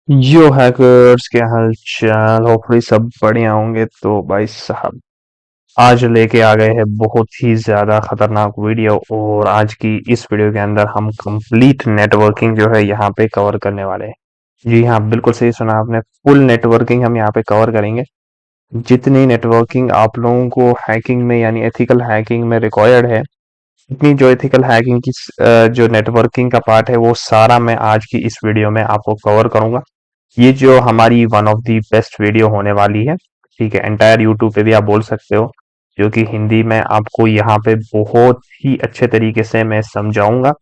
यो hackers, क्या हाल चाल। Hopefully सब बढ़िया होंगे। तो भाई साहब, आज लेके आ गए हैं बहुत ही ज्यादा खतरनाक वीडियो। और आज की इस वीडियो के अंदर हम कंप्लीट नेटवर्किंग जो है यहाँ पे कवर करने वाले हैं। जी हाँ, बिल्कुल सही सुना आपने। फुल नेटवर्किंग हम यहाँ पे कवर करेंगे। जितनी नेटवर्किंग आप लोगों को हैकिंग में यानी एथिकल हैकिंग में रिक्वायर्ड है, इतनी जो एथिकल हैकिंग की जो नेटवर्किंग का पार्ट है, वो सारा मैं आज की इस वीडियो में आपको कवर करूंगा। ये जो हमारी one of the best video होने वाली है, ठीक है। एंटायर यूट्यूब पे भी आप बोल सकते हो, जो कि हिंदी में आपको यहाँ पे बहुत ही अच्छे तरीके से मैं समझाऊंगा।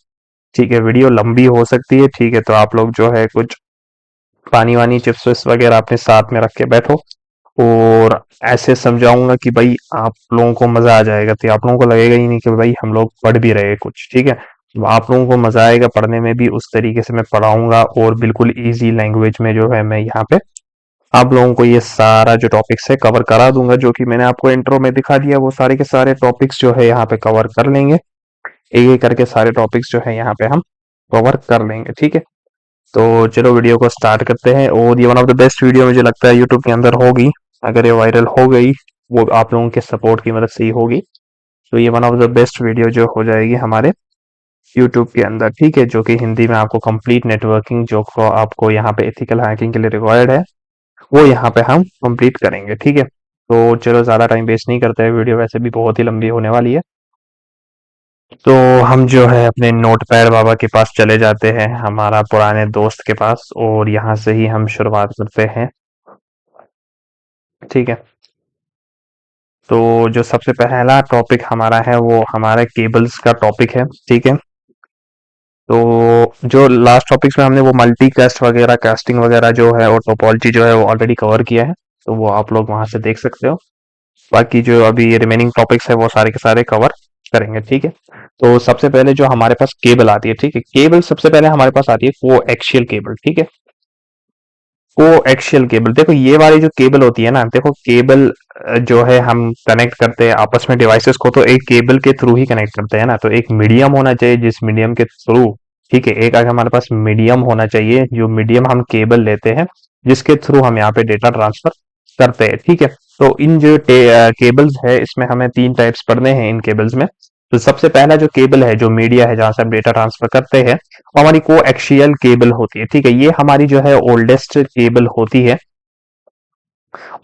ठीक है, वीडियो लंबी हो सकती है, ठीक है। तो आप लोग जो है कुछ पानी वानी चिप्स विप्स वगैरह अपने साथ में रख के बैठो। और ऐसे समझाऊंगा कि भाई आप लोगों को मजा आ जाएगा। तो आप लोगों को लगेगा ही नहीं कि भाई हम लोग पढ़ भी रहे हैं कुछ, ठीक है। तो आप लोगों को मजा आएगा पढ़ने में भी। उस तरीके से मैं पढ़ाऊंगा और बिल्कुल इजी लैंग्वेज में जो है मैं यहाँ पे आप लोगों को ये सारा जो टॉपिक्स है कवर करा दूंगा। जो कि मैंने आपको इंट्रो में दिखा दिया, वो सारे के सारे टॉपिक्स जो है यहाँ पे कवर कर लेंगे। एक एक करके सारे टॉपिक्स जो है यहाँ पे हम कवर कर लेंगे, ठीक है। तो चलो वीडियो को स्टार्ट करते हैं। और ये one of the best video मुझे लगता है यूट्यूब के अंदर होगी। अगर ये वायरल हो गई, वो आप लोगों के सपोर्ट की मदद से ही होगी। तो ये one of the best video जो हो जाएगी हमारे यूट्यूब के अंदर, ठीक है। जो कि हिंदी में आपको कंप्लीट नेटवर्किंग जो को आपको यहाँ पे एथिकल हैकिंग के लिए रिक्वायर्ड है, वो यहाँ पे हम कंप्लीट करेंगे, ठीक है। तो चलो ज़्यादा टाइम वेस्ट नहीं करते हैं, वीडियो वैसे भी बहुत ही लंबी होने वाली है। तो हम जो है अपने नोटपैड बाबा के पास चले जाते हैं, हमारा पुराने दोस्त के पास। और यहाँ से ही हम शुरुआत करते हैं, ठीक है। तो जो सबसे पहला टॉपिक हमारा है वो हमारे केबल्स का टॉपिक है, ठीक है। तो जो लास्ट टॉपिक्स में हमने वो मल्टी कास्ट वगैरह, कास्टिंग वगैरह जो है और टोपोलॉजी जो है वो ऑलरेडी कवर किया है। तो वो आप लोग वहां से देख सकते हो। बाकी जो अभी रिमेनिंग टॉपिक्स है वो सारे के सारे कवर करेंगे, ठीक है। तो सबसे पहले जो हमारे पास केबल आती है, ठीक है। केबल सबसे पहले हमारे पास आती है को एक्शियल केबल, ठीक है। को एक्शियल केबल, देखो ये वाली जो केबल होती है ना, देखो केबल जो है हम कनेक्ट करते हैं आपस में डिवाइसेस को, तो एक केबल के थ्रू ही कनेक्ट करते हैं ना। तो एक मीडियम होना चाहिए जिस मीडियम के थ्रू, ठीक है। एक आगे हमारे पास मीडियम होना चाहिए, जो मीडियम हम केबल लेते हैं जिसके थ्रू हम यहाँ पे डेटा ट्रांसफर करते हैं, ठीक है। तो इन जो केबल्स है, इसमें हमें तीन टाइप्स पढ़ने हैं इन केबल्स में। तो सबसे पहला जो केबल है, जो मीडिया है जहां से हम डेटा ट्रांसफर करते हैं, वो हमारी को एक्शियल केबल होती है, ठीक है। ये हमारी जो है ओल्डेस्ट केबल होती है।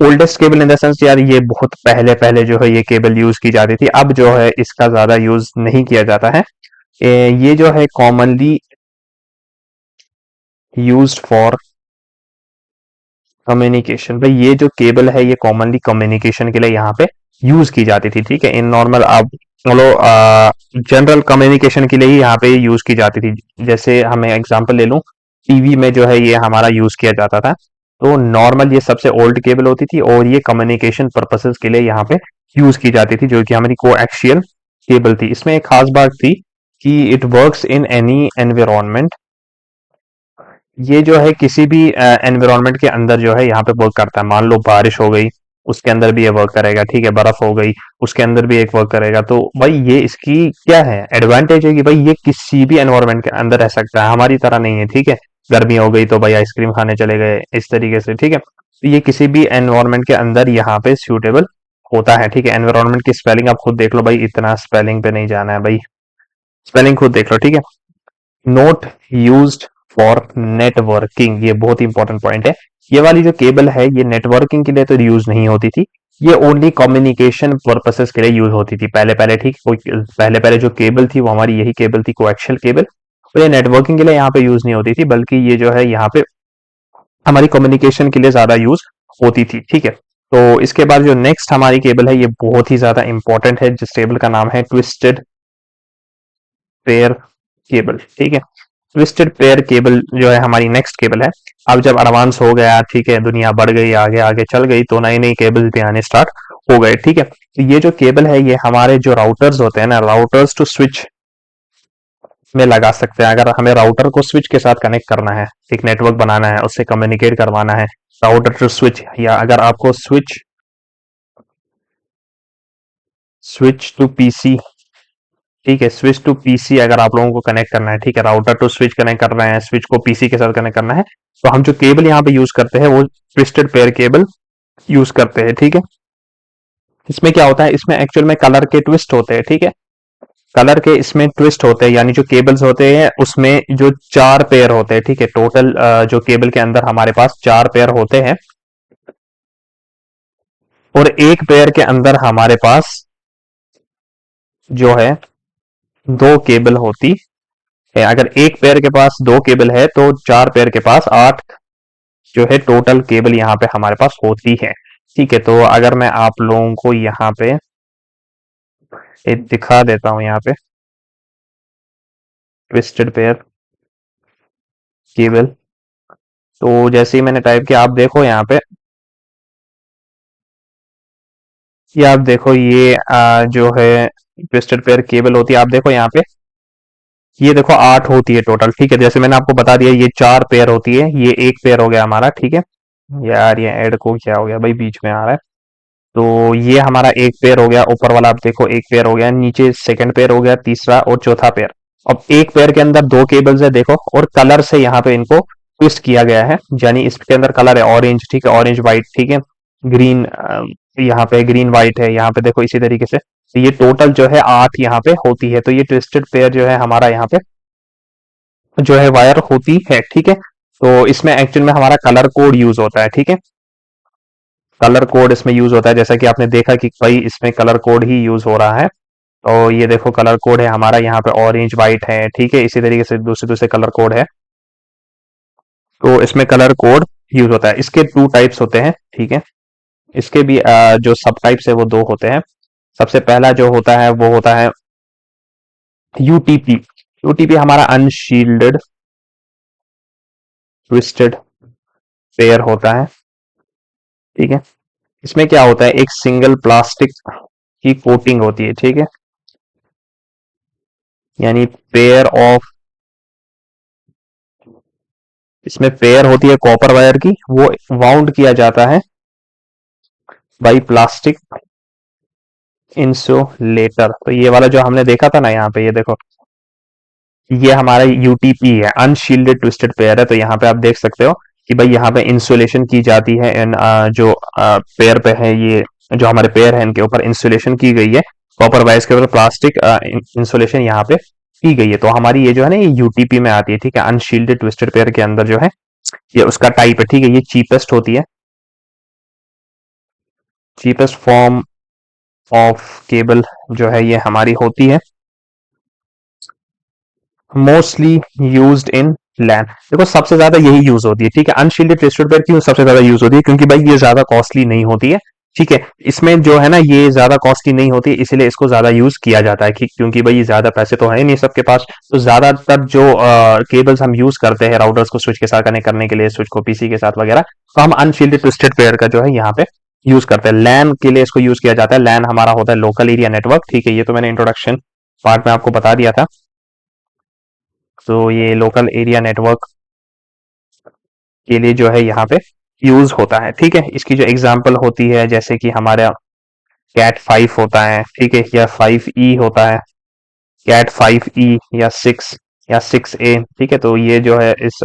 Oldest cable in the sense यार, ये बहुत पहले पहले जो है ये केबल यूज की जाती थी। अब जो है इसका ज्यादा यूज नहीं किया जाता है। ये जो है कॉमनली यूज्ड फॉर कम्युनिकेशन। भाई ये जो केबल है ये कॉमनली कम्युनिकेशन के लिए यहाँ पे यूज की जाती थी, ठीक है। इन नॉर्मल आप चलो जनरल कम्युनिकेशन के लिए ही यहाँ पे यूज की जाती थी। जैसे हमें एग्जांपल ले लूं, टीवी में जो है ये हमारा यूज किया जाता था। तो नॉर्मल ये सबसे ओल्ड केबल होती थी और ये कम्युनिकेशन पर्पसेस के लिए यहाँ पे यूज की जाती थी, जो कि हमारी कोएक्सियल केबल थी। इसमें एक खास बात थी कि it works in any environment. ये जो है किसी भी एनवायरनमेंट के अंदर जो है यहाँ पे वर्क करता है। मान लो बारिश हो गई, उसके अंदर भी ये वर्क करेगा, ठीक है। बर्फ हो गई, उसके अंदर भी एक वर्क करेगा। तो भाई ये इसकी क्या है एडवांटेज है कि भाई ये किसी भी एनवायरनमेंट के अंदर रह सकता है, हमारी तरह नहीं है, ठीक है। गर्मी हो गई तो भाई आइसक्रीम खाने चले गए, इस तरीके से, ठीक है। तो ये किसी भी एनवायरनमेंट के अंदर यहाँ पे सूटेबल होता है, ठीक है। एनवायरनमेंट की स्पेलिंग आप खुद देख लो भाई, इतना स्पेलिंग पे नहीं जाना है भाई, स्पेलिंग खुद देख लो, ठीक है। नोट यूज्ड फॉर नेटवर्किंग, ये बहुत ही इंपॉर्टेंट पॉइंट है। ये वाली जो केबल है ये नेटवर्किंग के लिए तो यूज नहीं होती थी, ये ओनली कम्युनिकेशन पर्पसेस के लिए यूज होती थी पहले पहले, ठीक। कोई पहले पहले जो केबल थी वो हमारी यही केबल थी, कोएक्शियल केबल। तो ये नेटवर्किंग के लिए यहाँ पे यूज नहीं होती थी, बल्कि ये जो है यहाँ पे हमारी कम्युनिकेशन के लिए ज्यादा यूज होती थी, ठीक है। तो इसके बाद जो नेक्स्ट हमारी केबल है ये बहुत ही ज्यादा इंपॉर्टेंट है, जिस केबल का नाम है ट्विस्टेड पेयर केबल, ठीक है। ट्विस्टेड पेयर केबल जो है हमारी नेक्स्ट केबल है। अब जब एडवांस हो गया, ठीक है, दुनिया बढ़ गई, आगे आगे चल गई, तो नई नई केबल भी आने स्टार्ट हो गए, ठीक है। तो ये जो केबल है ये हमारे जो राउटर्स होते हैं ना, राउटर्स टू स्विच में लगा सकते हैं। अगर हमें राउटर को स्विच के साथ कनेक्ट करना है, एक नेटवर्क बनाना है, उससे कम्युनिकेट करवाना है, राउटर टू स्विच, या अगर आपको स्विच स्विच टू पीसी ठीक है, स्विच टू पीसी अगर आप लोगों को कनेक्ट करना है, ठीक है, राउटर टू स्विच कनेक्ट कर रहे हैं, स्विच को पीसी के साथ कनेक्ट करना है, तो हम जो केबल यहाँ पे यूज करते हैं वो ट्विस्टेड पेयर केबल यूज करते हैं। ठीक है, इसमें क्या होता है, इसमें एक्चुअल में कलर के ट्विस्ट होते हैं। ठीक है, कलर के इसमें ट्विस्ट होते हैं, यानी जो केबल्स होते हैं उसमें जो चार पेयर होते हैं। ठीक है, टोटल जो केबल के अंदर हमारे पास चार पेयर होते हैं, और एक पेयर के अंदर हमारे पास जो है दो केबल होती है। अगर एक पेयर के पास दो केबल है तो चार पेयर के पास आठ जो है टोटल केबल यहाँ पे हमारे पास होती है। ठीक है, तो अगर मैं आप लोगों को यहाँ पे एक दिखा देता हूँ, यहाँ पे ट्विस्टेड पेयर केबल, तो जैसे ही मैंने टाइप किया आप देखो यहाँ पे, ये आप देखो ये जो है ट्विस्टेड पेयर केबल होती है, आप देखो यहाँ पे, ये देखो आठ होती है टोटल। ठीक है, जैसे मैंने आपको बता दिया ये चार पेयर होती है, ये एक पेयर हो गया हमारा। ठीक है यार, ये ऐड को क्या हो गया भाई, बीच में आ रहा है। तो ये हमारा एक पेयर हो गया, ऊपर वाला आप देखो एक पेयर हो गया, नीचे सेकंड पेयर हो गया, तीसरा और चौथा पेयर। अब एक पेयर के अंदर दो केबल्स है देखो, और कलर से यहाँ पे इनको ट्विस्ट किया गया है, यानी इसके अंदर कलर है ऑरेंज। ठीक है, ऑरेंज व्हाइट, ठीक है, ग्रीन, यहाँ पे ग्रीन व्हाइट है, यहाँ पे देखो इसी तरीके से। तो ये टोटल जो है आठ यहाँ पे होती है, तो ये ट्विस्टेड पेयर जो है हमारा यहाँ पे जो है वायर होती है। ठीक है, तो इसमें एक्चुअल में हमारा कलर कोड यूज होता है। ठीक है, कलर कोड इसमें यूज होता है, जैसा कि आपने देखा कि भाई इसमें कलर कोड ही यूज हो रहा है। तो ये देखो कलर कोड है हमारा यहाँ पे ऑरेंज व्हाइट है। ठीक है, इसी तरीके से दूसरे दूसरे कलर कोड है, तो इसमें कलर कोड यूज होता है। इसके टू टाइप्स होते हैं। ठीक है, इसके भी जो सब टाइप्स है वो दो होते हैं। सबसे पहला जो होता है वो होता है यूटीपी। यूटीपी हमारा अनशील्डेड ट्विस्टेड पेयर होता है। ठीक है, इसमें क्या होता है, एक सिंगल प्लास्टिक की कोटिंग होती है। ठीक है, यानी पेयर ऑफ, इसमें पेयर होती है कॉपर वायर की, वो वाउंड किया जाता है बाई प्लास्टिक इंसुलेटर। तो ये वाला जो हमने देखा था ना, यहाँ पे ये देखो, ये हमारा यूटीपी है, अनशील्डेड ट्विस्टेड पेयर है। तो यहाँ पे आप देख सकते हो कि भाई यहाँ पे इंसुलेशन की जाती है, इन जो पेयर पे है, ये जो हमारे पेयर है इनके ऊपर इंसुलेशन की गई है, कॉपर वायर्स के ऊपर प्लास्टिक इंसुलेशन यहाँ पे की गई है। तो हमारी ये जो है ना, ये यूटीपी में आती है। ठीक है, अनशील्डेड ट्विस्टेड पेयर के अंदर जो है ये उसका टाइप है। ठीक है, ये चीपेस्ट होती है, चीपेस्ट फॉर्म ऑफ केबल जो है ये हमारी होती है, मोस्टली यूज्ड इन लैंड। देखो सबसे ज्यादा यही यूज होती है। ठीक है, अनशील्डेड ट्विस्टेड पेयर क्यों सबसे ज्यादा यूज होती है, क्योंकि भाई ये ज्यादा कॉस्टली नहीं होती है। ठीक है, इसमें जो है ना ये ज्यादा कॉस्टली नहीं होती, इसलिए इसको ज्यादा यूज किया जाता है, क्योंकि भाई ये ज्यादा पैसे तो है नहीं सबके पास। तो ज्यादातर जो केबल्स हम यूज करते हैं राउटर्स को स्विच के साथ कनेक्ट करने के लिए, स्विच को पीसी के साथ वगैरह, तो हम अनशील्डेड ट्विस्टेड पेयर का जो है यहाँ पे यूज करते हैं। लैन के लिए इसको यूज किया जाता है। लैन हमारा होता है लोकल एरिया नेटवर्क। ठीक है, ये तो मैंने इंट्रोडक्शन पार्ट में आपको बता दिया था। तो ये लोकल एरिया नेटवर्क के लिए जो है यहाँ पे यूज होता है। ठीक है, इसकी जो एग्जांपल होती है, जैसे कि हमारा कैट 5 होता है। ठीक है, या 5E होता है, कैट 5E या 6 या 6A। ठीक है, तो ये जो है इस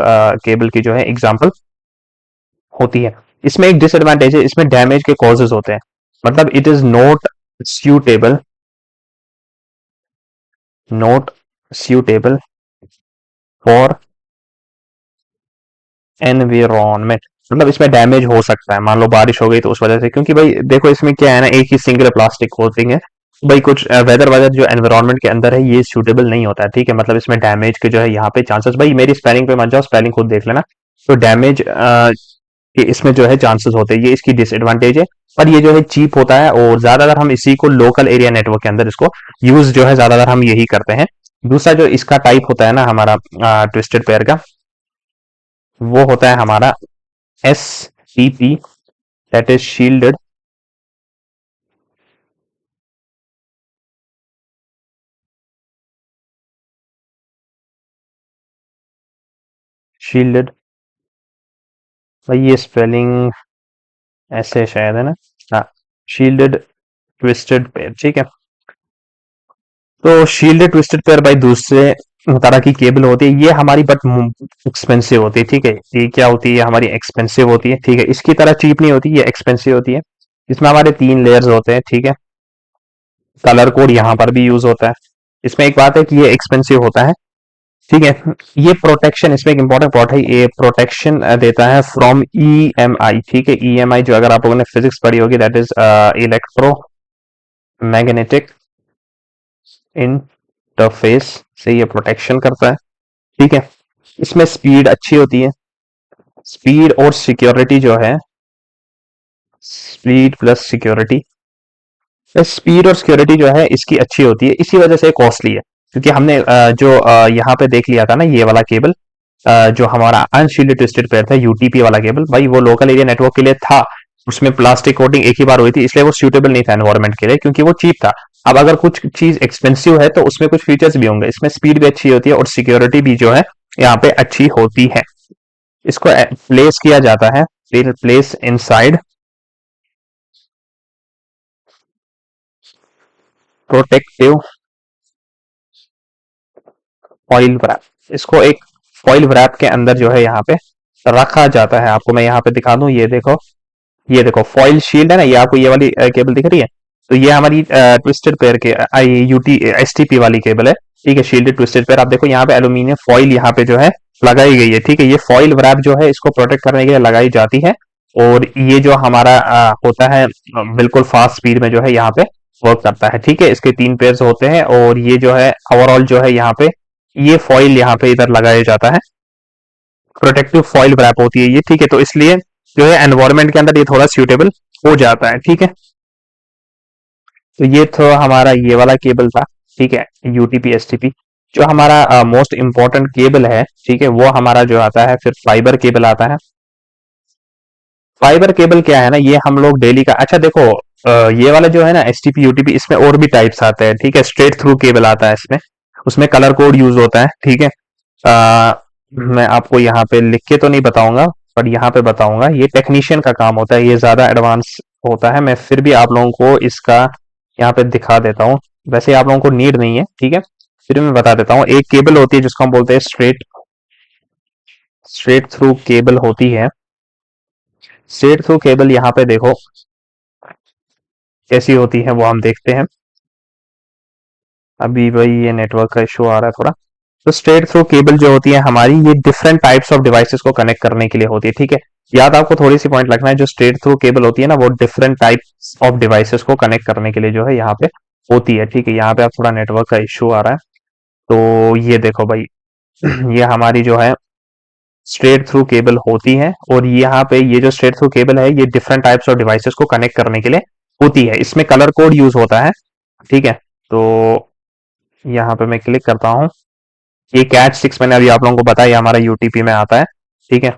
केबल की जो है एग्जांपल होती है। इसमें एक डिसएडवांटेज है, इसमें डैमेज के कॉजेज होते हैं, मतलब it is not suitable for environment. मतलब इसमें डैमेज हो सकता है, मान लो बारिश हो गई तो उस वजह से, क्योंकि भाई देखो इसमें क्या है ना, एक ही सिंगल प्लास्टिक कोटिंग है। भाई कुछ वेदर वेदर जो एनवायरमेंट के अंदर है ये सूटेबल नहीं होता है। ठीक है, मतलब इसमें डैमेज के जो है यहाँ पे चांसेस, भाई मेरी स्पेलिंग पे मत जाओ, स्पेलिंग खुद देख लेना। तो डैमेज के इसमें जो है चांसेस होते हैं, ये इसकी डिसएडवांटेज है। पर ये जो है चीप होता है, और ज्यादातर हम इसी को लोकल एरिया नेटवर्क के अंदर इसको यूज जो है ज्यादातर हम यही करते हैं। दूसरा जो इसका टाइप होता है ना हमारा ट्विस्टेड पेयर का, वो होता है हमारा STP, दैट इज शील्डेड। भाई ये स्पेलिंग ऐसे शायद है ना, हाँ, शील्डेड ट्विस्टेड पेयर। ठीक है, तो शील्डेड ट्विस्टेड पेयर भाई दूसरे तरह की केबल होती है, ये हमारी बट एक्सपेंसिव होती है, ठीक है। ये क्या होती है, हमारी एक्सपेंसिव होती है, ठीक है। इसकी तरह चीप नहीं होती, ये एक्सपेंसिव होती है। इसमें हमारे 3 लेयर्स होते हैं, ठीक है। कलर कोड यहाँ पर भी यूज होता है। इसमें एक बात है कि ये एक्सपेंसिव होता है, ठीक है। ये प्रोटेक्शन, इसमें एक इंपॉर्टेंट पॉइंट है, ये प्रोटेक्शन देता है फ्रॉम ईएमआई, ठीक है। ईएमआई जो अगर आप लोगों ने फिजिक्स पढ़ी होगी, that is electro magnetic interface से ये प्रोटेक्शन करता है, ठीक है। इसमें स्पीड अच्छी होती है, स्पीड और सिक्योरिटी जो है, स्पीड प्लस सिक्योरिटी, स्पीड और सिक्योरिटी जो है इसकी अच्छी होती है, इसी वजह से कॉस्टली है। क्योंकि हमने यहाँ पे देख लिया था ना, ये वाला केबल जो हमारा अनशील्डेड ट्विस्टेड पेयर था, यूटीपी वाला केबल, भाई वो लोकल एरिया नेटवर्क के लिए था। उसमें प्लास्टिक कोटिंग एक ही बार हुई थी, इसलिए वो सूटेबल नहीं था एनवायरमेंट के लिए, क्योंकि वो चीप था। अब अगर कुछ चीज एक्सपेंसिव है तो उसमें कुछ फीचर्स भी होंगे, इसमें स्पीड भी अच्छी होती है और सिक्योरिटी भी जो है यहाँ पे अच्छी होती है। इसको प्लेस किया जाता है, फिर place inside protective foil wrap. इसको एक फॉइल व्रैप के अंदर जो है यहाँ पे रखा जाता है। आपको मैं यहाँ पे दिखा दूं, ये देखो, ये देखो फॉइल शील्ड है ना, ये आपको ये वाली केबल दिख रही है, तो ये हमारी ट्विस्टेड पेयर के यूटी एसटीपी वाली केबल है, ठीक है। शील्डेड ट्विस्टेड पेयर, आप देखो यहाँ पे एल्यूमिनियम फॉइल यहाँ पे जो है लगाई गई है, ठीक है। ये फॉइल व्रैप जो है इसको प्रोटेक्ट करने के लिए लगाई जाती है, और ये जो हमारा होता है बिल्कुल फास्ट स्पीड में जो है यहाँ पे वर्क करता है, ठीक है। इसके 3 पेयर्स होते हैं, और ये जो है ओवरऑल जो है यहाँ पे ये फॉइल यहाँ पे इधर लगाया जाता है, प्रोटेक्टिव फॉइल व्रैप होती है ये, ठीक है। तो इसलिए जो है एनवायरमेंट के अंदर ये थोड़ा सूटेबल हो जाता है, ठीक है। तो ये तो हमारा ये वाला केबल था, ठीक है, यूटीपी एसटीपी। जो हमारा मोस्ट इंपॉर्टेंट केबल है, ठीक है, वो हमारा जो आता है फिर फाइबर केबल आता है। फाइबर केबल क्या है ना, ये हम लोग डेली का, अच्छा देखो ये वाला जो है ना एसटीपी यूटीपी, इसमें और भी टाइप्स आते हैं, ठीक है। स्ट्रेट थ्रू केबल आता है इसमें, उसमें कलर कोड यूज होता है, ठीक है। मैं आपको यहाँ पे लिख के तो नहीं बताऊंगा, पर यहाँ पे बताऊंगा, ये टेक्नीशियन का काम होता है, ये ज्यादा एडवांस होता है। मैं फिर भी आप लोगों को इसका यहाँ पे दिखा देता हूँ, वैसे आप लोगों को नीड नहीं है, ठीक है। फिर मैं बता देता हूँ। एक केबल होती है जिसको हम बोलते हैं स्ट्रेट स्ट्रेट थ्रू केबल होती है। स्ट्रेट थ्रू केबल यहाँ पे देखो कैसी होती है, वो हम देखते हैं। अभी भाई ये नेटवर्क का इशू आ रहा है थोड़ा। तो स्ट्रेट थ्रू केबल जो होती है हमारी, ये डिफरेंट टाइप्स ऑफ डिवाइसेस को कनेक्ट करने के लिए होती है, ठीक है। याद आपको थोड़ी सी पॉइंट रखना है, जो स्ट्रेट थ्रू केबल होती है ना, वो डिफरेंट टाइप्स ऑफ डिवाइसेस को कनेक्ट करने के लिए जो है यहाँ पे होती है, ठीक है। यहाँ पे आप थोड़ा नेटवर्क का इशू आ रहा है, तो ये देखो भाई ये हमारी जो है स्ट्रेट थ्रू केबल होती है, और यहाँ पे ये जो स्ट्रेट थ्रू केबल है, ये डिफरेंट टाइप्स ऑफ डिवाइसेस को कनेक्ट करने के लिए होती है। इसमें कलर कोड यूज होता है, ठीक है। तो यहाँ पे मैं क्लिक करता हूँ, ये कैट 6 मैंने अभी आप लोगों को बताया, ये हमारा यूटीपी में आता है, ठीक है।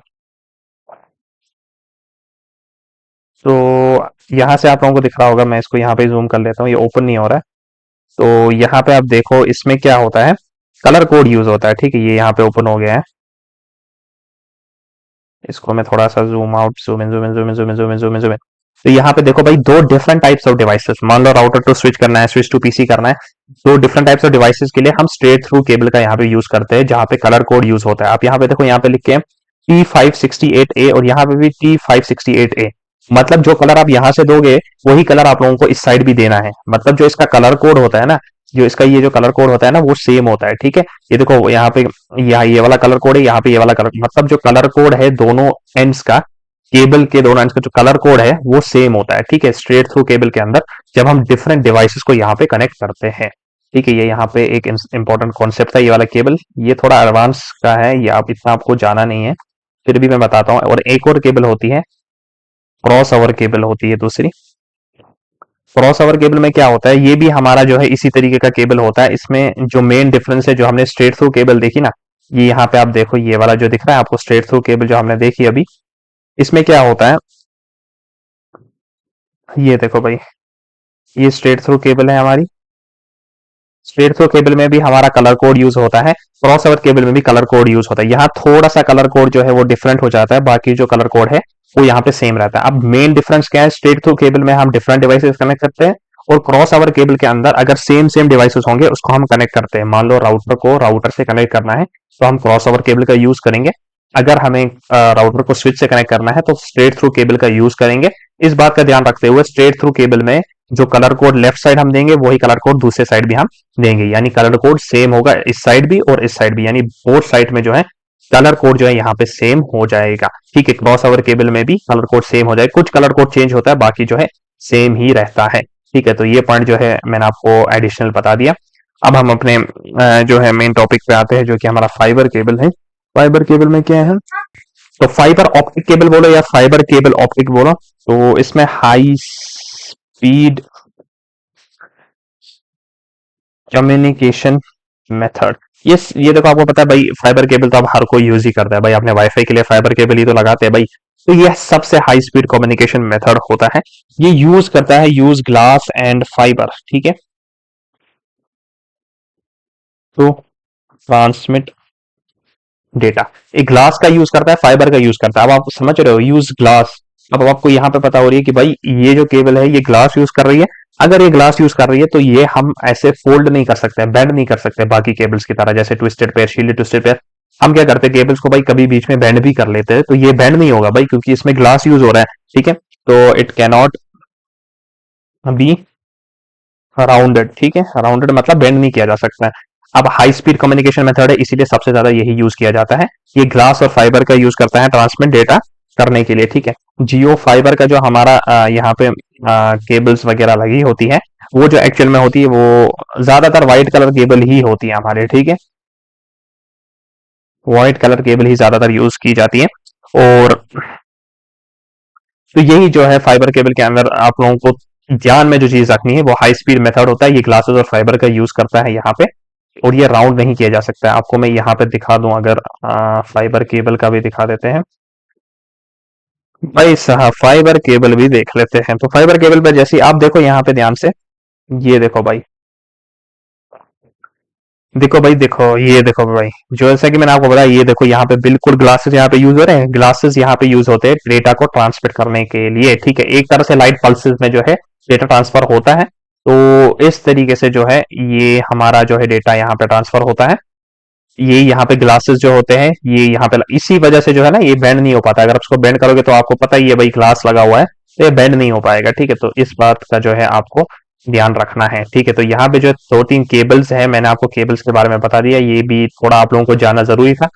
तो यहाँ से आप लोगों को दिख रहा होगा, मैं इसको यहाँ पे जूम कर लेता हूँ, ये ओपन नहीं हो रहा है। तो यहाँ पे आप देखो, इसमें क्या होता है, कलर कोड यूज होता है, ठीक है। ये यहाँ पे ओपन हो गया है, इसको मैं थोड़ा सा zoom out, zoom in, zoom in, zoom in, zoom in, zoom in, zoom in, zoom in. तो यहाँ पे देखो भाई, दो डिफरेंट टाइप्स ऑफ डिवाइसेस, मान लो राउटर टू स्विच करना है, स्विच टू पीसी करना है, दो डिफरेंट टाइप्स ऑफ डिवाइसेस के लिए हम स्ट्रेट थ्रू केबल का यहाँ पे यूज करते हैं, जहाँ पे कलर कोड यूज होता है। आप यहाँ पे देखो, यहाँ पे लिख के T568A, और यहाँ पे भी T568A, मतलब जो कलर आप यहाँ से दोगे वही कलर आप लोगों को इस साइड भी देना है। मतलब जो इसका कलर कोड होता है ना, जो इसका ये जो कलर कोड होता है ना, वो सेम होता है, ठीक है। ये देखो यहाँ पे, यहाँ ये वाला कलर कोड है, यहाँ पे ये वाला कलर, मतलब जो कलर कोड है दोनों एंड्स का, केबल के दोनों एंड्स का जो कलर कोड है वो सेम होता है, ठीक है। स्ट्रेट थ्रू केबल के अंदर जब हम डिफरेंट डिवाइसेस को यहाँ पे कनेक्ट करते हैं, ठीक है। ये यहाँ पे एक इंपॉर्टेंट कॉन्सेप्ट था, ये वाला केबल, ये थोड़ा एडवांस का है, ये आप इतना आपको जाना नहीं है, फिर भी मैं बताता हूँ। और एक और केबल होती है, क्रॉस ओवर केबल होती है दूसरी। क्रॉस ओवर केबल में क्या होता है, ये भी हमारा जो है इसी तरीके का केबल होता है। इसमें जो मेन डिफरेंस है, जो हमने स्ट्रेट थ्रू केबल देखी ना, ये यहाँ पे आप देखो, ये वाला जो दिख रहा है आपको स्ट्रेट थ्रू केबल जो हमने देखी अभी, इसमें क्या होता है, ये देखो भाई, ये स्ट्रेट थ्रू केबल है हमारी। स्ट्रेट थ्रू केबल में भी हमारा कलर कोड यूज होता है, क्रॉस ओवर केबल में भी कलर कोड यूज होता है। यहाँ थोड़ा सा कलर कोड जो है वो डिफरेंट हो जाता है, बाकी जो कलर कोड है वो यहाँ पे सेम रहता है। अब मेन डिफरेंस क्या है, स्ट्रेट थ्रू केबल में हम डिफरेंट डिवाइसेस कनेक्ट करते हैं, और क्रॉस ओवर केबल के अंदर अगर सेम सेम डिवाइसेस होंगे उसको हम कनेक्ट करते हैं। मान लो राउटर को राउटर से कनेक्ट करना है तो हम क्रॉस ओवर केबल का यूज करेंगे। अगर हमें राउटर को स्विच से कनेक्ट करना है तो स्ट्रेट थ्रू केबल का यूज करेंगे। इस बात का ध्यान रखते हुए स्ट्रेट थ्रू केबल में जो कलर कोड लेफ्ट साइड हम देंगे वही कलर कोड दूसरे साइड भी हम देंगे, यानी कलर कोड सेम होगा इस साइड भी और इस साइड भी, यानी बोथ साइड में जो है कलर कोड जो है यहाँ पे सेम हो जाएगा। ठीक है, क्रॉस ओवर केबल में भी कलर कोड सेम हो जाएगा, कुछ कलर कोड चेंज होता है, बाकी जो है सेम ही रहता है। ठीक है, तो ये पॉइंट जो है मैंने आपको एडिशनल बता दिया। अब हम अपने जो है मेन टॉपिक पे आते हैं जो कि हमारा फाइबर केबल है। फाइबर केबल में क्या है, तो फाइबर ऑप्टिक केबल बोलो या फाइबर केबल ऑप्टिक बोलो, तो इसमें हाई स्पीड कम्युनिकेशन मेथड, ये देखो आपको पता है भाई फाइबर केबल तो अब हर कोई यूज ही करता है भाई, आपने वाईफाई के लिए फाइबर केबल ही तो लगाते हैं भाई। तो ये सबसे हाई स्पीड कम्युनिकेशन मेथड होता है। ये यूज करता है यूज ग्लास एंड फाइबर, ठीक है, तो ट्रांसमिट डेटा। एक ग्लास का यूज करता है, फाइबर का यूज करता है। अब आप समझ रहे हो यूज ग्लास। अब आपको यहाँ पे पता हो रही है कि भाई ये जो केबल है ये ग्लास यूज कर रही है। अगर ये ग्लास यूज कर रही है तो ये हम ऐसे फोल्ड नहीं कर सकते, बेंड नहीं कर सकते बाकी केबल्स की तरह, जैसे twisted pair, shield twisted pair. हम क्या करते हैं केबल्स को भाई कभी बीच में बेंड भी कर लेते हैं, तो ये बेंड नहीं होगा भाई क्योंकि इसमें ग्लास यूज हो रहा है। ठीक है, तो इट कैनॉट बी राउंडेड। ठीक है, राउंडेड मतलब बेंड नहीं किया जा सकता है। अब हाई स्पीड कम्युनिकेशन मेथड है इसीलिए सबसे ज्यादा यही यूज किया जाता है। ये ग्लास और फाइबर का यूज करता है ट्रांसमिट डेटा करने के लिए। ठीक है, जियो फाइबर का जो हमारा यहाँ पे केबल्स वगैरह लगी होती है वो जो एक्चुअल में होती है वो ज्यादातर व्हाइट कलर केबल ही होती है हमारे। ठीक है, व्हाइट कलर केबल ही ज्यादातर यूज की जाती है। और तो यही जो है फाइबर केबल के अंदर आप लोगों को ध्यान में जो चीज रखनी है वो हाई स्पीड मेथड होता है। ये ग्लासेस और फाइबर का यूज करता है यहाँ पे, और ये राउंड नहीं किया जा सकता है। आपको मैं यहाँ पे दिखा दूं, अगर फाइबर केबल का भी दिखा देते हैं भाई साहब, फाइबर केबल भी देख लेते हैं। तो फाइबर केबल पे जैसे आप देखो यहाँ पे ध्यान से, ये देखो भाई, देखो भाई, देखो ये देखो भाई, जो जैसा कि मैंने आपको बताया, ये देखो यहाँ पे बिल्कुल ग्लासेस यहाँ पे यूज हो रहे हैं। ग्लासेस यहाँ पे यूज होते हैं डेटा को ट्रांसमिट करने के लिए। ठीक है, एक तरह से लाइट पल्सेस में जो है डेटा ट्रांसफर होता है। तो इस तरीके से जो है ये हमारा जो है डेटा यहाँ पे ट्रांसफर होता है। ये यहाँ पे ग्लासेस जो होते हैं ये यहाँ पे, इसी वजह से जो है ना ये बेंड नहीं हो पाता। अगर आप उसको बेंड करोगे तो आपको पता ही है भाई ग्लास लगा हुआ है तो ये बेंड नहीं हो पाएगा। ठीक है, तो इस बात का जो है आपको ध्यान रखना है। ठीक है, तो यहाँ पे जो दो तीन केबल्स है, मैंने आपको केबल्स के बारे में बता दिया, ये भी थोड़ा आप लोगों को जानना जरूरी था।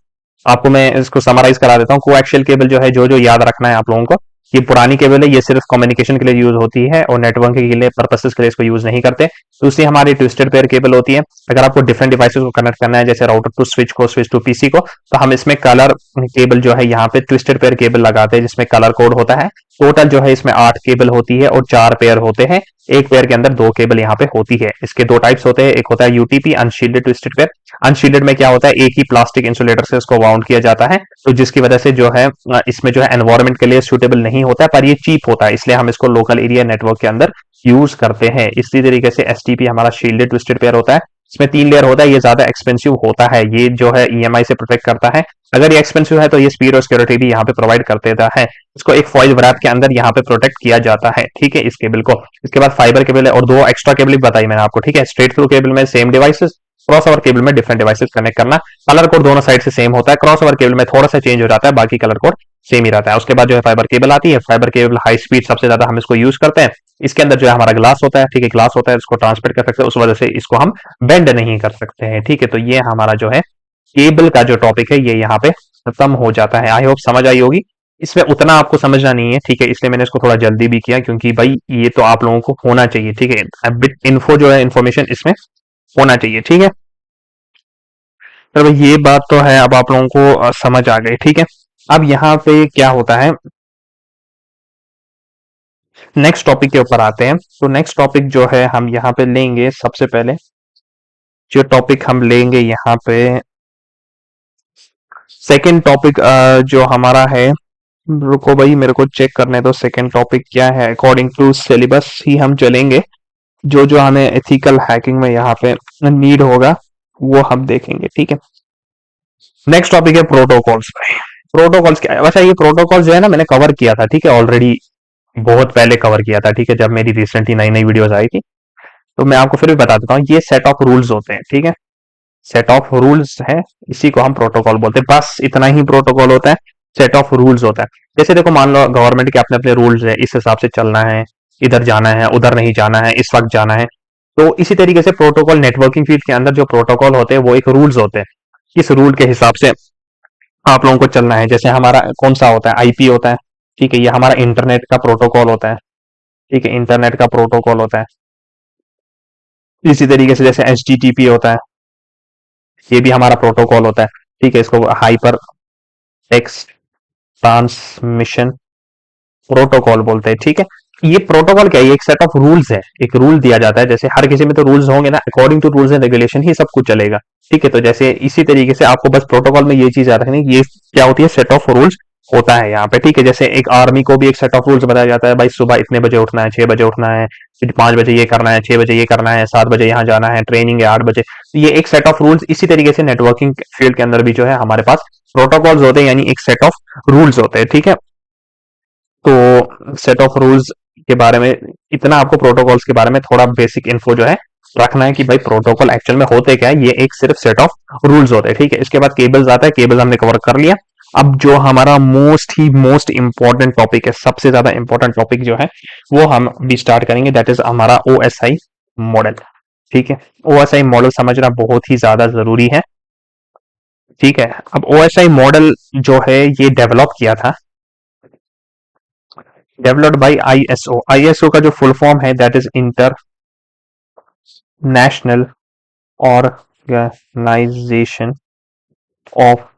आपको मैं इसको समराइज करा देता हूँ। कोएक्सियल केबल जो है, जो जो याद रखना है आप लोगों को, ये पुरानी केबल है, ये सिर्फ कम्युनिकेशन के लिए यूज होती है और नेटवर्किंग के लिए पर्पसेस के लिए इसको यूज नहीं करते। दूसरी हमारी ट्विस्टेड पेयर केबल होती है। अगर आपको डिफरेंट डिवाइसेस को कनेक्ट करना है, जैसे राउटर टू स्विच को, स्विच टू पीसी को, तो हम इसमें कलर केबल जो है यहाँ पे ट्विस्टेड पेयर केबल लगाते हैं जिसमें कलर कोड होता है। टोटल जो है इसमें 8 केबल होती है और 4 पेयर होते हैं। एक पेयर के अंदर 2 केबल यहाँ पे होती है। इसके 2 टाइप्स होते हैं, एक होता है UTP unshielded twisted pair. Unshielded में क्या होता है, एक ही प्लास्टिक इंसुलेटर से इसको वाउंड किया जाता है, तो जिसकी वजह से जो है इसमें जो है एनवायरमेंट के लिए सुटेबल नहीं होता है, पर ये चीप होता है, इसलिए हम इसको लोकल एरिया नेटवर्क के अंदर यूज करते हैं। इसी तरीके से एसटीपी हमारा शील्डेड ट्विस्टेड पेयर होता है, इसमें 3 लेयर होता है, ये ज्यादा एक्सपेंसिव होता है, ये जो है ईएमआई से प्रोटेक्ट करता है। अगर ये एक्सपेंसिव है तो ये स्पीड और सिक्योरिटी भी यहाँ पे प्रोवाइड कर देता है। इसको एक फॉइल व्रैप के अंदर यहाँ पे प्रोटेक्ट किया जाता है। ठीक है, इस केबल को। इसके बाद फाइबर केबल है और 2 एक्स्ट्रा केबल भी बताई मैंने आपको। ठीक है, स्ट्रेट थ्रू केबल में same devices, cross over cable में डिफरेंट डिवाइसेस कनेक्ट करना। कलर कोड दोनों साइड से सेम होता है, क्रॉस ओवर केबल में थोड़ा सा चेंज हो जाता है, बाकी कलर कोड सेम ही रहता है। उसके बाद जो है फाइबर केबल आती है। फाइबर केबल हाई स्पीड सबसे ज्यादा हम इसको यूज करते हैं। इसके अंदर जो है हमारा ग्लास होता है। ठीक है, ग्लास होता है, इसको ट्रांसमिट कर सकते हैं, उस वजह से इसको हम बेंड नहीं कर सकते हैं। ठीक है, तो ये हमारा जो है केबल का जो टॉपिक है ये यहाँ पे खत्म हो जाता है। आई होप समझ आई होगी। इसमें उतना आपको समझना नहीं है, ठीक है, इसलिए मैंने इसको थोड़ा जल्दी भी किया क्योंकि भाई ये तो आप लोगों को होना चाहिए। ठीक है, बिट इन्फो जो है, इन्फॉर्मेशन इसमें होना चाहिए। ठीक है, तो भाई ये बात तो है, अब आप लोगों को समझ आ गई। ठीक है, अब यहाँ पे क्या होता है, नेक्स्ट टॉपिक के ऊपर आते हैं। तो नेक्स्ट टॉपिक जो है हम यहाँ पे लेंगे, सबसे पहले जो टॉपिक हम लेंगे यहाँ पे, सेकंड टॉपिक जो हमारा है, रुको भाई मेरे को चेक करने दो सेकंड टॉपिक क्या है। अकॉर्डिंग टू सिलेबस ही हम चलेंगे, जो जो हमें एथिकल हैकिंग में यहाँ पे नीड होगा वो हम देखेंगे। ठीक है, नेक्स्ट टॉपिक है प्रोटोकॉल्स। प्रोटोकॉल्स क्या है, वैसे ये प्रोटोकॉल जो है ना मैंने कवर किया था। ठीक है, ऑलरेडी बहुत पहले कवर किया था। ठीक है, जब मेरी रिसेंटली नई नई वीडियोस आई थी तो मैं आपको फिर भी बता देता हूँ, ये सेट ऑफ रूल्स होते हैं, ठीक है, सेट ऑफ रूल्स है, इसी को हम प्रोटोकॉल बोलते हैं, बस इतना ही प्रोटोकॉल होता है, सेट ऑफ रूल्स होता है। जैसे देखो मान लो गवर्नमेंट के अपने अपने रूल्स है, इस हिसाब से चलना है, इधर जाना है, उधर नहीं जाना है, इस वक्त जाना है। तो इसी तरीके से प्रोटोकॉल नेटवर्किंग फील्ड के अंदर जो प्रोटोकॉल होते हैं वो एक रूल्स होते हैं, इस रूल के हिसाब से आप लोगों को चलना है। जैसे हमारा कौन सा होता है, आईपी होता है, ठीक है, ये हमारा इंटरनेट का प्रोटोकॉल होता है, ठीक है, इंटरनेट का प्रोटोकॉल होता है। इसी तरीके से जैसे एच होता है, ये भी हमारा प्रोटोकॉल होता है, ठीक है, इसको हाइपर टेक्स्ट ट्रांसमिशन प्रोटोकॉल बोलते हैं, ठीक है। ये प्रोटोकॉल क्या है, ये एक सेट ऑफ रूल्स है, एक रूल दिया जाता है, जैसे हर किसी में तो रूल्स होंगे ना, according to rules and regulation ही सब कुछ चलेगा, ठीक है। तो जैसे इसी तरीके से आपको बस प्रोटोकॉल में ये चीज याद रखनी, ये क्या होती है, सेट ऑफ रूल्स होता है यहाँ पे, ठीक है। जैसे एक आर्मी को भी एक सेट ऑफ रूल्स बताया जाता है, भाई सुबह इतने बजे उठना है, 6 बजे उठना है, फिर 5 बजे ये करना है, 6 बजे ये करना है, 7 बजे यहाँ जाना है, ट्रेनिंग है 8 बजे। तो ये एक सेट ऑफ रूल्स, इसी तरीके से नेटवर्किंग फील्ड के अंदर भी जो है हमारे पास प्रोटोकॉल्स होते हैं, यानी एक सेट ऑफ रूल्स होते हैं, ठीक है। तो सेट ऑफ रूल्स के बारे में इतना, आपको प्रोटोकॉल्स के बारे में थोड़ा बेसिक इन्फो जो है रखना है कि भाई प्रोटोकॉल एक्चुअल में होते क्या है, ये एक सिर्फ सेट ऑफ रूल्स होते हैं, ठीक है। इसके बाद केबल्स आता है, केबल्स हमने कवर कर लिया। अब जो हमारा मोस्ट इंपॉर्टेंट टॉपिक है, सबसे ज्यादा इंपॉर्टेंट टॉपिक जो है वो हम भी स्टार्ट करेंगे, दैट इज हमारा ओएसआई मॉडल, ठीक है। ओएसआई मॉडल समझना बहुत ही ज्यादा जरूरी है, ठीक है। अब ओएसआई मॉडल जो है ये डेवलप किया था, डेवलप्ड बाय आईएसओ। आईएसओ का जो फुल फॉर्म है that is international organization of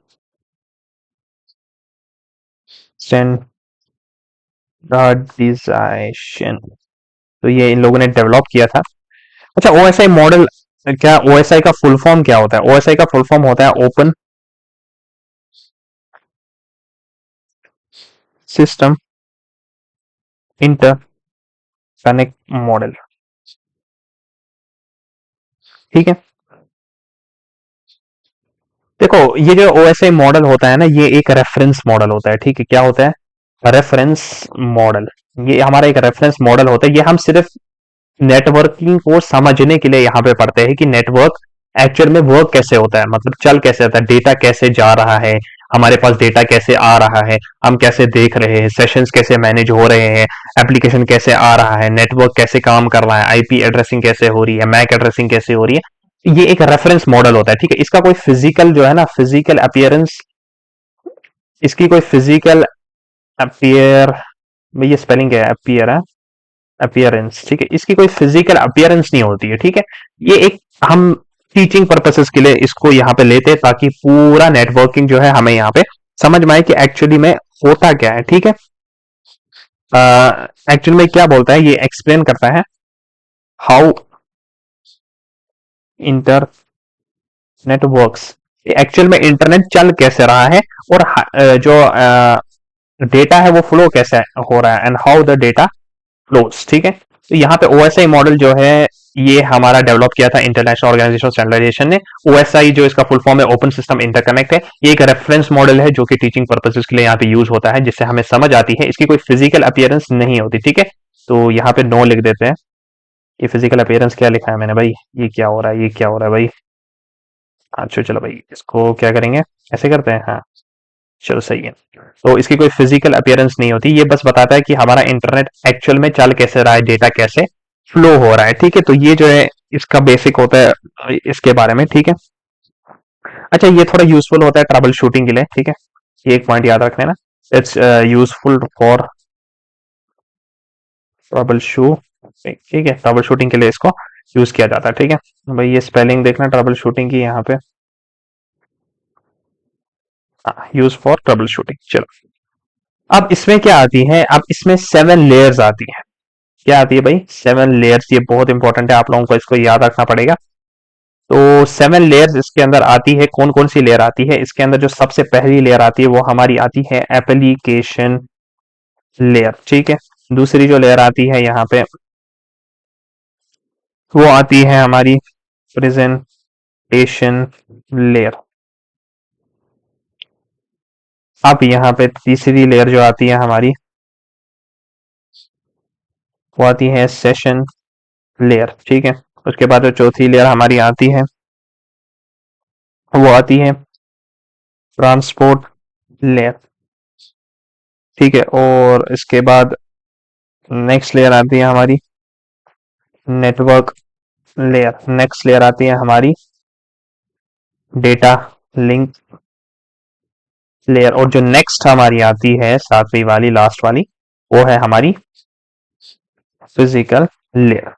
standardization. तो ये इन लोगों ने डेवलप किया था। अच्छा, ओएसआई मॉडल, क्या ओएसआई का फुल फॉर्म क्या होता है, ओएसआई का फुल फॉर्म होता है open system interconnect model, ठीक है। देखो ये जो ओएसआई मॉडल होता है ना, ये एक रेफरेंस मॉडल होता है, ठीक है। क्या होता है, रेफरेंस मॉडल। ये हमारा एक रेफरेंस मॉडल होता है, ये हम सिर्फ नेटवर्किंग को समझने के लिए यहाँ पे पढ़ते हैं कि नेटवर्क एक्चुअल में वर्क कैसे होता है, मतलब चल कैसे होता है, डेटा कैसे जा रहा है, हमारे पास डेटा कैसे आ रहा है, हम कैसे देख रहे हैं, सेशंस कैसे मैनेज हो रहे हैं, एप्लीकेशन कैसे आ रहा है, नेटवर्क कैसे काम कर रहा है, आईपी एड्रेसिंग कैसे हो रही है, मैक एड्रेसिंग कैसे हो रही है। ये एक रेफरेंस मॉडल होता है, ठीक है। इसका कोई फिजिकल जो है ना, फिजिकल अपीयरेंस, इसकी कोई फिजिकल अपीयर, ये स्पेलिंग क्या है, अपीयर है, अपीयरेंस, ठीक है, इसकी कोई फिजिकल अपीयरेंस नहीं होती है, ठीक है। ये एक हम टीचिंग पर्पसेस के लिए इसको यहाँ पे लेते हैं, ताकि पूरा नेटवर्किंग जो है हमें यहाँ पे समझ में आए कि एक्चुअली में होता क्या है, ठीक है। एक्चुअली में क्या बोलता है, ये एक्सप्लेन करता है हाउ इंटरनेट वर्क्स, एक्चुअल में इंटरनेट चल कैसे रहा है, और जो डेटा है वो फ्लो कैसे हो रहा है, and how the data flows, ठीक है। तो यहाँ पे ओएसआई मॉडल जो है ये हमारा डेवलप किया था इंटरनेशनल ऑर्गेनाइजेशन स्टैंडर्डाइजेशन ने। ओएसआई जो इसका फुल फॉर्म है, ओपन सिस्टम इंटरकनेक्ट है, ये एक रेफरेंस मॉडल है जो कि टीचिंग पर्पसेस के लिए यहाँ पे यूज होता है, जिससे हमें समझ आती है, इसकी कोई फिजिकल अपीयरेंस नहीं होती, ठीक है। तो यहाँ पे नो लिख देते हैं, ये फिजिकल अपीयरेंस क्या लिखा है मैंने भाई, ये क्या हो रहा है, ये क्या हो रहा है भाई। अच्छा चलो भाई, इसको क्या करेंगे, ऐसे करते हैं, हाँ चलो सही है। तो इसकी कोई फिजिकल अपीयरेंस नहीं होती, ये बस बताता है कि हमारा इंटरनेट एक्चुअल में चल कैसे रहा है, डेटा कैसे फ्लो हो रहा है, ठीक है। तो ये जो है इसका बेसिक होता है इसके बारे में, ठीक है। अच्छा, ये थोड़ा यूजफुल होता है ट्रबल शूटिंग के लिए, ठीक है, ये एक पॉइंट याद रख लेना, इट्स यूजफुल फॉर ट्रबल शू, ठीक है, ट्रबल शूटिंग के लिए इसको यूज किया जाता है, ठीक है। भाई ये स्पेलिंग देखना ट्रबल शूटिंग की यहाँ पे, यूज फॉर ट्रबल शूटिंग। चलो, अब इसमें क्या आती है, अब इसमें 7 लेयर्स आती है। क्या आती है भाई, 7 लेयर्स, ये बहुत इंपॉर्टेंट है, आप लोगों को इसको याद रखना पड़ेगा। तो 7 लेयर्स इसके अंदर आती है, कौन कौन सी लेयर आती है इसके अंदर, जो सबसे पहली लेयर आती है वो हमारी आती है एप्लीकेशन लेयर, ठीक है। दूसरी जो लेयर आती है यहाँ पे वो आती है हमारी प्रेजेंटेशन लेयर। अब यहाँ पे तीसरी लेयर जो आती है हमारी वो आती है सेशन लेयर, ठीक है। उसके बाद जो चौथी लेयर हमारी आती है वो आती है ट्रांसपोर्ट लेयर, ठीक है। और इसके बाद नेक्स्ट लेयर आती है हमारी नेटवर्क लेयर, नेक्स्ट लेयर आती है हमारी डेटा लिंक लेयर, और जो नेक्स्ट हमारी आती है सातवीं वाली लास्ट वाली वो है हमारी फिजिकल लेयर।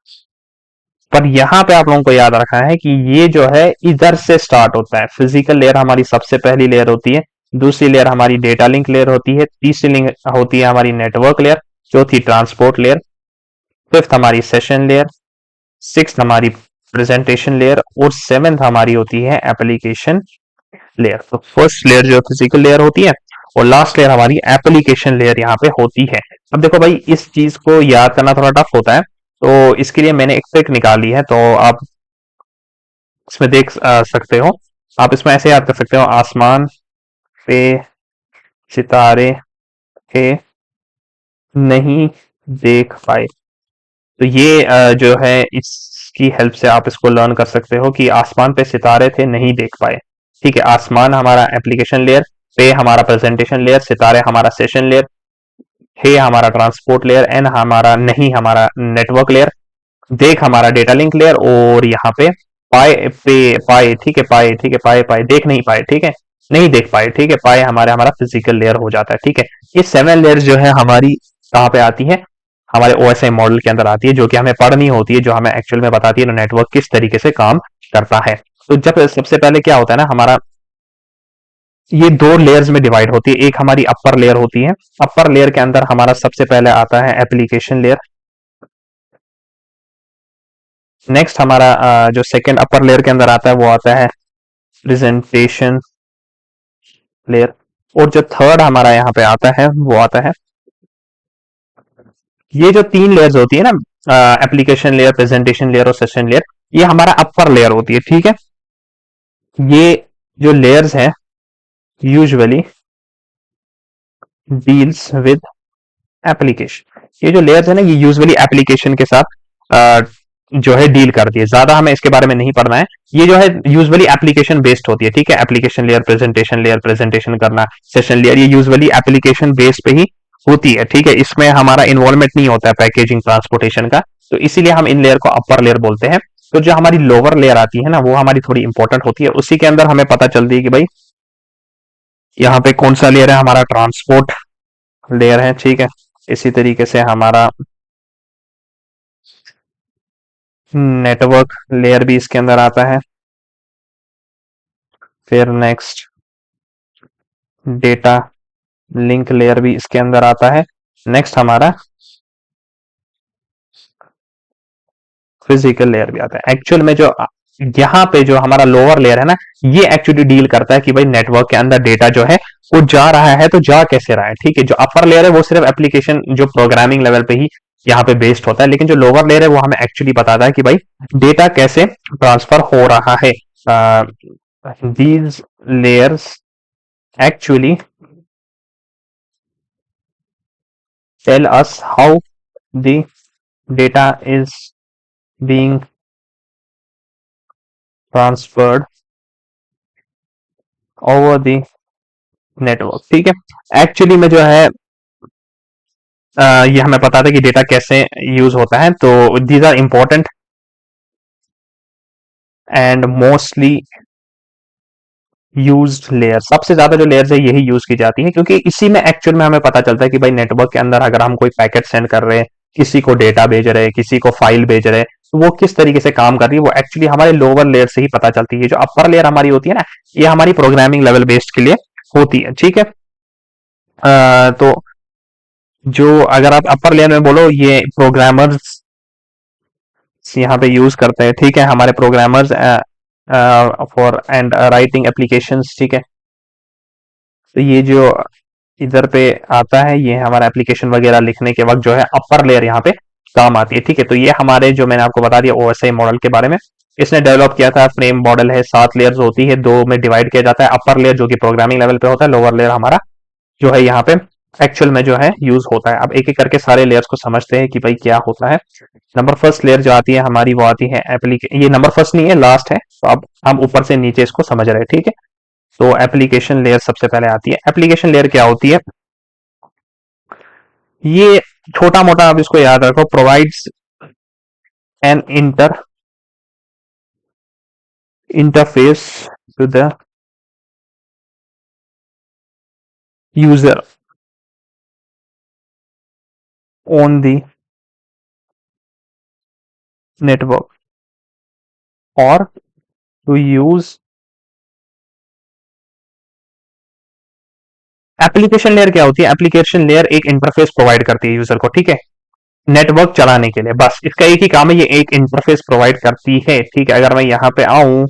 पर यहां पे आप लोगों को याद रखना है कि ये जो है इधर से स्टार्ट होता है। फिजिकल लेयर हमारी सबसे पहली लेयर होती है, दूसरी लेयर हमारी डेटा लिंक लेयर होती है, तीसरी लिंक होती है हमारी नेटवर्क लेयर, चौथी ट्रांसपोर्ट लेयर, फिफ्थ हमारी सेशन लेयर, सिक्स्थ हमारी प्रेजेंटेशन लेयर, और सेवेंथ हमारी होती है एप्लीकेशन लेयर। तो फर्स्ट लेयर जो फिजिकल लेयर होती है और लास्ट लेयर हमारी एप्लीकेशन लेयर यहाँ पे होती है। अब देखो भाई, इस चीज को याद करना थोड़ा टफ होता है, तो इसके लिए मैंने एक ट्रिक निकाली है, तो आप इसमें देख सकते हो। आप इसमें ऐसे याद कर सकते हो, आसमान पे सितारे थे नहीं देख पाए। तो ये जो है इसकी हेल्प से आप इसको लर्न कर सकते हो कि आसमान पे सितारे थे नहीं देख पाए, ठीक है। आसमान हमारा एप्लीकेशन लेयर, पे हमारा प्रेजेंटेशन लेयर, सितारे हमारा सेशन लेयर, हे हमारा ट्रांसपोर्ट लेयर, एन हमारा नहीं हमारा नेटवर्क लेयर, देख हमारा डेटा लिंक लेयर, और यहाँ पे पाए पे पाए, ठीक है, पाए, ठीक है, पाए पाए, देख नहीं पाए, ठीक है, नहीं देख पाए, ठीक है, पाए हमारा फिजिकल लेयर हो जाता है, ठीक है। ये 7 लेयर्स जो है हमारी कहाँ पे आती है, हमारे ओएसआई मॉडल के अंदर आती है, जो कि हमें पढ़नी होती है, जो हमें एक्चुअल में बताती है नेटवर्क किस तरीके से काम करता है। तो जब सबसे पहले क्या होता है ना, हमारा ये दो लेयर्स में डिवाइड होती है। एक हमारी अपर लेयर होती है, अपर लेयर के अंदर हमारा सबसे पहले आता है एप्लीकेशन लेयर। नेक्स्ट हमारा जो सेकंड अपर लेयर के अंदर आता है वो आता है प्रेजेंटेशन लेयर, और जो थर्ड हमारा यहाँ पे आता है वो आता है, ये जो 3 लेयर्स होती है ना, एप्लीकेशन लेयर, प्रेजेंटेशन लेयर और सेशन लेयर, ये हमारा अपर लेयर होती है, ठीक है। ये जो लेयर्स है यूजुअली डील्स विद एप्लीकेशन, ये जो लेयर्स है ना ये यूजुअली एप्लीकेशन के साथ जो है डील करती है। ज्यादा हमें इसके बारे में नहीं पढ़ना है, ये जो है यूजुअली एप्लीकेशन बेस्ड होती है, ठीक है। एप्लीकेशन लेयर, प्रेजेंटेशन करना, सेशन लेयर, ये यूजुअली एप्लीकेशन बेस्ड पे ही होती है, ठीक है। इसमें हमारा इन्वॉल्वमेंट नहीं होता है पैकेजिंग ट्रांसपोर्टेशन का, तो इसीलिए हम इन लेयर को अपर लेयर बोलते हैं। तो जो हमारी लोअर लेयर आती है ना वो हमारी थोड़ी इंपॉर्टेंट होती है, उसी के अंदर हमें पता चलती है कि भाई यहाँ पे कौन सा लेयर है, हमारा ट्रांसपोर्ट लेयर है, ठीक है। इसी तरीके से हमारा नेटवर्क लेयर भी इसके अंदर आता है। फिर नेक्स्ट डेटा लिंक लेयर भी इसके अंदर आता है। नेक्स्ट हमारा फिजिकल लेयर भी आता है। एक्चुअल में जो यहाँ पे जो हमारा लोअर लेयर है ना, ये एक्चुअली डील करता है कि भाई नेटवर्क के अंदर डेटा जो है वो जा रहा है तो जा कैसे रहा है, ठीक है। जो अपर लेयर है वो सिर्फ एप्लीकेशन जो प्रोग्रामिंग लेवल पे ही यहाँ पे बेस्ड होता है, लेकिन जो लोअर लेयर है वो हमें एक्चुअली बताता है कि भाई डेटा कैसे ट्रांसफर हो रहा है। These layers actually tell us how the data is being transferred over the network, ठीक है। एक्चुअली में जो है ये हमें पता था कि डेटा कैसे यूज होता है, तो these are important and mostly used layer. सबसे ज्यादा जो लेयर्स है यही यूज की जाती है, क्योंकि इसी में एक्चुअल में हमें पता चलता है कि भाई नेटवर्क के अंदर अगर हम कोई पैकेट सेंड कर रहे हैं, किसी को डेटा भेज रहे हैं, किसी को फाइल भेज रहे हैं, तो वो किस तरीके से काम कर रही है वो एक्चुअली हमारे लोअर लेयर से ही पता चलती है। जो अपर लेयर हमारी होती है ना, ये हमारी प्रोग्रामिंग लेवल बेस्ड के लिए होती है, ठीक है। तो जो अगर आप अपर लेयर में बोलो, ये प्रोग्रामर्स यहाँ पे यूज करते हैं, ठीक है, हमारे programmers for and writing applications, ठीक है। तो ये जो इधर पे आता है ये हमारा एप्लीकेशन वगैरह लिखने के वक्त जो है अपर लेयर यहाँ पे काम आती है, ठीक है। तो ये हमारे जो मैंने आपको बता दिया ओएसआई मॉडल के बारे में, इसने डेवलप किया था। फ्रेम मॉडल है, 7 लेयर्स होती है, 2 में डिवाइड किया जाता है। अपर लेयर जो कि प्रोग्रामिंग लेवल पे होता है, लोअर लेयर हमारा जो है यहाँ पे एक्चुअल में जो है यूज होता है। अब एक एक करके सारे लेयर्स को समझते हैं कि भाई क्या होता है। नंबर फर्स्ट लेयर जो आती है हमारी वो आती है एप्लीके, ये नंबर फर्स्ट नहीं है, लास्ट है, तो अब हम ऊपर से नीचे इसको समझ रहे हैं, ठीक है। तो एप्लीकेशन लेयर सबसे पहले आती है। एप्लीकेशन लेयर क्या होती है, ये छोटा मोटा आप इसको याद रखो, provides an interface to the user on the network और टू यूज। एप्लीकेशन लेयर क्या होती है, एप्लीकेशन लेयर एक इंटरफेस प्रोवाइड करती है यूजर को, ठीक है, नेटवर्क चलाने के लिए। बस इसका एक ही काम है, ये एक इंटरफेस प्रोवाइड करती है, ठीक है। अगर मैं यहाँ पे आऊं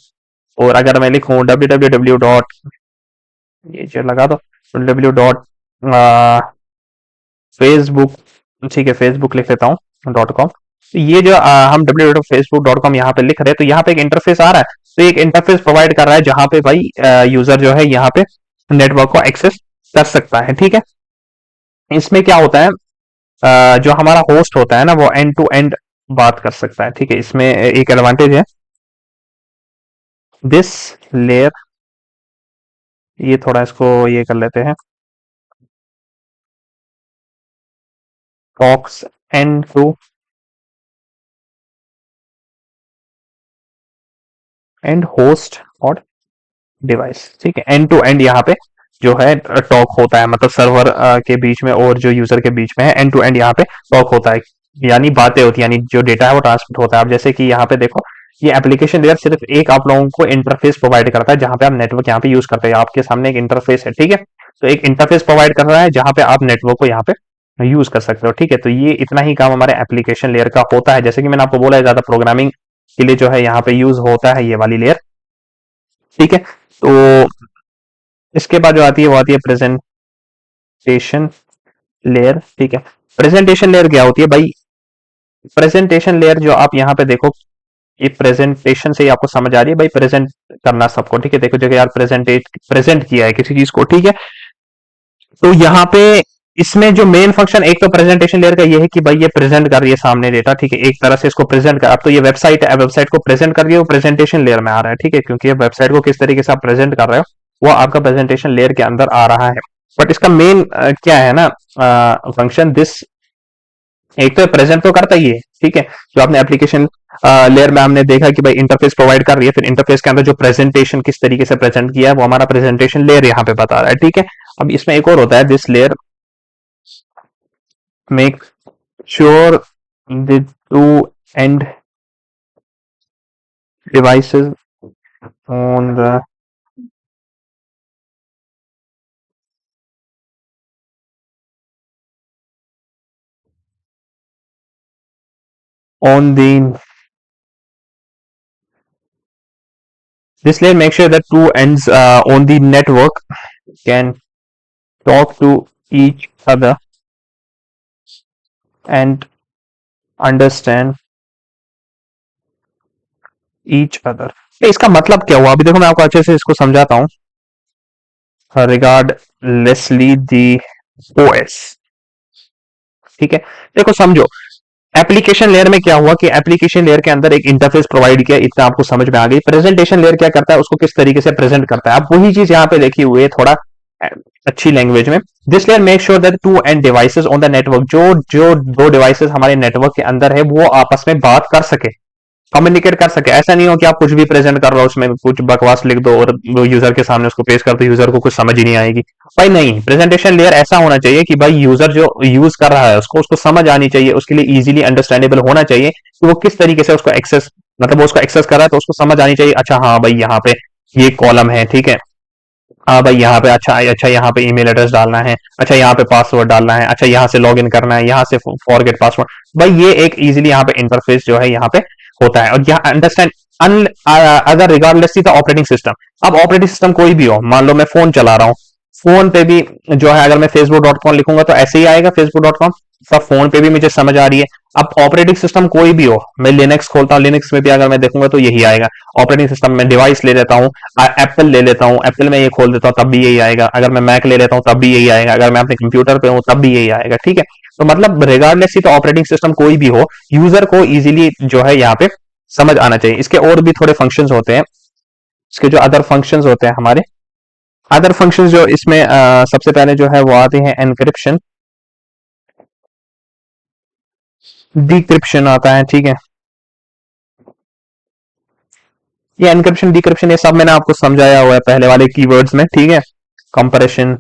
और अगर मैं लिखूं www डॉट, ये जो लगा दो, www डॉट फेसबुक, ठीक है, फेसबुक लिख लेता हूँ .com। तो ये जो हम www.facebook.com यहाँ पे लिख रहे हैं, तो यहाँ पे एक इंटरफेस आ रहा है, तो एक इंटरफेस प्रोवाइड कर रहा है जहां पे भाई यूजर जो है यहाँ पे नेटवर्क को एक्सेस कर सकता है, ठीक है। इसमें क्या होता है, जो हमारा होस्ट होता है ना वो एंड टू एंड बात कर सकता है, ठीक है। इसमें एक एडवांटेज है, दिस लेयर, ये थोड़ा इसको ये कर लेते हैं, talks end to end host और डिवाइस, ठीक है। एंड टू एंड यहाँ पे जो है टॉक होता है, मतलब सर्वर के बीच में और जो यूजर के बीच में है, एंड टू एंड यहाँ पे टॉक होता है, यानी बातें होती है, यानी जो डेटा है वो ट्रांसमिट होता है। अब जैसे कि यहाँ पे देखो, ये एप्लीकेशन लेयर सिर्फ एक आप लोगों को इंटरफेस प्रोवाइड करता है जहां पे आप नेटवर्क यहाँ पे यूज करते हैं। आपके सामने एक इंटरफेस है, ठीक है, तो एक इंटरफेस प्रोवाइड कर रहा है जहां पे आप नेटवर्क को यहाँ पे यूज कर सकते हो, ठीक है। तो ये इतना ही काम हमारे एप्लीकेशन लेयर का होता है। जैसे कि मैंने आपको बोला है, ज्यादा प्रोग्रामिंग के लिए जो है यहाँ पे यूज होता है ये वाली लेयर, ठीक है। तो इसके बाद जो आती है वो आती है प्रेजेंटेशन लेयर, ठीक है। प्रेजेंटेशन लेयर क्या होती है भाई, प्रेजेंटेशन लेयर जो आप यहाँ पे देखो, ये प्रेजेंटेशन से ही आपको समझ आ रही है भाई, प्रेजेंट करना सबको, ठीक है। देखो जगह यार प्रेजेंट किया है किसी चीज को, ठीक है। तो यहाँ पे इसमें जो मेन फंक्शन एक तो प्रेजेंटेशन लेयर का ये है कि भाई ये प्रेजेंट कर रही है सामने डेटा, ठीक है, एक तरह से इसको प्रेजेंट कर। अब तो ये वेबसाइट है, वेबसाइट को प्रेजेंट कर रही है, वो प्रेजेंटेशन लेयर में आ रहा है, ठीक है, क्योंकि ये वेबसाइट को किस तरीके से आप प्रेजेंट कर रहे हो वो आपका प्रेजेंटेशन लेयर के अंदर आ रहा है। बट इसका मेन क्या है ना फंक्शन, दिस, एक तो प्रेजेंट तो करता ही है, ठीक है, जो आपने एप्लीकेशन लेयर में हमने देखा कि भाई इंटरफेस प्रोवाइड कर रही है, फिर इंटरफेस के अंदर जो प्रेजेंटेशन किस तरीके से प्रेजेंट किया है वो हमारा प्रेजेंटेशन लेयर यहाँ पे बता रहा है, ठीक है। अब इसमें एक और होता है, this layer make sure the two end devices on the on the this layer make sure that two ends on the network can talk to each other and understand each other। इसका मतलब क्या हुआ, अभी देखो मैं आपको अच्छे से इसको समझाता हूँ। regardlessly the OS, ठीक है। देखो समझो, एप्लीकेशन लेयर में क्या हुआ कि एप्लीकेशन लेयर के अंदर एक इंटरफेस प्रोवाइड किया, इतना आपको समझ में आ गई। प्रेजेंटेशन लेयर क्या करता है, उसको किस तरीके से प्रेजेंट करता है, आप वही चीज यहाँ पे देखी हुई है थोड़ा अच्छी लैंग्वेज में। This layer make sure that two end devices on the network, जो जो दो डिवाइसेस हमारे नेटवर्क के अंदर है वो आपस में बात कर सके, कम्युनिकेट कर सके। ऐसा नहीं हो कि आप कुछ भी प्रेजेंट कर रहे हो, उसमें कुछ बकवास लिख दो और वो यूजर के सामने उसको पेश कर दो, यूजर को कुछ समझ ही नहीं आएगी। भाई नहीं, प्रेजेंटेशन लेयर ऐसा होना चाहिए कि भाई यूजर जो यूज कर रहा है उसको उसको समझ आनी चाहिए, उसके लिए इजीली अंडरस्टैंडेबल होना चाहिए कि वो किस तरीके से उसको एक्सेस, मतलब वो उसको एक्सेस कर रहा है तो उसको समझ आनी चाहिए। अच्छा हाँ भाई यहाँ पे ये कॉलम है, ठीक है, हाँ भाई यहाँ पे अच्छा अच्छा यहाँ पे ईमेल एड्रेस डालना है, अच्छा यहाँ पे पासवर्ड डालना है, अच्छा यहाँ से लॉग इन करना है, यहाँ से फॉरगेट पासवर्ड। भाई ये एक इजीली यहाँ पे इंटरफेस जो है यहाँ पे होता है। और यहाँ अंडरस्टैंड अगर रिगार्डलेस द ऑपरेटिंग सिस्टम, अब ऑपरेटिंग सिस्टम कोई भी हो, मान लो मैं फोन चला रहा हूँ, फोन पे भी जो है अगर मैं facebook.com लिखूंगा तो ऐसे ही आएगा facebook.com, सब फोन पे भी मुझे समझ आ रही है। अब ऑपरेटिंग सिस्टम कोई भी हो, मैं लिनक्स खोलता हूँ, लिनक्स में भी अगर मैं देखूंगा तो यही आएगा। ऑपरेटिंग सिस्टम में डिवाइस ले लेता हूँ, एप्पल ले लेता हूँ, एप्पल में ये खोल देता हूँ तब भी यही आएगा। अगर मैं मैक ले लेता हूँ तब भी यही आएगा। अगर मैं अपने कंप्यूटर पे हूँ तब भी यही आएगा। ठीक है, तो मतलब रिगार्डलेस ही तो ऑपरेटिंग सिस्टम कोई भी हो, यूजर को इजीली जो है यहाँ पे समझ आना चाहिए। इसके और भी थोड़े फंक्शंस होते हैं, इसके जो अदर फंक्शंस होते हैं हमारे, अदर फंक्शंस जो इसमें सबसे पहले जो है वो आते हैं एनक्रिप्शन, डिक्रिप्शन आता है। ठीक है, ये एनक्रिप्शन डिक्रिप्शन ये सब मैंने आपको समझाया हुआ है पहले वाले कीवर्ड्स में। ठीक है, कंप्रेशन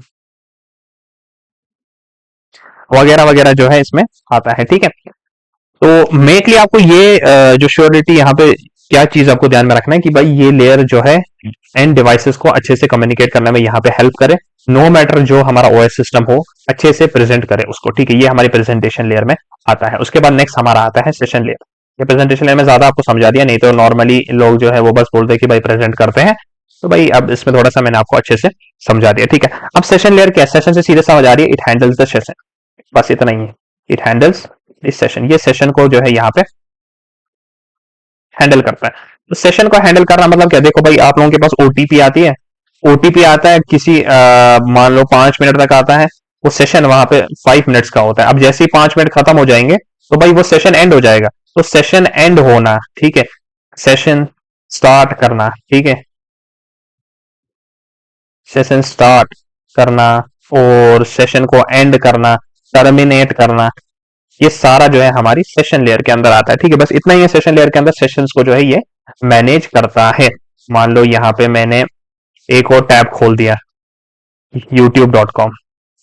वगैरह वगैरह जो है इसमें आता है। ठीक है, तो मेनली आपको ये जो श्योरिटी यहाँ पे क्या चीज आपको ध्यान में रखना है कि भाई ये लेयर जो है एंड डिवाइसेस को अच्छे से कम्युनिकेट करने में यहाँ पे हेल्प करे। नो मैटर जो हमारा ओएस सिस्टम हो, अच्छे से प्रेजेंट करे उसको। ठीक है, ये हमारी प्रेजेंटेशन लेयर में आता है। उसके बाद नेक्स्ट हमारा आता है सेशन लेयर। ये प्रेजेंटेशन लेयर में ज्यादा आपको समझा दिया, नहीं तो नॉर्मली लोग जो है वो बस बोलते हैं कि भाई प्रेजेंट करते हैं। तो भाई अब इसमें थोड़ा सा मैंने आपको अच्छे से समझा दिया। ठीक है, अब सेशन लेयर क्या, सेशन से सीधे समझ आ रही है, इट हैंडल्स द सेशन, बस इतना ही है। इट हैंडल्स इस सेशन, ये सेशन को जो है यहाँ पे हैंडल करता है। तो सेशन को हैंडल करना मतलब क्या, देखो भाई आप लोगों के पास ओटीपी आती है, ओटीपी आता है किसी मान लो 5 मिनट तक आता है, वो सेशन वहां पे 5 मिनट्स का होता है। अब जैसे ही 5 मिनट खत्म हो जाएंगे तो भाई वो सेशन एंड हो जाएगा। तो सेशन एंड होना, ठीक है, सेशन स्टार्ट करना, ठीक है, सेशन स्टार्ट करना और सेशन को एंड करना, टर्मिनेट करना, ये सारा जो है हमारी सेशन लेयर के अंदर आता है। ठीक है, बस इतना ही है सेशन लेयर के अंदर, सेशंस को जो है ये मैनेज करता है। मान लो यहाँ पे मैंने एक और टैब खोल दिया, youtube.com,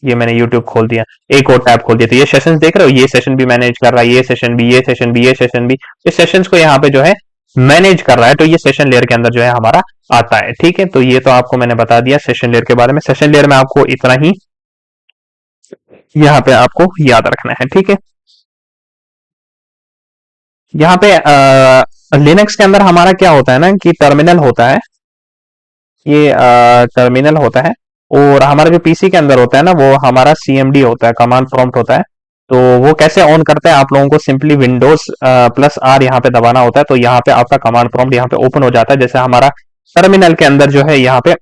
ये मैंने YouTube खोल दिया, एक और टैब खोल दिया, तो ये सेशंस देख रहे हो, ये सेशन भी मैनेज कर रहा है, ये सेशन भी, ये सेशन भी, ये सेशन भी, इस सेशंस को यहाँ पे जो है मैनेज कर रहा है। तो ये सेशन लेयर के अंदर जो है हमारा आता है। ठीक है, तो ये तो आपको मैंने बता दिया सेशन लेयर के बारे में। सेशन लेयर में आपको इतना ही यहाँ पे आपको याद रखना है। ठीक है, यहाँ पे लिनक्स के अंदर हमारा क्या होता है ना कि टर्मिनल होता है, ये टर्मिनल होता है, और हमारा जो पीसी के अंदर होता है ना वो हमारा सीएमडी होता है, कमांड प्रॉम्प्ट होता है। तो वो कैसे ऑन करते हैं, आप लोगों को सिंपली विंडोज प्लस आर यहाँ पे दबाना होता है, तो यहाँ पे आपका कमांड प्रॉम्प्ट यहाँ पे ओपन हो जाता है, जैसे हमारा टर्मिनल के अंदर जो है यहाँ पे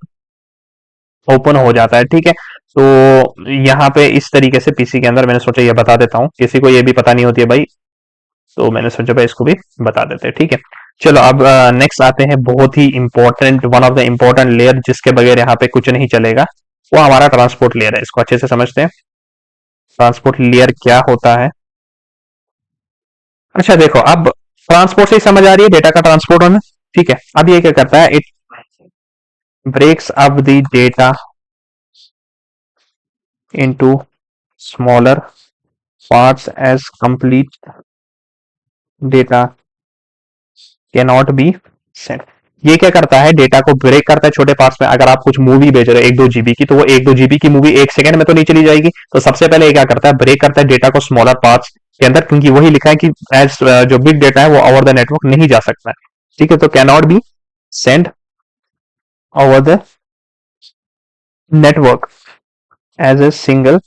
ओपन हो जाता है। ठीक है, तो यहाँ पे इस तरीके से पीसी के अंदर मैंने सोचा ये बता देता हूँ, किसी को ये भी पता नहीं होती है भाई, तो मैंने सोचा भाई इसको भी बता देते हैं। ठीक है, चलो अब नेक्स्ट आते हैं बहुत ही important, one of the important layer जिसके बगैर यहाँ पे कुछ नहीं चलेगा, वो हमारा ट्रांसपोर्ट लेयर है। इसको अच्छे से समझते हैं, ट्रांसपोर्ट लेयर क्या होता है। अच्छा देखो, अब ट्रांसपोर्ट से ही समझ आ रही है डेटा का ट्रांसपोर्ट होना। ठीक है, अब ये क्या करता है, it breaks up the data into smaller parts as complete data can not be send. ये क्या करता है, डेटा को ब्रेक करता है छोटे पार्ट्स में। अगर आप कुछ मूवी भेज रहे हो 1-2 GB की, तो वो 1-2 GB की मूवी 1 सेकंड में तो नहीं चली जाएगी। तो सबसे पहले ये क्या करता है, ब्रेक करता है डेटा को स्मॉलर पार्ट्स के अंदर, क्योंकि वही लिखा है कि एज जो बिग डेटा है वो ओवर द नेटवर्क नहीं जा सकता है। ठीक है, तो can not be send over the network as a single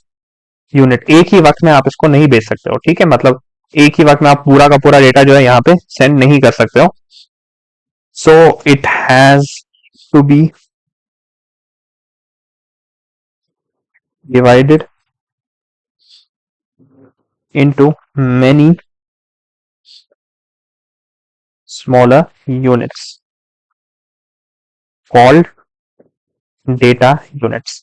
unit. एक ही वक्त में आप इसको नहीं भेज सकते हो। ठीक है, मतलब एक ही वक्त में आप पूरा का पूरा डेटा जो है यहाँ पे सेंड नहीं कर सकते हो। So it has to be divided into many smaller units called data units।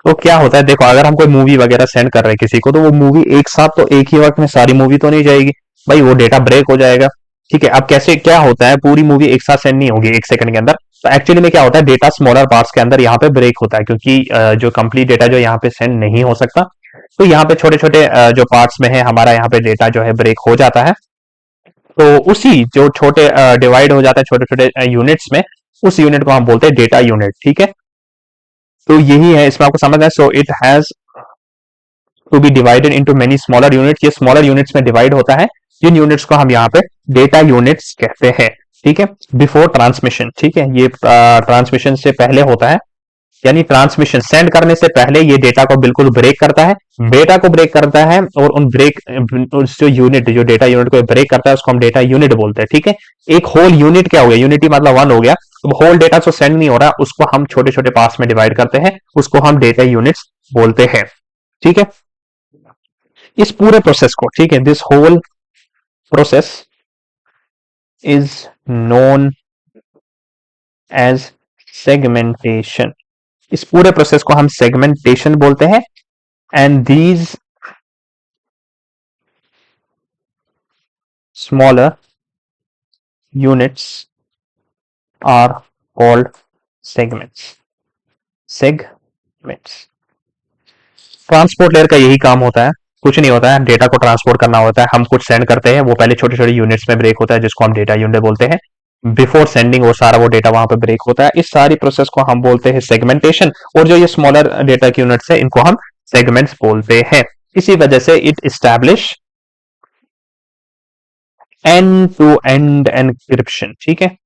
तो क्या होता है, देखो अगर हम कोई मूवी वगैरह सेंड कर रहे हैं किसी को, तो वो मूवी एक साथ तो एक ही वक्त में सारी मूवी तो नहीं जाएगी भाई, वो डेटा ब्रेक हो जाएगा। ठीक है, अब कैसे क्या होता है, पूरी मूवी एक साथ सेंड नहीं होगी 1 सेकंड के अंदर। तो एक्चुअली में क्या होता है, डेटा स्मॉलर पार्ट्स के अंदर यहाँ पे ब्रेक होता है, क्योंकि जो कंप्लीट डेटा जो यहाँ पे सेंड नहीं हो सकता, तो यहाँ पे छोटे छोटे जो पार्ट्स में है हमारा यहाँ पे डेटा जो है ब्रेक हो जाता है। तो उसी जो छोटे डिवाइड हो जाता है छोटे छोटे यूनिट्स में, उस यूनिट को हम बोलते हैं डेटा यूनिट। ठीक है, तो यही है, इसमें आपको समझना है। So it has to be divided into many smaller units, ये स्मॉलर यूनिट्स में डिवाइड होता है। जिन यूनिट्स को हम यहाँ पे डेटा यूनिट्स कहते हैं। ठीक है, बिफोर ट्रांसमिशन। ठीक है, ये ट्रांसमिशन से पहले होता है। यानी ट्रांसमिशन सेंड करने से पहले ये डेटा को बिल्कुल ब्रेक करता है, डेटा को ब्रेक करता है, और उन ब्रेक जो यूनिट, जो डेटा यूनिट को ब्रेक करता है उसको हम डेटा यूनिट बोलते हैं, ठीक है। एक होल यूनिट क्या हो गया, यूनिटी मतलब वन हो गया, तो होल डेटा जो सेंड नहीं हो रहा उसको हम छोटे छोटे पार्ट्स में डिवाइड करते हैं, उसको हम डेटा यूनिट्स बोलते हैं, ठीक है। इस पूरे प्रोसेस को, ठीक है, this whole process is known as segmentation. इस पूरे प्रोसेस को हम सेगमेंटेशन बोलते हैं। And these smaller units are called segments. Segments. Transport layer का यही काम होता है, कुछ नहीं होता है, डेटा को ट्रांसपोर्ट करना होता है, हम कुछ सेंड करते हैं, वो पहले छोटे छोटे यूनिट्स में ब्रेक होता है जिसको हम डेटा यूनिट बोलते हैं। बिफोर सेंडिंग वो सारा वो डेटा वहां पे ब्रेक होता है, इस सारी प्रोसेस को हम बोलते हैं सेगमेंटेशन। और जो ये स्मॉलर डेटा की यूनिट्स है इनको हम सेगमेंट्स बोलते हैं। इसी वजह से it establish end to end encryption, ठीक है,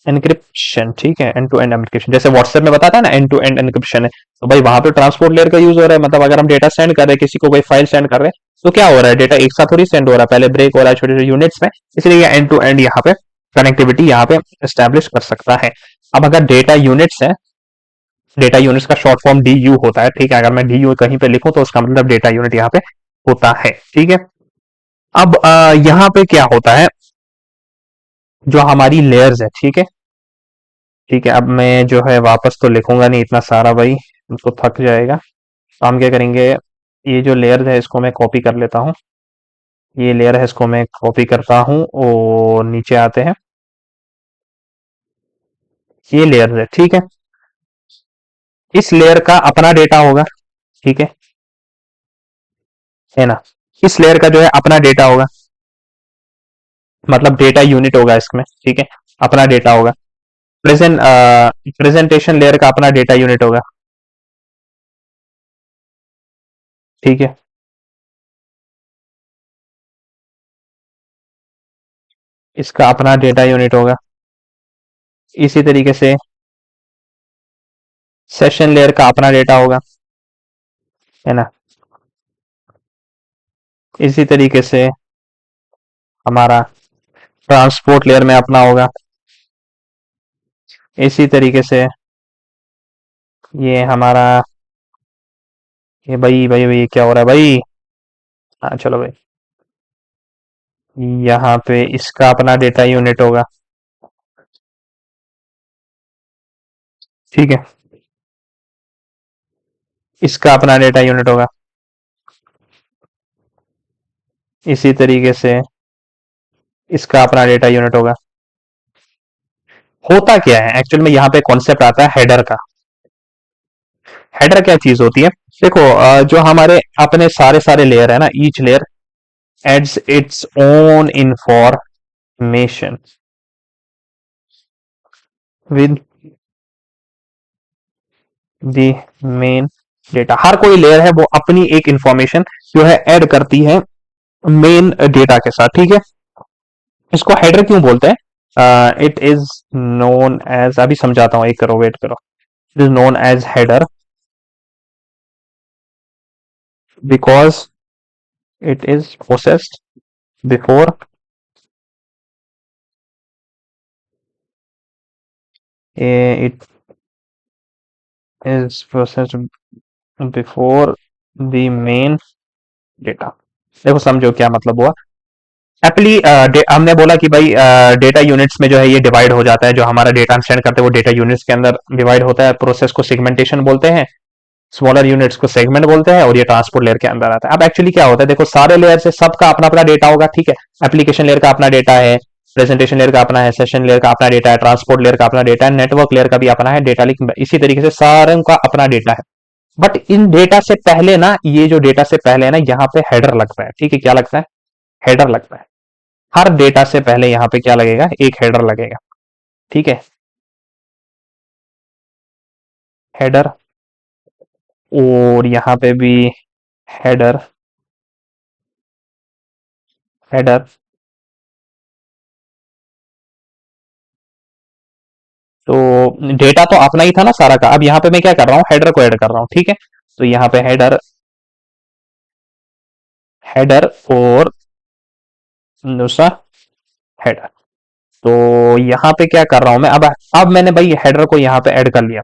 एनक्रिप्शन, ठीक है, एंड टू एंड एनक्रिप्शन। जैसे व्हाट्सएप में बताता है ना एंड टू एंड एनक्रिप्शन है, तो भाई वहां पे ट्रांसपोर्ट लेयर का यूज हो रहा है, मतलब अगर हम डेटा सेंड कर रहे हैं, किसी को कोई फाइल सेंड कर रहे हैं, तो क्या हो रहा है, डेटा एक साथ थोड़ी सेंड हो रहा है, पहले ब्रेक हो रहा है छोटे छोटे यूनिट्स में, इसलिए एंड टू एंड यहाँ पे कनेक्टिविटी यहाँ पे एस्टेब्लिश कर सकता है। अब अगर डेटा यूनिट्स है, डेटा यूनिट्स का शॉर्ट फॉर्म डी यू होता है, ठीक है, अगर मैं डी यू कहीं पे लिखूं तो उसका मतलब डेटा यूनिट यहाँ पे होता है, ठीक है। अब यहाँ पे क्या होता है, जो हमारी लेयर्स है, ठीक है, ठीक है, अब मैं जो है वापस तो लिखूंगा नहीं इतना सारा भाई, उसको थक जाएगा, तो हम क्या करेंगे, ये जो लेयर है इसको मैं कॉपी कर लेता हूँ, ये लेयर है इसको मैं कॉपी करता हूँ और नीचे आते हैं, ये लेयर है, ठीक है। इस लेयर का अपना डेटा होगा, ठीक है ना। इस लेयर का जो है अपना डेटा होगा, मतलब डेटा यूनिट होगा इसमें, ठीक है, अपना डेटा होगा। प्रेजेंटेशन लेयर का अपना डेटा यूनिट होगा, ठीक है, इसका अपना डेटा यूनिट होगा। इसी तरीके से सेशन लेयर का अपना डेटा होगा, है ना। इसी तरीके से हमारा ट्रांसपोर्ट लेयर में अपना होगा। इसी तरीके से ये हमारा, ये भाई क्या हो रहा है भाई, हाँ चलो भाई, यहाँ पे इसका अपना डेटा यूनिट होगा, ठीक है, इसका अपना डेटा यूनिट होगा। इसी तरीके से इसका अपना डेटा यूनिट होगा। होता क्या है एक्चुअल में, यहाँ पे कॉन्सेप्ट आता है हेडर का। हेडर क्या चीज होती है, देखो जो हमारे अपने सारे सारे लेयर है ना, each layer adds its own information with the main data. हर कोई लेयर है वो अपनी एक इंफॉर्मेशन जो है ऐड करती है मेन डेटा के साथ, ठीक है। इसको हेडर क्यों बोलते हैं, इट इज नोन एज, अभी समझाता हूँ, एक करो वेट करो, it is known as header because it is processed before it is processed before the main data. देखो समझो क्या मतलब हुआ। एप्ली हमने बोला कि भाई डेटा यूनिट्स में जो है ये डिवाइड हो जाता है, जो हमारा डेटा हम सेंड करते हैं वो डेटा यूनिट्स के अंदर डिवाइड होता है, प्रोसेस को सेगमेंटेशन बोलते हैं, स्मॉलर यूनिट्स को सेगमेंट बोलते हैं, और ये ट्रांसपोर्ट लेयर के अंदर आता है। अब एक्चुअली क्या होता है, देखो सारे लेयर से सबका अपना अपना डेटा होगा, ठीक है। एप्लीकेशन लेयर का अपना डेटा है, प्रेजेंटेशन लेयर का अपना है, सेशन लेयर का अपना डेटा है, ट्रांसपोर्ट लेयर का अपना डेटा है, नेटवर्क लेयर का भी अपना है डेटा, लेकिन इसी तरीके से सारे का अपना डेटा है। बट इन डेटा से पहले ना, ये जो डेटा से पहले है ना, यहाँ पे हेडर लगता है, ठीक है, क्या लगता है, हेडर लगता है। हर डेटा से पहले यहाँ पे क्या लगेगा, एक हेडर लगेगा, ठीक है, हेडर। और यहाँ पे भी हेडर, हेडर, तो डेटा तो अपना ही था ना सारा का। अब यहाँ पे मैं क्या कर रहा हूँ, हेडर को ऐड कर रहा हूँ, ठीक है। तो यहाँ पे हेडर, हेडर और दूसरा हेडर। तो यहाँ पे क्या कर रहा हूं मैं, अब मैंने भाई हेडर को यहाँ पे ऐड कर लिया।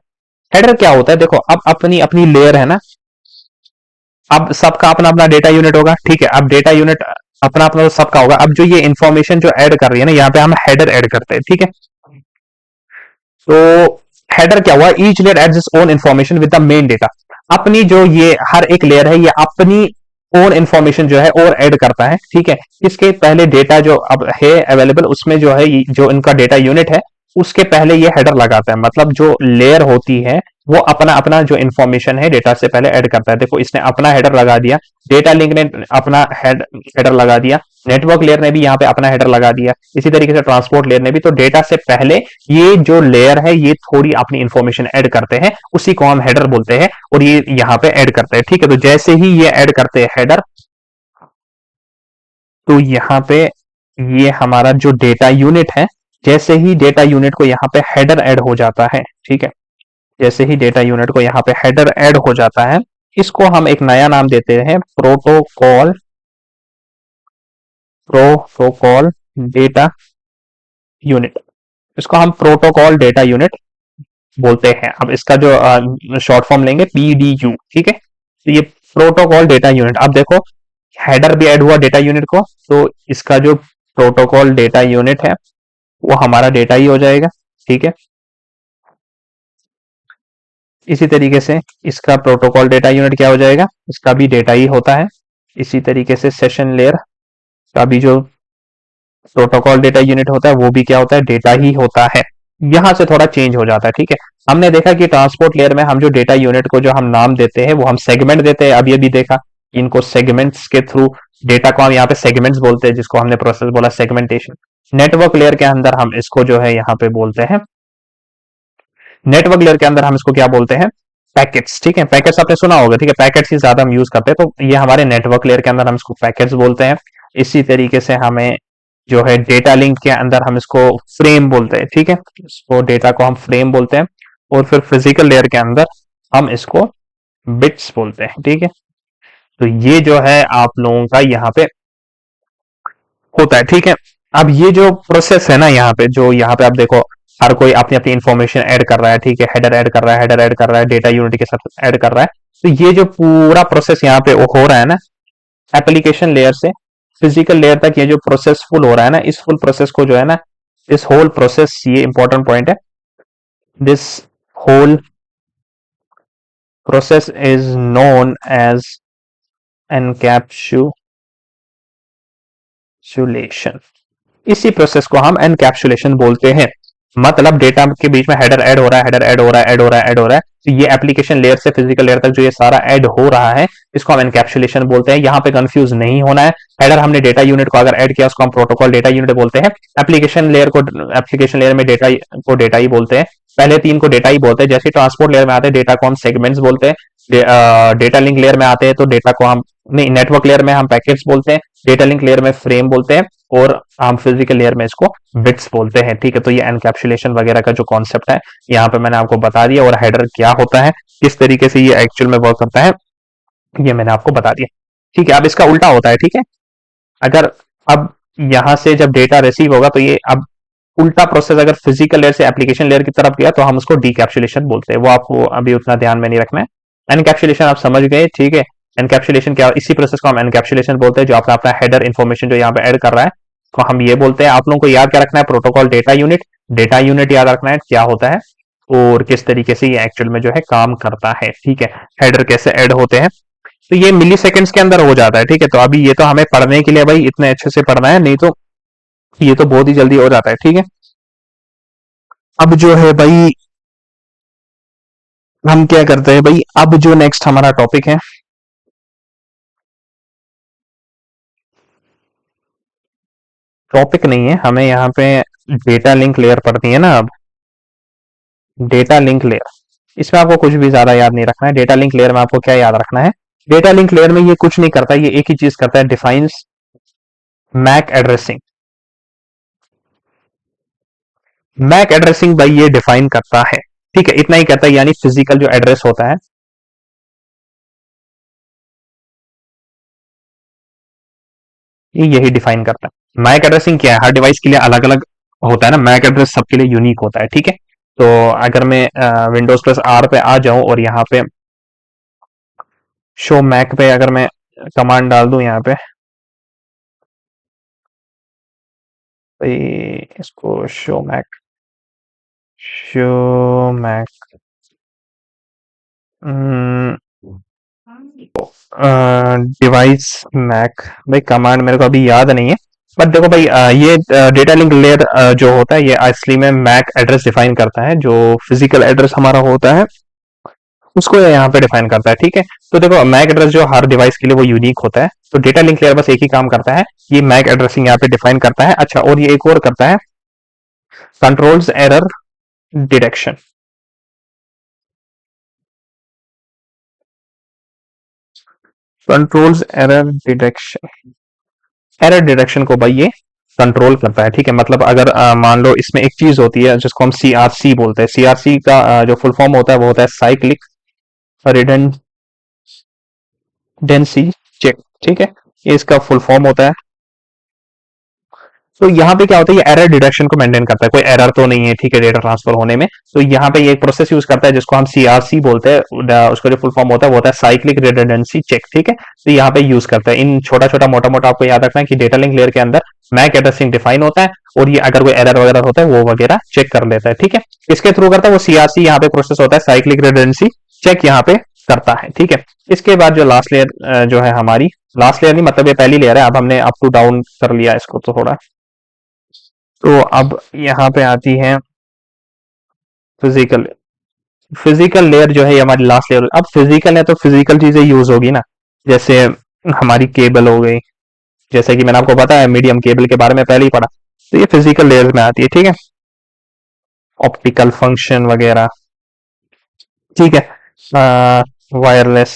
हेडर क्या होता है, देखो अब अपनी अपनी लेयर है ना, अब सबका अपना अपना डेटा यूनिट होगा, ठीक है। अब डेटा यूनिट अपना अपना तो सबका होगा। अब जो ये इंफॉर्मेशन जो ऐड कर रही है ना, यहाँ पे हम हेडर ऐड करते हैं, ठीक है। तो हेडर क्या हुआ, each layer adds its own information with the main data. अपनी जो ये हर एक लेयर है, ये अपनी ओन इन्फॉर्मेशन जो है और ऐड करता है, ठीक है। इसके पहले डेटा जो अब है अवेलेबल, उसमें जो है जो इनका डेटा यूनिट है, उसके पहले ये हेडर लगाता है। मतलब जो लेयर होती है वो अपना अपना जो इन्फॉर्मेशन है डेटा से पहले ऐड करता है। देखो इसने अपना हेडर लगा दिया, डेटा लिंक ने अपना हेडर लगा दिया, नेटवर्क लेयर ने भी यहाँ पे अपना हेडर लगा दिया, इसी तरीके से ट्रांसपोर्ट लेयर ने भी। तो डेटा से पहले ये जो लेयर है ये थोड़ी अपनी इंफॉर्मेशन ऐड करते हैं, उसी को हम हेडर बोलते हैं, और ये यहाँ पे ऐड करते हैं, ठीक है। तो जैसे ही ये ऐड करते हैं हेडर, तो यहाँ पे ये हमारा जो डेटा यूनिट है, जैसे ही डेटा यूनिट को यहाँ पे हेडर ऐड हो जाता है, ठीक है, जैसे ही डेटा यूनिट को यहाँ पे हेडर ऐड हो जाता है, इसको हम एक नया नाम देते हैं, प्रोटोकॉल, प्रोटोकॉल डेटा यूनिट। इसको हम प्रोटोकॉल डेटा यूनिट बोलते हैं। अब इसका जो शॉर्ट फॉर्म लेंगे पीडीयू, ठीक है। तो ये प्रोटोकॉल डेटा यूनिट, अब देखो हेडर भी ऐड हुआ डेटा यूनिट को, तो इसका जो प्रोटोकॉल डेटा यूनिट है वो हमारा डेटा ही हो जाएगा, ठीक है। इसी तरीके से इसका प्रोटोकॉल डेटा यूनिट क्या हो जाएगा, इसका भी डेटा ही होता है। इसी तरीके से सेशन लेयर का भी जो प्रोटोकॉल डेटा यूनिट होता है वो भी क्या होता है, डेटा ही होता है। यहां से थोड़ा चेंज हो जाता है, ठीक है। हमने देखा कि ट्रांसपोर्ट लेयर में हम जो डेटा यूनिट को जो हम नाम देते हैं वो हम सेगमेंट देते हैं। अब ये भी देखा इनको सेगमेंट्स के थ्रू डेटा को हम यहाँ पे सेगमेंट्स बोलते हैं, जिसको हमने प्रोसेस बोला सेगमेंटेशन। नेटवर्क लेयर के अंदर हम इसको जो है यहाँ पे बोलते हैं, नेटवर्क लेयर के अंदर हम इसको क्या बोलते हैं, पैकेट्स, ठीक है। पैकेट्स आपने सुना होगा, ठीक है, पैकेट्स ही ज्यादा हम यूज करते हैं। तो ये हमारे नेटवर्क लेयर के अंदर हम इसको पैकेट्स बोलते हैं। इसी तरीके से हमें जो है डेटा लिंक के अंदर हम इसको फ्रेम बोलते हैं, ठीक है। इसको डेटा को हम फ्रेम बोलते हैं। और फिर फिजिकल लेयर के अंदर हम इसको बिट्स बोलते हैं, ठीक है। तो ये जो है आप लोगों का यहाँ पे होता है, ठीक है। अब ये जो प्रोसेस है ना, यहाँ पे जो यहाँ पे आप देखो हर कोई अपनी अपनी इंफॉर्मेशन ऐड कर रहा है, ठीक है। हेडर ऐड कर रहा है, हेडर ऐड कर रहा है, डेटा यूनिट के साथ ऐड कर रहा है। तो ये जो पूरा प्रोसेस यहाँ पे हो रहा है ना, एप्लीकेशन लेयर से फिजिकल लेयर तक ये जो प्रोसेस फुल हो रहा है ना, इस फुल प्रोसेस को जो है ना, इस होल प्रोसेस, ये इंपॉर्टेंट पॉइंट है, this whole process is known as encapsulation. इसी प्रोसेस को हम एनकैप्सुलेशन बोलते हैं। मतलब डेटा के बीच में हेडर ऐड हो रहा है, हेडर ऐड हो रहा है, ऐड हो रहा है, ऐड हो रहा है। तो ये एप्लीकेशन लेयर से फिजिकल लेयर तक जो ये सारा ऐड हो रहा है, इसको हम एनकैप्सुलेशन बोलते हैं। यहाँ पे कंफ्यूज नहीं होना है। हेडर हमने डेटा यूनिट को अगर ऐड किया, उसको हम प्रोटोकॉल डेटा यूनिट बोलते हैं। एप्लीकेशन लेयर को, एप्लीकेशन लेयर में डेटा को डेटा ही बोलते हैं। पहले तीन को डेटा ही बोलते हैं। जैसे ट्रांसपोर्ट लेयर में आते हैं, डेटा को हम सेगमेंट्स बोलते हैं। डेटा लिंक लेयर में आते हैं तो डेटा को हम, नहीं, नेटवर्क लेयर में हम पैकेट्स बोलते हैं, डेटा लिंक लेयर में फ्रेम बोलते हैं, और हम फिजिकल लेयर में इसको बिट्स बोलते हैं, ठीक है। तो ये एनकैप्सुलेशन वगैरह का जो कॉन्सेप्ट है यहाँ पे मैंने आपको बता दिया, और हेडर क्या होता है, किस तरीके से ये एक्चुअल में वर्क करता है, ये मैंने आपको बता दिया, ठीक है। अब इसका उल्टा होता है, ठीक है। अगर अब यहां से जब डेटा रिसीव होगा, तो ये अब उल्टा प्रोसेस अगर फिजिकल लेयर से एप्लीकेशन लेयर की तरफ गया, तो हम उसको डीकैप्सुलेशन बोलते हैं। वो आपको अभी उतना ध्यान में नहीं रखना है। एनकैप्सुलेशन आप समझ गए, ठीक है। एनकैप्सुलेशन क्या, इसी प्रोसेस को हम एनकैप्सुलेशन बोलते हैं, जो अपना अपना हेडर इन्फॉर्मेशन जो यहाँ पे ऐड कर रहा है, तो हम ये बोलते हैं। आप लोगों को याद क्या रखना है, protocol data unit, data unit याद रखना है क्या होता है और किस तरीके से ये एक्चुअल में जो है काम करता है, ठीक है। हेडर कैसे ऐड होते हैं, तो ये मिली सेकेंड्स के अंदर हो जाता है, ठीक है। तो अभी ये तो हमें पढ़ने के लिए भाई इतने अच्छे से पढ़ना है, नहीं तो ये तो बहुत ही जल्दी हो जाता है, ठीक है। अब जो है भाई हम क्या करते हैं भाई, अब जो नेक्स्ट हमारा टॉपिक है, टॉपिक नहीं है, हमें यहाँ पे डेटा लिंक लेयर पढ़नी है ना। अब डेटा लिंक लेयर, इसमें आपको कुछ भी ज्यादा याद नहीं रखना है। डेटा लिंक लेयर में आपको क्या याद रखना है, डेटा लिंक लेयर में ये कुछ नहीं करता, ये एक ही चीज करता है, defines MAC addressing. MAC addressing भाई ये डिफाइन करता है, ठीक है, इतना ही कहता है, यानी फिजिकल जो एड्रेस होता है ये यही डिफाइन करता है। मैक एड्रेसिंग क्या है, हर डिवाइस के लिए अलग अलग होता है ना, मैक एड्रेस सबके लिए यूनिक होता है, ठीक है। तो अगर मैं विंडोज प्लस आर पे आ जाऊं और यहाँ पे शो मैक पे अगर मैं कमांड डाल दूं यहाँ पे, भाई इसको शो मैक डिवाइस मैक, भाई कमांड मेरे को अभी याद नहीं है, बट देखो भाई ये डेटा लिंक लेयर जो होता है ये असली में मैक एड्रेस डिफाइन करता है, जो फिजिकल एड्रेस हमारा होता है उसको ये यहाँ पे डिफाइन करता है, ठीक है। तो देखो मैक एड्रेस जो हर डिवाइस के लिए वो यूनिक होता है, तो डेटा लिंक लेयर बस एक ही काम करता है, ये मैक एड्रेसिंग यहाँ पे डिफाइन करता है। अच्छा, और ये एक और करता है, controls error detection. Controls error detection को भाई ये कंट्रोल करता है, ठीक है। मतलब अगर मान लो इसमें एक चीज होती है जिसको हम सीआरसी बोलते हैं, सीआरसी का जो फुल फॉर्म होता है वो होता है साइक्लिक रिडंडेंसी चेक, ठीक है, ये इसका फुल फॉर्म होता है। तो यहाँ पे क्या होता है, ये एरर डिडक्शन को मेंटेन करता है, कोई एरर तो नहीं है, ठीक है, डेटा ट्रांसफर होने में। तो यहाँ पे ये एक प्रोसेस यूज करता है जिसको हम सीआरसी बोलते हैं, उसका जो फुल फॉर्म होता है वो होता है साइक्लिक रिडंडेंसी चेक, ठीक है। तो यहाँ पे यूज करता है, इन छोटा छोटा मोटा मोटा आपको याद रखना है कि डेटा लिंक लेयर के अंदर मैक एड्रेसिंग डिफाइन होता है, और ये अगर कोई एरर वगैरह होता है वो वगैरह चेक कर लेता है, ठीक है। इसके थ्रू करता है वो सीआरसी, यहाँ पे प्रोसेस होता है साइक्लिक रिडंडेंसी चेक यहाँ पे करता है, ठीक है। इसके बाद जो लास्ट लेयर जो है हमारी, लास्ट लेयर नहीं मतलब ये पहली लेयर है, अब हमने अप टू डाउन कर लिया इसको तो थोड़ा। तो अब यहाँ पे आती है फिजिकल फिजिकल लेयर जो है ये हमारी लास्ट लेयर। अब फिजिकल है तो फिजिकल चीजें यूज होगी ना, जैसे हमारी केबल हो गई, जैसे कि मैंने आपको बताया मीडियम केबल के बारे में पहले ही पढ़ा, तो ये फिजिकल लेयर में आती है, ठीक है। ऑप्टिकल फंक्शन वगैरह, ठीक है, वायरलेस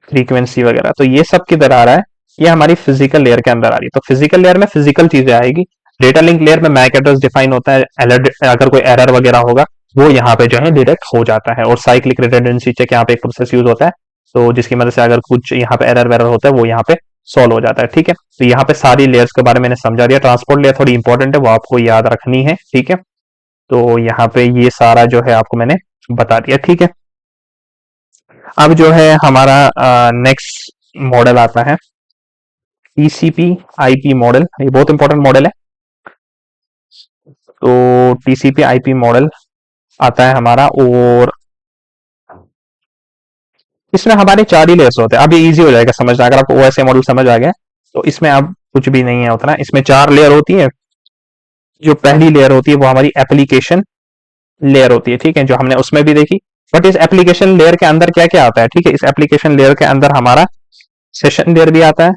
फ्रीक्वेंसी वगैरह, तो ये सब किधर आ रहा है, ये हमारी फिजिकल लेयर के अंदर आ रही है। तो फिजिकल लेयर में फिजिकल चीजें आएगी, डेटा लिंक लेयर में मैक एड्रेस डिफाइन होता है, अगर कोई एरर वगैरह होगा वो यहाँ पे जो है डिटेक्ट हो जाता है, और साइक्लिक रिडंडेंसी चेक यहाँ पे एक प्रोसेस यूज होता है, तो जिसकी मदद से अगर कुछ यहाँ पे एरर वेरर होता है वो यहाँ पे सॉल्व हो जाता है, ठीक है। तो यहाँ पे सारी लेयर्स के बारे में मैंने समझा दिया। ट्रांसपोर्ट लेयर थोड़ी इंपॉर्टेंट है, वो आपको याद रखनी है, ठीक है। तो यहाँ पे ये सारा जो है आपको मैंने बता दिया, ठीक है। अब जो है हमारा नेक्स्ट मॉडल आता है टीसीपी आईपी मॉडल, ये बहुत इंपॉर्टेंट मॉडल है। तो टीसीपी आईपी मॉडल आता है हमारा, और इसमें हमारे 4 ही लेयर्स होते हैं। अब ये इजी हो जाएगा समझना, अगर आपको ओएसए मॉडल समझ आ गया तो इसमें अब कुछ भी नहीं है उतना। इसमें 4 लेयर होती है। जो पहली लेयर होती है वो हमारी एप्लीकेशन लेयर होती है, ठीक है, जो हमने उसमें भी देखी। बट इस एप्लीकेशन लेयर के अंदर क्या क्या आता है, ठीक है, इस एप्लीकेशन लेयर के अंदर हमारा सेशन लेयर भी आता है,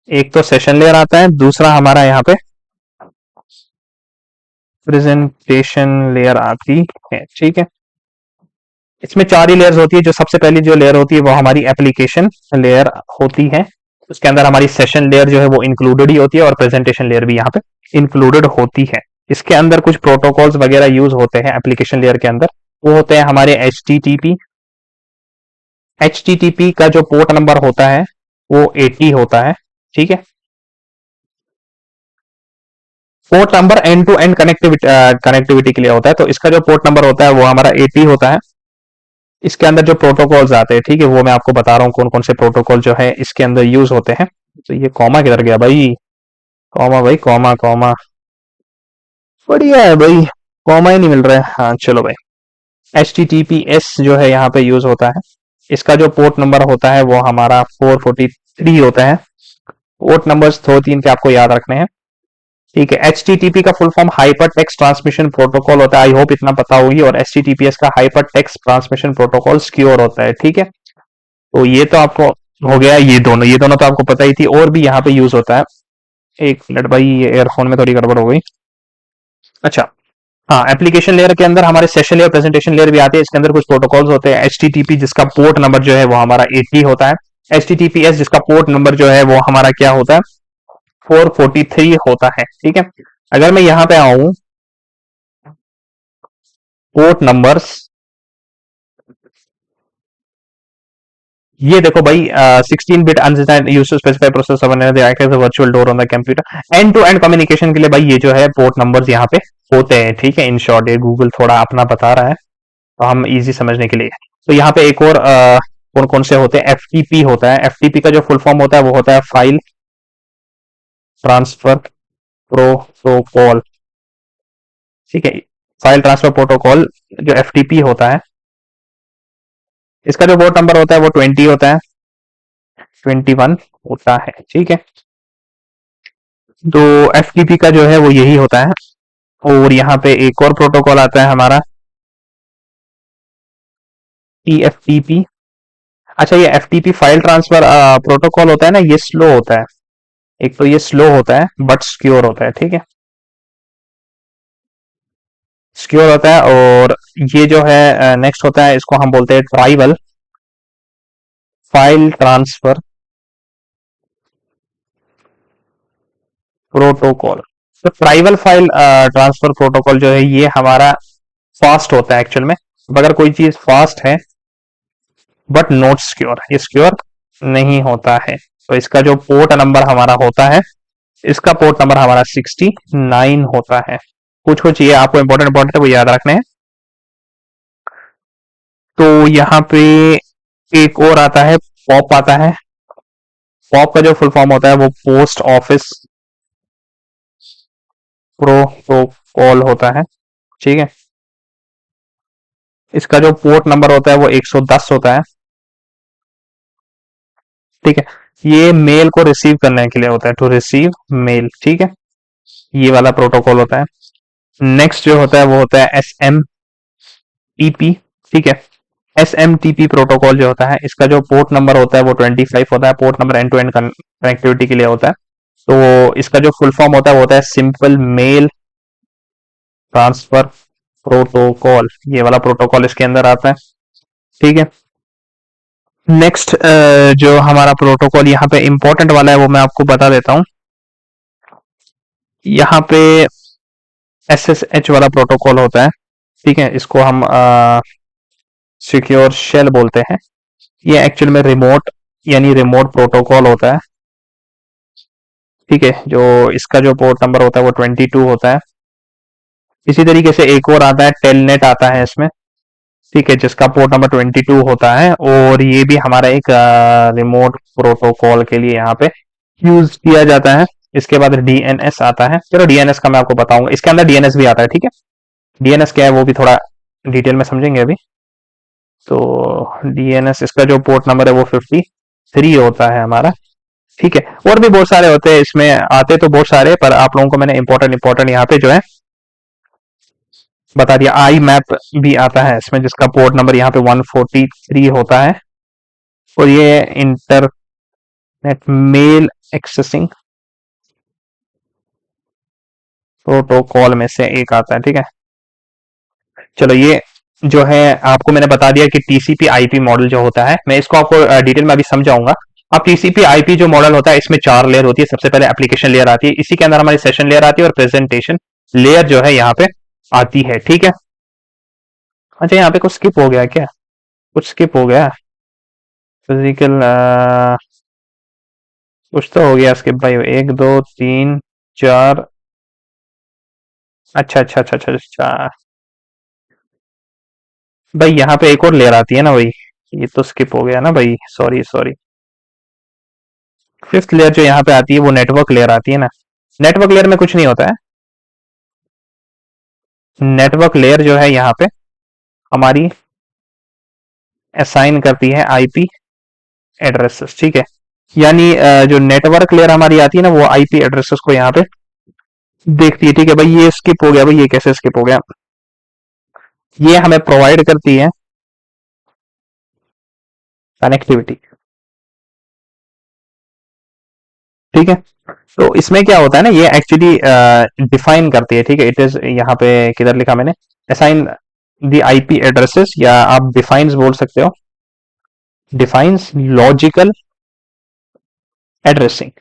एक तो सेशन लेयर आता है, दूसरा हमारा यहाँ पे प्रेजेंटेशन लेयर आती है, ठीक है। इसमें 4 ही लेयर्स होती है। जो सबसे पहली जो लेयर होती है वो हमारी एप्लीकेशन लेयर होती है, उसके अंदर हमारी सेशन लेयर जो है वो इंक्लूडेड ही होती है, और प्रेजेंटेशन लेयर भी यहाँ पे इंक्लूडेड होती है। इसके अंदर कुछ प्रोटोकॉल्स वगैरह यूज होते हैं एप्लीकेशन लेयर के अंदर, वो होते हैं हमारे एच टी टी पी का जो पोर्ट नंबर होता है वो 80 होता है, ठीक है। Port number end to end connectivity के लिए होता है, तो इसका जो पोर्ट नंबर होता है वो हमारा 80 होता है। इसके अंदर जो प्रोटोकॉल्स आते हैं, ठीक है, वो मैं आपको बता रहा हूँ कौन कौन से प्रोटोकॉल जो है इसके अंदर यूज होते हैं। तो ये कॉमा किधर गया भाई, कॉमा भाई, कॉमा कॉमा, बढ़िया है भाई, कॉमा ही नहीं मिल रहा है। हाँ चलो भाई, HTTPS जो है यहाँ पे यूज होता है। इसका जो पोर्ट नंबर होता है वो हमारा 443 होता है। पोर्ट नंबर्स 2-3 के आपको याद रखने हैं, ठीक है। HTTP का full form hyper text transmission protocol होता है, आई होप इतना पता होगी। और HTTPS का hyper text transmission protocol secure होता है, ठीक है। तो ये तो आपको हो गया, ये दोनों तो आपको पता ही थी। और भी यहाँ पे यूज होता है, एक मिनट भाई, ये एयरफोन में थोड़ी गड़बड़ हो गई। अच्छा, हाँ, एप्लीकेशन लेयर के अंदर हमारे सेशन लेयर प्रेजेंटेशन लेयर भी आते हैं। इसके अंदर कुछ प्रोटोकॉल्स होते हैं। HTTP जिसका पोर्ट नंबर जो है वो हमारा 80 होता है। HTTPS जिसका पोर्ट नंबर जो है वो हमारा क्या होता है, 443 होता है, ठीक है। अगर मैं यहां पे आऊं पोर्ट नंबर्स, ये देखो भाई 16 bit unsigned use to specify process virtual door on the computer. End to end communication के लिए भाई ये जो है पोर्ट नंबर्स यहाँ पे होते हैं, ठीक है। इन शॉर्ट ये गूगल थोड़ा अपना बता रहा है तो हम इजी समझने के लिए। तो यहाँ पे एक और कौन कौन से होते हैं, एफटीपी होता है। एफटीपी का जो फुल फॉर्म होता है वो होता है फाइल ट्रांसफर प्रोटोकॉल, ठीक है। फाइल ट्रांसफर प्रोटोकॉल जो एफटीपी होता है, इसका जो पोर्ट नंबर होता है वो 20 होता है, 21 होता है, ठीक है। तो एफटीपी का जो है वो यही होता है। और यहाँ पे एक और प्रोटोकॉल आता है हमारा टीएफटीपी। अच्छा, ये एफटीपी फाइल ट्रांसफर प्रोटोकॉल होता है ना, ये स्लो होता है। एक तो ये स्लो होता है बट सिक्योर होता है, ठीक है। सिक्योर होता है। और ये जो है नेक्स्ट होता है, इसको हम बोलते हैं ट्राइबल फाइल ट्रांसफर प्रोटोकॉल। तो ट्राइबल फाइल ट्रांसफर प्रोटोकॉल जो है ये हमारा फास्ट होता है एक्चुअल में। अब अगर कोई चीज फास्ट है बट नॉट सिक्योर, ये सिक्योर नहीं होता है, तो इसका जो पोर्ट नंबर हमारा होता है, इसका पोर्ट नंबर हमारा 69 होता है। कुछ कुछ ये आपको इंपॉर्टेंट इंपॉर्टेंट है वो याद रखने हैं। तो यहाँ पे एक और आता है पॉप आता है। पॉप का जो फुल फॉर्म होता है वो पोस्ट ऑफिस प्रोटोकॉल होता है, ठीक है। इसका जो पोर्ट नंबर होता है वो 110 होता है, ठीक है। ये मेल को रिसीव करने के लिए होता है, टू रिसीव मेल, ठीक है। ये वाला प्रोटोकॉल होता है। नेक्स्ट जो होता है वो होता है एस एम टीपी, ठीक है। एस एम टीपी प्रोटोकॉल जो होता है, इसका जो पोर्ट नंबर होता है वो 25 होता है। Port number end to end connectivity के लिए होता है। तो इसका जो फुल फॉर्म होता है वो होता है सिंपल मेल ट्रांसफर प्रोटोकॉल। ये वाला प्रोटोकॉल इसके अंदर आता है, ठीक है। नेक्स्ट जो हमारा प्रोटोकॉल यहाँ पे इंपॉर्टेंट वाला है वो मैं आपको बता देता हूँ। यहाँ पे एसएसएच वाला प्रोटोकॉल होता है, ठीक है। इसको हम सिक्योर शेल बोलते हैं। ये एक्चुअल में रिमोट यानी रिमोट प्रोटोकॉल होता है, ठीक है। जो इसका जो पोर्ट नंबर होता है वो 22 होता है। इसी तरीके से एक और आता है टेलनेट आता है इसमें, ठीक है, जिसका पोर्ट नंबर 22 होता है। और ये भी हमारा एक रिमोट प्रोटोकॉल के लिए यहाँ पे यूज किया जाता है। इसके बाद डीएनएस आता है। चलो डीएनएस का मैं आपको बताऊंगा, इसके अंदर डीएनएस भी आता है, ठीक है। डीएनएस क्या है वो भी थोड़ा डिटेल में समझेंगे अभी। तो डीएनएस इसका जो पोर्ट नंबर है वो 53 होता है हमारा, ठीक है। और भी बहुत सारे होते हैं इसमें, आते तो बहुत सारे, पर आप लोगों को मैंने इंपॉर्टेंट इंपॉर्टेंट यहाँ पे जो है बता दिया। आई मैप भी आता है इसमें, जिसका पोर्ट नंबर यहाँ पे 143 होता है। और ये इंटरनेट मेल एक्सेसिंग प्रोटोकॉल में से एक आता है, ठीक है। चलो ये जो है आपको मैंने बता दिया कि टीसीपी आईपी मॉडल जो होता है, मैं इसको आपको डिटेल में अभी समझाऊंगा। अब टीसीपी आईपी जो मॉडल होता है इसमें 4 लेयर होती है। सबसे पहले एप्लीकेशन लेयर आती है, इसी के अंदर हमारी सेशन लेयर आती है और प्रेजेंटेशन लेयर जो है यहाँ पे आती है, ठीक है। अच्छा, यहाँ पे कुछ स्किप हो गया क्या? कुछ स्किप हो गया फिजिकल, कुछ तो हो गया स्किप भाई। 1 2 3 4, अच्छा अच्छा अच्छा अच्छा अच्छा भाई, यहाँ पे एक और लेयर आती है ना भाई, ये तो स्किप हो गया ना भाई, सॉरी सॉरी। फिफ्थ लेयर जो यहाँ पे आती है वो नेटवर्क लेयर आती है ना। नेटवर्क लेयर में कुछ नहीं होता है। नेटवर्क लेयर जो है यहाँ पे हमारी असाइन करती है आईपी एड्रेसेस, ठीक है। यानी जो नेटवर्क लेयर हमारी आती है ना वो आईपी एड्रेसेस को यहाँ पे देखती है, ठीक है भाई। ये स्किप हो गया भाई, ये कैसे स्किप हो गया? ये हमें प्रोवाइड करती है कनेक्टिविटी, ठीक है। तो इसमें क्या होता है ना, ये एक्चुअली डिफाइन करती है, ठीक है। इट इज यहाँ पे किधर लिखा मैंने, असाइन द आईपी एड्रेसेस, या आप डिफाइंस बोल सकते हो, defines logical addressing.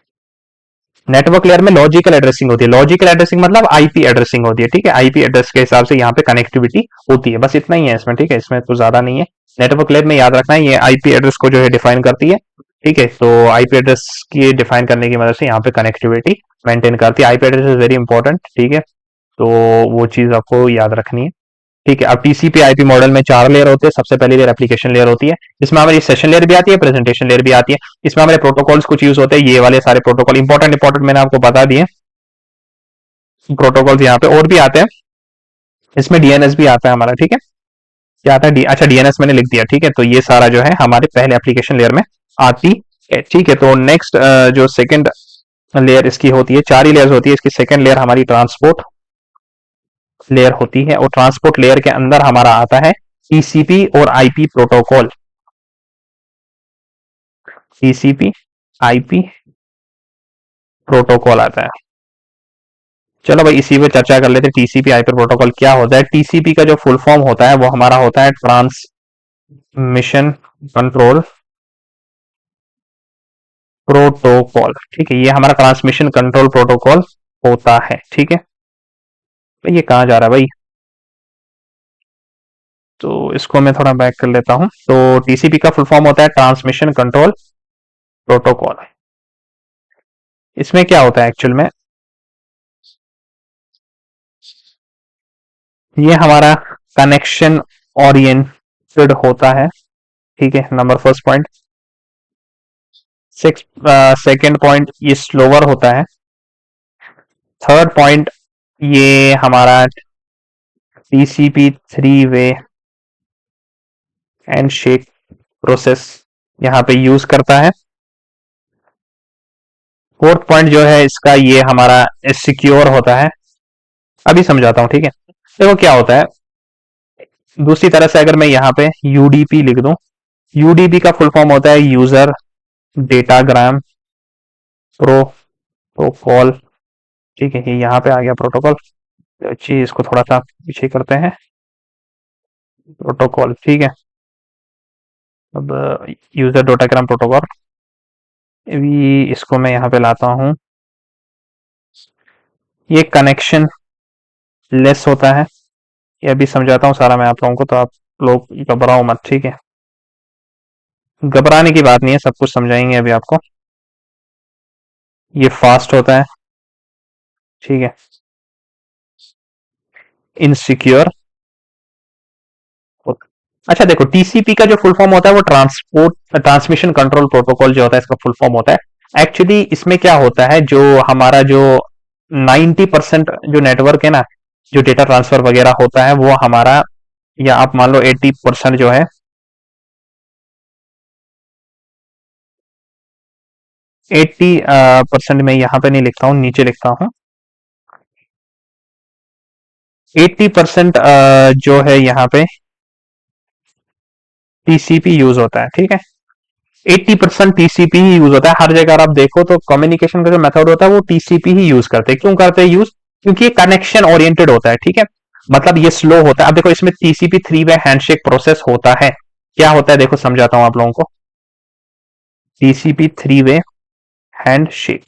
Network layer में लॉजिकल एड्रेसिंग होती है। लॉजिकल एड्रेसिंग मतलब आईपी एड्रेसिंग होती है, ठीक है। आईपी एड्रेस के हिसाब से यहाँ पे कनेक्टिविटी होती है, बस इतना ही है इसमें, ठीक है। इसमें तो ज्यादा नहीं है। नेटवर्क लेयर में याद रखना है ये आईपी एड्रेस को जो है डिफाइन करती है, ठीक है। तो आईपी एड्रेस की डिफाइन करने की मदद से यहाँ पे कनेक्टिविटी मेंटेन करती है। IP address is very important, ठीक है। तो वो चीज आपको याद रखनी है, ठीक है। अब टीसीपी आईपी मॉडल में 4 लेयर होते हैं। सबसे पहली लेयर एप्लीकेशन लेयर होती है, इसमें हमारी सेशन लेयर भी आती है, प्रेजेंटेशन लेयर भी आती है। इसमें हमारे प्रोटोकॉल्स कुछ यूज होते हैं, ये वाले सारे प्रोटोकॉल इंपॉर्टेंट इंपॉर्टेंट मैंने आपको बता दिए। प्रोटोकॉल्स यहाँ पे और भी आते हैं, इसमें डीएनएस भी आता है हमारा, ठीक है। क्या आता है अच्छा डीएनएस मैंने लिख दिया, ठीक है। तो ये सारा जो है हमारे पहले एप्लीकेशन लेयर में आती है, ठीक है। तो नेक्स्ट जो सेकंड लेयर इसकी होती है, 4 ही लेयर्स होती है इसकी। सेकंड लेयर हमारी ट्रांसपोर्ट लेयर होती है, और ट्रांसपोर्ट लेयर के अंदर हमारा आता है टीसीपी और IP protocol. TCP IP protocol आता है। चलो भाई इसी पे चर्चा कर लेते हैं, टीसीपी आईपी प्रोटोकॉल क्या होता है। टीसीपी का जो फुल फॉर्म होता है वो हमारा होता है ट्रांसमिशन कंट्रोल प्रोटोकॉल, ठीक है। ये हमारा ट्रांसमिशन कंट्रोल प्रोटोकॉल होता है, ठीक है। तो ये कहाँ जा रहा है भाई, तो इसको मैं थोड़ा बैक कर लेता हूं। तो टीसीपी का फुल फॉर्म होता है ट्रांसमिशन कंट्रोल प्रोटोकॉल। इसमें क्या होता है एक्चुअल में, ये हमारा कनेक्शन ओरिएंटेड होता है, ठीक है। Number first point. Second point ये स्लोअर होता है। थर्ड पॉइंट ये हमारा TCP 3 way and shake process यहाँ पे यूज करता है। फोर्थ पॉइंट जो है इसका ये हमारा सिक्योर होता है। अभी समझाता हूं, ठीक है। देखो क्या होता है, दूसरी तरह से अगर मैं यहाँ पे यूडीपी लिख दूं, यूडीपी का फुल फॉर्म होता है यूजर डेटाग्राम प्रोटोकॉल, ठीक है। ये यहाँ पे आ गया प्रोटोकॉल। अच्छी इसको थोड़ा सा पीछे करते हैं, प्रोटोकॉल, ठीक है। अब यूजर डेटाग्राम प्रोटोकॉल, अभी इसको मैं यहाँ पे लाता हूँ। ये कनेक्शन लेस होता है, ये अभी समझाता हूँ सारा मैं आप लोगों को, तो आप लोग घबराओ मत, ठीक है। घबराने की बात नहीं है, सब कुछ समझाएंगे अभी आपको। ये फास्ट होता है, ठीक है। इनसिक्योर। अच्छा देखो टीसीपी का जो फुल फॉर्म होता है वो ट्रांसमिशन कंट्रोल प्रोटोकॉल जो होता है इसका फुल फॉर्म होता है। एक्चुअली इसमें क्या होता है, जो हमारा जो 90% जो नेटवर्क है ना, जो डेटा ट्रांसफर वगैरह होता है वो हमारा, या आप मान लो 80% जो है, 80% में यहाँ पे नहीं लिखता हूँ, नीचे लिखता हूँ। 80% जो है यहाँ पे टीसीपी यूज होता है, ठीक है। 80% टीसीपी ही यूज होता है हर जगह। अगर आप देखो तो कम्युनिकेशन का जो मेथड होता है वो टीसीपी ही यूज करते हैं। क्यों करते हैं यूज, क्योंकि ये कनेक्शन ओरिएंटेड होता है, ठीक है। मतलब ये स्लो होता है। अब देखो इसमें टीसीपी 3 वे हैंडशेक प्रोसेस होता है। क्या होता है देखो समझाता हूं आप लोगों को। टीसीपी 3 वे हैंडशेक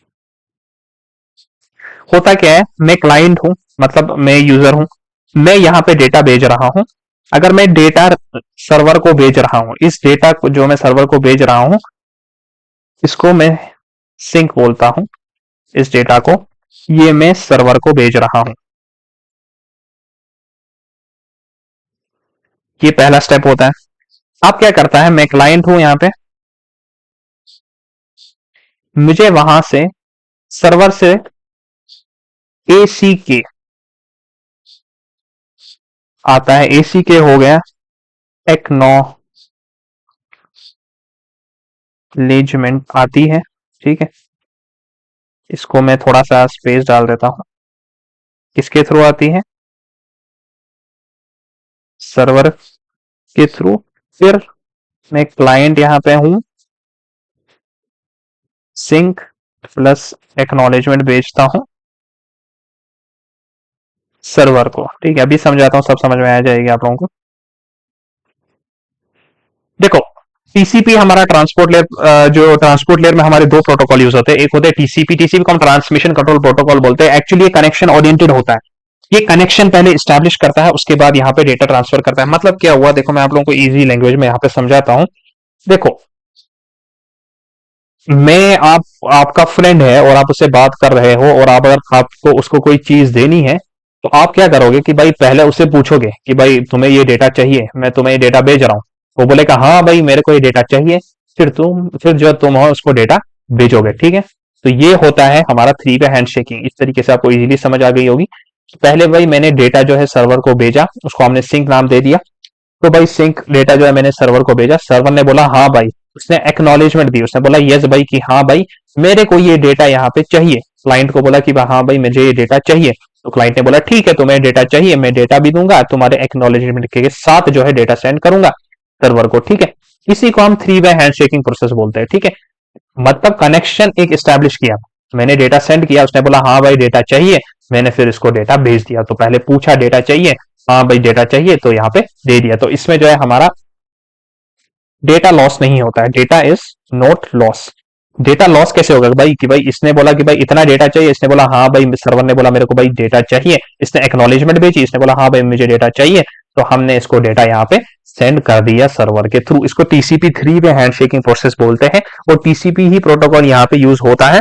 होता क्या है, मैं क्लाइंट हूं, मतलब मैं यूजर हूं, मैं यहां पे डेटा भेज रहा हूं। अगर मैं डेटा सर्वर को भेज रहा हूं, इस डेटा को जो मैं सर्वर को भेज रहा हूं इसको मैं सिंक बोलता हूं। इस डेटा को ये मैं सर्वर को भेज रहा हूं, ये पहला स्टेप होता है। अब क्या करता है, मैं क्लाइंट हूं यहां पे, मुझे वहां से सर्वर से एसी के आता है, एसी के हो गया एक्नॉलेजमेंट आती है, ठीक है। इसको मैं थोड़ा सा स्पेस डाल देता हूं। किसके थ्रू आती है, सर्वर के थ्रू। फिर मैं क्लाइंट यहां पे हूं, सिंक प्लस एक्नॉलेजमेंट भेजता हूं सर्वर को, ठीक है। अभी समझाता हूं, सब समझ में आ जाएगी आप लोगों को। देखो टीसीपी हमारा ट्रांसपोर्ट लेयर, जो ट्रांसपोर्ट लेयर में हमारे दो प्रोटोकॉल यूज होते हैं। एक होते हैं टीसीपी, टीसीपी को हम ट्रांसमिशन कंट्रोल प्रोटोकॉल बोलते हैं। एक्चुअली ये कनेक्शन ओरिएंटेड होता है, ये कनेक्शन पहले स्टैब्लिश करता है, उसके बाद यहाँ पे डेटा ट्रांसफर करता है। मतलब क्या हुआ, देखो मैं आप लोगों को इजी लैंग्वेज में यहाँ पे समझाता हूँ। देखो, मैं आपका फ्रेंड है और आप उससे बात कर रहे हो, और आप अगर आपको उसको कोई चीज देनी है, तो आप क्या करोगे कि भाई पहले उससे पूछोगे कि भाई तुम्हें ये डेटा चाहिए, मैं तुम्हें ये डेटा भेज रहा हूँ। वो बोलेगा हाँ भाई मेरे को ये डेटा चाहिए। फिर जो तुम हो उसको डेटा भेजोगे, ठीक है। तो ये होता है हमारा थ्री वे हैंडशेकिंग। इस तरीके से आपको इजीली समझ आ गई होगी। पहले भाई मैंने डेटा जो है सर्वर को भेजा, उसको हमने सिंक नाम दे दिया। तो भाई सिंक डेटा जो है मैंने सर्वर को भेजा, सर्वर ने बोला हाँ भाई, उसने एक्नॉलेजमेंट दी, उसने बोला यस भाई कि हाँ भाई मेरे को ये डेटा यहाँ पे चाहिए। क्लाइंट को बोला कि हाँ भाई मुझे ये डेटा चाहिए। तो क्लाइंट ने बोला ठीक है तुम्हें डेटा चाहिए, मैं डेटा भी दूंगा, तुम्हारे एक्नॉलेजमेंट के साथ जो है डेटा सेंड करूंगा सर्वर को, ठीक है। इसी को हम थ्री वे हैंडशेकिंग प्रोसेस बोलते हैं, ठीक है। मतलब कनेक्शन एक स्टैब्लिश किया, मैंने डेटा सेंड किया, उसने बोला हाँ भाई डेटा चाहिए, मैंने फिर इसको डेटा भेज दिया। तो पहले पूछा डेटा चाहिए, हाँ भाई डेटा चाहिए, तो यहाँ पे दे दिया। तो इसमें जो है हमारा डेटा लॉस नहीं होता है, data is not loss. Data loss कैसे होगा भाई, कि भाई इसने बोला कि भाई इतना डेटा चाहिए, इसने बोला हाँ भाई, सर्वर ने बोला मेरे को भाई डेटा चाहिए, इसने एक्नॉलेजमेंट भेजी, इसने बोला हाँ भाई मुझे डेटा चाहिए, तो हमने इसको डेटा यहाँ पे सेंड कर दिया सर्वर के थ्रू। इसको TCP three way handshaking process बोलते हैं, और टीसीपी ही प्रोटोकॉल यहाँ पे यूज होता है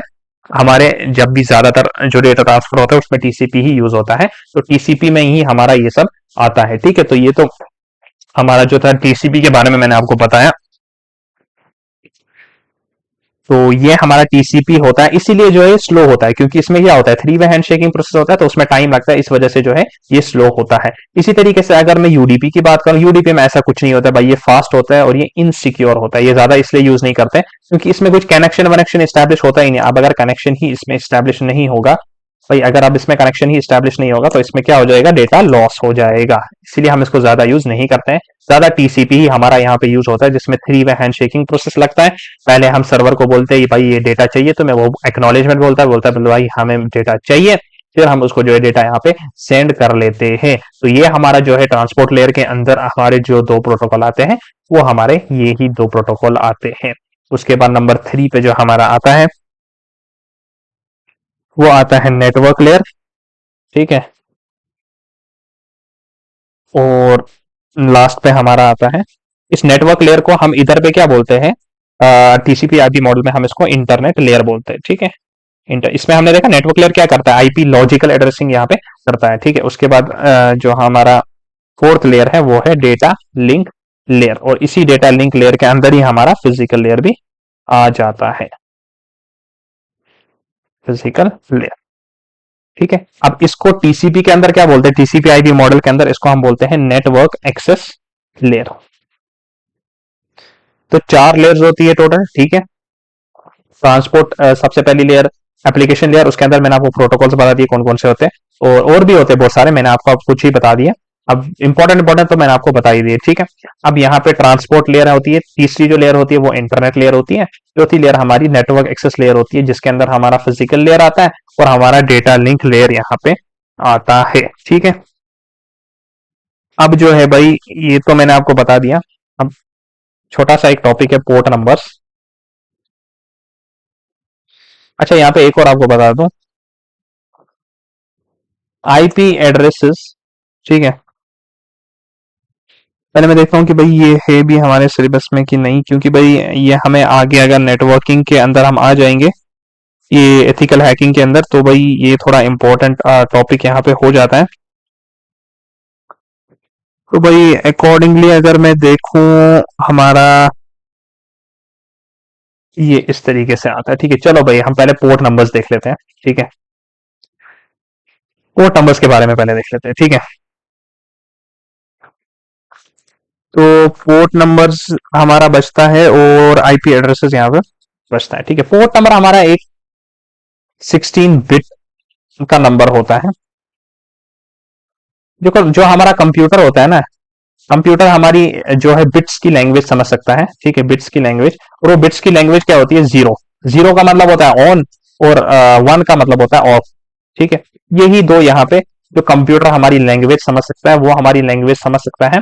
हमारे। जब भी ज्यादातर जो डेटा ट्रांसफर होता है उसमें टीसीपी ही यूज होता है, तो टीसीपी में ही हमारा ये सब आता है, ठीक है। तो ये तो हमारा जो था टीसीपी के बारे में मैंने आपको बताया। तो ये हमारा टीसीपी होता है, इसीलिए जो है स्लो होता है, क्योंकि इसमें क्या होता है थ्री वे हैंडशेकिंग प्रोसेस होता है, तो उसमें टाइम लगता है, इस वजह से जो है ये स्लो होता है। इसी तरीके से अगर मैं यूडीपी की बात करूं, यूडीपी में ऐसा कुछ नहीं होता भाई, ये फास्ट होता है और ये इनसिक्योर होता है। ये ज्यादा इसलिए यूज नहीं करते क्योंकि इसमें कुछ कनेक्शन वनेक्शन स्टैब्लिश होता ही नहीं। अब अगर कनेक्शन ही इसमें स्टैब्लिश नहीं होगा भाई, अगर अब इसमें कनेक्शन ही स्टैब्लिश नहीं होगा तो इसमें क्या हो जाएगा, डेटा लॉस हो जाएगा। इसीलिए हम इसको ज्यादा यूज नहीं करते हैं। ज्यादा टीसीपी ही हमारा यहाँ पे यूज होता है, जिसमें थ्री वे हैंडशेकिंग प्रोसेस लगता है। पहले हम सर्वर को बोलते हैं भाई ये डेटा चाहिए, तो मैं वो एक्नॉलेजमेंट बोलता है भाई हमें डेटा चाहिए, फिर हम उसको जो है डेटा यहाँ पे सेंड कर लेते हैं। तो ये हमारा जो है ट्रांसपोर्ट लेयर के अंदर हमारे जो दो प्रोटोकॉल आते हैं, वो हमारे ये ही दो प्रोटोकॉल आते हैं। उसके बाद नंबर थ्री पे जो हमारा आता है, वो आता है नेटवर्क लेयर, ठीक है। और लास्ट पे हमारा आता है, इस नेटवर्क लेयर को हम इधर पे क्या बोलते हैं, टीसीपी आईपी मॉडल में हम इसको इंटरनेट लेयर बोलते हैं, ठीक है। इसमें हमने देखा नेटवर्क लेयर क्या करता है, आईपी लॉजिकल एड्रेसिंग यहाँ पे करता है, ठीक है। उसके बाद जो हमारा फोर्थ लेयर है वो है डेटा लिंक लेयर, और इसी डेटा लिंक लेयर के अंदर ही हमारा फिजिकल लेयर भी आ जाता है, फिजिकल लेयर, ठीक है। अब इसको टीसीपी के अंदर क्या बोलते हैं, टीसीपी आईपी मॉडल के अंदर इसको हम बोलते हैं नेटवर्क एक्सेस लेयर। तो चार लेयर्स होती है टोटल, ठीक है। ट्रांसपोर्ट सबसे पहली लेयर, एप्लीकेशन लेयर, उसके अंदर मैंने आपको प्रोटोकॉल्स बता दिए कौन कौन से होते हैं, और भी होते हैं बहुत सारे, मैंने आपको अब कुछ ही बता दिया। अब इंपॉर्टेंट तो मैंने आपको बता ही दिए, ठीक है। अब यहाँ पे ट्रांसपोर्ट लेयर होती है, तीसरी जो लेयर होती है वो इंटरनेट लेयर होती है, चौथी लेयर हमारी नेटवर्क एक्सेस लेयर होती है, जिसके अंदर हमारा फिजिकल लेयर आता है और हमारा डेटा लिंक लेयर यहाँ पे आता है, ठीक है। अब जो है भाई ये तो मैंने आपको बता दिया। अब छोटा सा एक टॉपिक है पोर्ट नंबर्स। अच्छा यहाँ पे एक और आपको बता दूं, आईपी एड्रेसेस, ठीक है। पहले मैं देखता हूँ कि भाई ये है भी हमारे सिलेबस में कि नहीं, क्योंकि भाई ये हमें आगे अगर नेटवर्किंग के अंदर हम आ जाएंगे, ये एथिकल हैकिंग के अंदर, तो भाई ये थोड़ा इंपॉर्टेंट टॉपिक यहाँ पे हो जाता है। तो भाई अकॉर्डिंगली अगर मैं देखूं, हमारा ये इस तरीके से आता है, ठीक है। चलो भाई हम पहले पोर्ट नंबर्स देख लेते हैं, ठीक है। पोर्ट नंबर्स के बारे में पहले देख लेते हैं, ठीक है। तो पोर्ट नंबर्स हमारा बचता है और आईपी एड्रेसेस यहाँ पे बचता है, ठीक है। पोर्ट नंबर हमारा एक 16 बिट का नंबर होता है। जो जो हमारा कंप्यूटर होता है ना, कंप्यूटर हमारी जो है बिट्स की लैंग्वेज समझ सकता है, ठीक है, बिट्स की लैंग्वेज। और वो बिट्स की लैंग्वेज क्या होती है, जीरो। जीरो का मतलब होता है ऑन, और वन का मतलब होता है ऑफ, ठीक है। यही दो यहाँ पे जो कंप्यूटर हमारी लैंग्वेज समझ सकता है, वो हमारी लैंग्वेज समझ सकता है।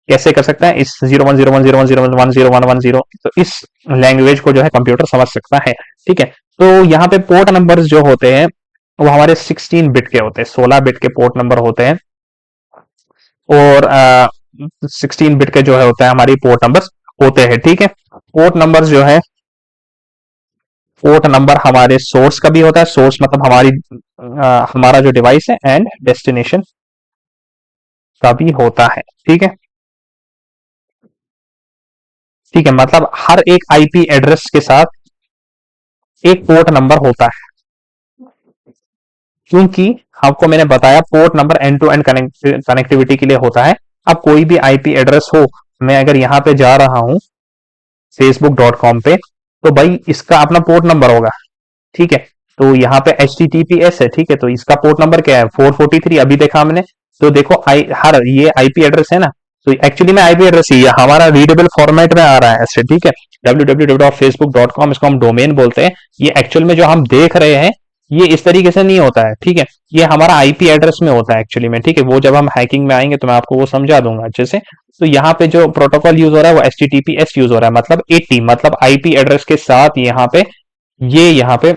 कैसे कर सकता है, इस 010101010110, तो इस लैंग्वेज को जो है कंप्यूटर समझ सकता है। ठीक है, तो यहाँ पे पोर्ट नंबर्स जो होते हैं वो हमारे 16 बिट के होते हैं, 16 बिट के पोर्ट नंबर होते हैं, और 16 बिट के जो है होता है हमारी पोर्ट नंबर होते हैं। ठीक है, पोर्ट नंबर जो है, पोर्ट नंबर हमारे सोर्स का भी होता है, सोर्स मतलब हमारा जो डिवाइस है, एंड डेस्टिनेशन का भी होता है। ठीक है, ठीक है, मतलब हर एक आईपी एड्रेस के साथ एक पोर्ट नंबर होता है, क्योंकि आपको मैंने बताया port number end to end connectivity के लिए होता है। अब कोई भी आईपी एड्रेस हो, मैं अगर यहाँ पे जा रहा हूं facebook.com पे, तो भाई इसका अपना पोर्ट नंबर होगा। ठीक है, तो यहाँ पे HTTPS है, ठीक है, तो इसका पोर्ट नंबर क्या है, 443, अभी देखा हमने। तो देखो हर ये आईपी एड्रेस है ना, तो एक्चुअली में आईपी एड्रेस ही हमारा रीडेबल फॉर्मेट में आ रहा है ऐसे। ठीक है, www.facebook.com, इसको हम डोमेन बोलते हैं। ये एक्चुअल में जो हम देख रहे हैं ये इस तरीके से नहीं होता है। ठीक है, ये हमारा आईपी एड्रेस में होता है एक्चुअली में। ठीक है, वो जब हम हैकिंग में आएंगे तो मैं आपको वो समझा दूंगा अच्छे से। तो यहाँ पे जो प्रोटोकॉल यूज हो रहा है वो HTTPS यूज हो रहा है, मतलब 80, मतलब आईपी एड्रेस के साथ यहाँ पे यहाँ पे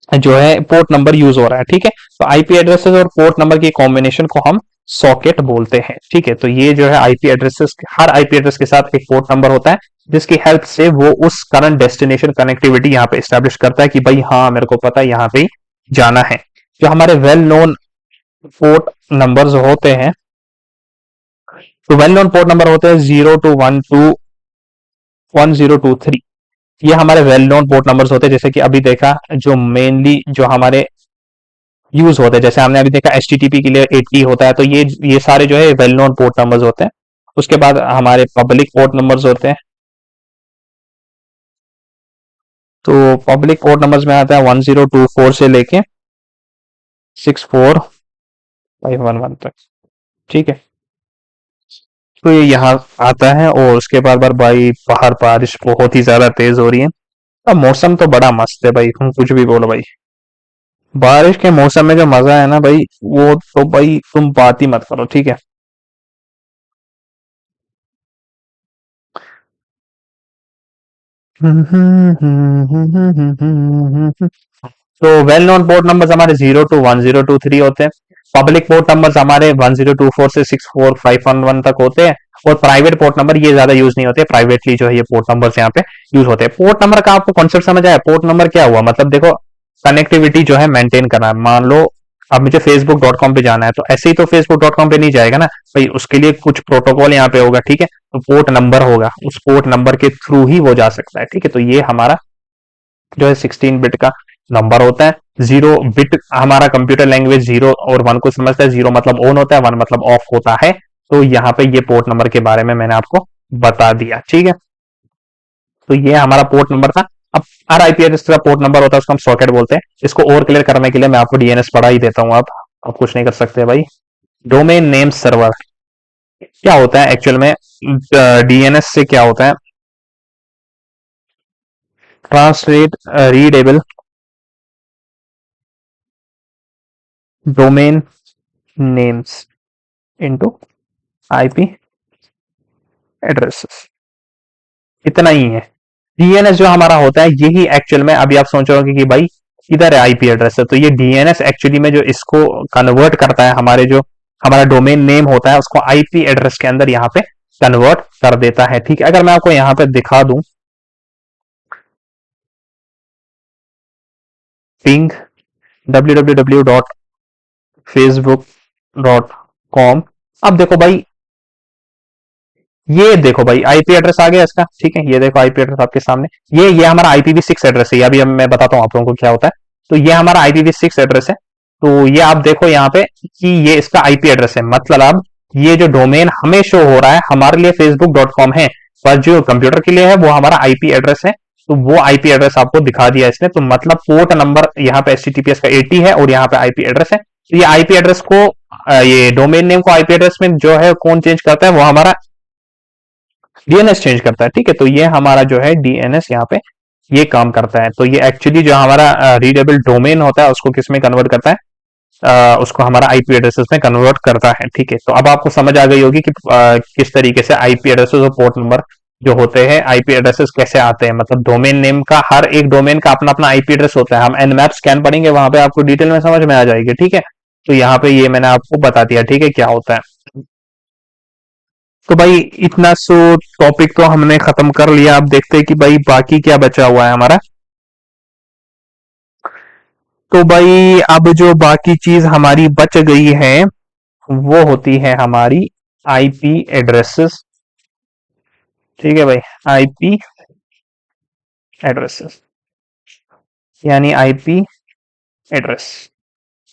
जो है पोर्ट नंबर यूज हो रहा है। ठीक है, तो आईपी एड्रेसेस और पोर्ट नंबर की कॉम्बिनेशन को हम सॉकेट बोलते हैं। ठीक है, तो ये जो है आईपी एड्रेसेस, हर आईपी एड्रेस के साथ एक पोर्ट नंबर होता है, जिसकी हेल्प से वो उस करंट डेस्टिनेशन कनेक्टिविटी यहाँ पे स्टैब्लिश करता है कि भाई हाँ मेरे को पता है यहाँ पे जाना है। जो हमारे वेल नोन पोर्ट नंबर्स होते हैं, तो वेल नोन पोर्ट नंबर होते हैं 02121023, ये हमारे वेल नोन पोर्ट नंबर्स होते हैं। जैसे कि अभी देखा, जो मेनली जो हमारे यूज होते हैं, जैसे हमने अभी देखा HTTP के लिए 80 होता है, तो ये सारे जो है वेल नोन पोर्ट नंबर्स होते हैं। उसके बाद हमारे पब्लिक पोर्ट नंबर्स होते हैं, तो पब्लिक पोर्ट नंबर्स में आता है 1024 से लेके 64511 तक। ठीक है, तो ये यहाँ आता है, और उसके बाद भाई बाहर बारिश बहुत ही ज्यादा तेज हो रही है। अब मौसम तो बड़ा मस्त है भाई, तुम कुछ भी बोलो भाई, बारिश के मौसम में जो मजा है ना भाई, वो तो भाई तुम बात ही मत करो। ठीक है, तो वेल नोन पोर्ट नंबर्स हमारे 021023 होते हैं। पब्लिक पोर्ट नंबर्स हमारे 1024 से 64511 तक होते हैं। और प्राइवेट पोर्ट नंबर ये ज्यादा यूज नहीं होते, प्राइवेटली जो है ये पोर्ट नंबर्स यहाँ पे यूज होते हैं। पोर्ट नंबर का आपको कॉन्सेप्ट समझ आया, पोर्ट नंबर क्या हुआ, मतलब देखो कनेक्टिविटी जो है मेंटेन करना है। मान लो अब मुझे facebook.com पे जाना है, तो ऐसे ही तो facebook.com पे नहीं जाएगा ना भाई, उसके लिए कुछ प्रोटोकॉल यहाँ पे होगा। ठीक है, तो पोर्ट नंबर होगा, उस पोर्ट नंबर के थ्रू ही वो जा सकता है। ठीक है, तो ये हमारा जो है 16 बिट का नंबर होता है। 0 बिट हमारा कंप्यूटर लैंग्वेज 0 और 1 को समझता है। 0 मतलब ऑन होता है, 1 मतलब ऑफ होता है। तो यहाँ पे ये पोर्ट नंबर के बारे में मैंने आपको बता दिया। ठीक है, तो ये हमारा पोर्ट नंबर था। अब हर आईपी एड्रेस का पोर्ट नंबर होता है, उसको हम सॉकेट बोलते हैं। इसको और क्लियर करने के लिए मैं आपको डीएनएस पढ़ा ही देता हूँ। आप कुछ नहीं कर सकते भाई। डोमेन नेम सर्वर क्या होता है एक्चुअल में, डीएनएस से क्या होता है, translate readable domain names into IP addresses, इतना ही है। डीएनएस जो हमारा होता है यही एक्चुअल में, अभी आप सोच रहे हो कि भाई इधर है आईपी एड्रेस है, तो ये डीएनएस एक्चुअली में जो इसको कन्वर्ट करता है, हमारे जो हमारा डोमेन नेम होता है उसको आईपी एड्रेस के अंदर यहाँ पे कन्वर्ट कर देता है। ठीक है, अगर मैं आपको यहाँ पे दिखा दूं, पिंग www.facebook.com, अब देखो भाई, ये देखो भाई आईपी एड्रेस आ गया इसका। ठीक है, ये देखो आईपी एड्रेस आपके सामने, ये हमारा IPv6 एड्रेस है। अभी मैं बताता हूँ आप लोगों को क्या होता है। तो ये हमारा IPv6 एड्रेस है। तो ये आप देखो यहाँ पे कि ये इसका आईपी एड्रेस है, मतलब अब ये जो डोमेन हमें शो हो रहा है हमारे लिए facebook.com है, पर जो कंप्यूटर के लिए है वो हमारा आईपी एड्रेस है। तो वो आईपी एड्रेस आपको दिखा दिया इसने, तो मतलब पोर्ट नंबर यहाँ पे HTTPS का 80 है और यहाँ पे आईपी एड्रेस है। तो ये आईपी एड्रेस को, ये डोमेन नेम को आईपी एड्रेस में जो है कौन चेंज करता है, वो हमारा डीएनएस चेंज करता है। ठीक है, तो ये हमारा जो है डीएनएस यहाँ पे ये काम करता है। तो ये एक्चुअली जो हमारा रीडेबल डोमेन होता है उसको किस में कन्वर्ट करता है, उसको हमारा आईपी एड्रेसेस में कन्वर्ट करता है। ठीक है, तो अब आपको समझ आ गई होगी कि किस तरीके से आईपी एड्रेसेस और पोर्ट नंबर जो होते हैं, आईपी एड्रेसेस कैसे आते हैं। मतलब डोमेन नेम का, हर एक डोमेन का अपना अपना आईपी एड्रेस होता है। हम एनमैप स्कैन पढ़ेंगे, वहां पे आपको डिटेल में समझ में आ जाएगी। ठीक है, तो यहाँ पे ये मैंने आपको बता दिया। ठीक है, क्या होता है। तो भाई इतना सो टॉपिक तो हमने खत्म कर लिया। अब देखते हैं कि भाई बाकी क्या बचा हुआ है हमारा। तो भाई अब जो बाकी चीज हमारी बच गई है वो होती है हमारी आईपी एड्रेसेस। ठीक है भाई, आईपी एड्रेसेस यानी आईपी एड्रेस।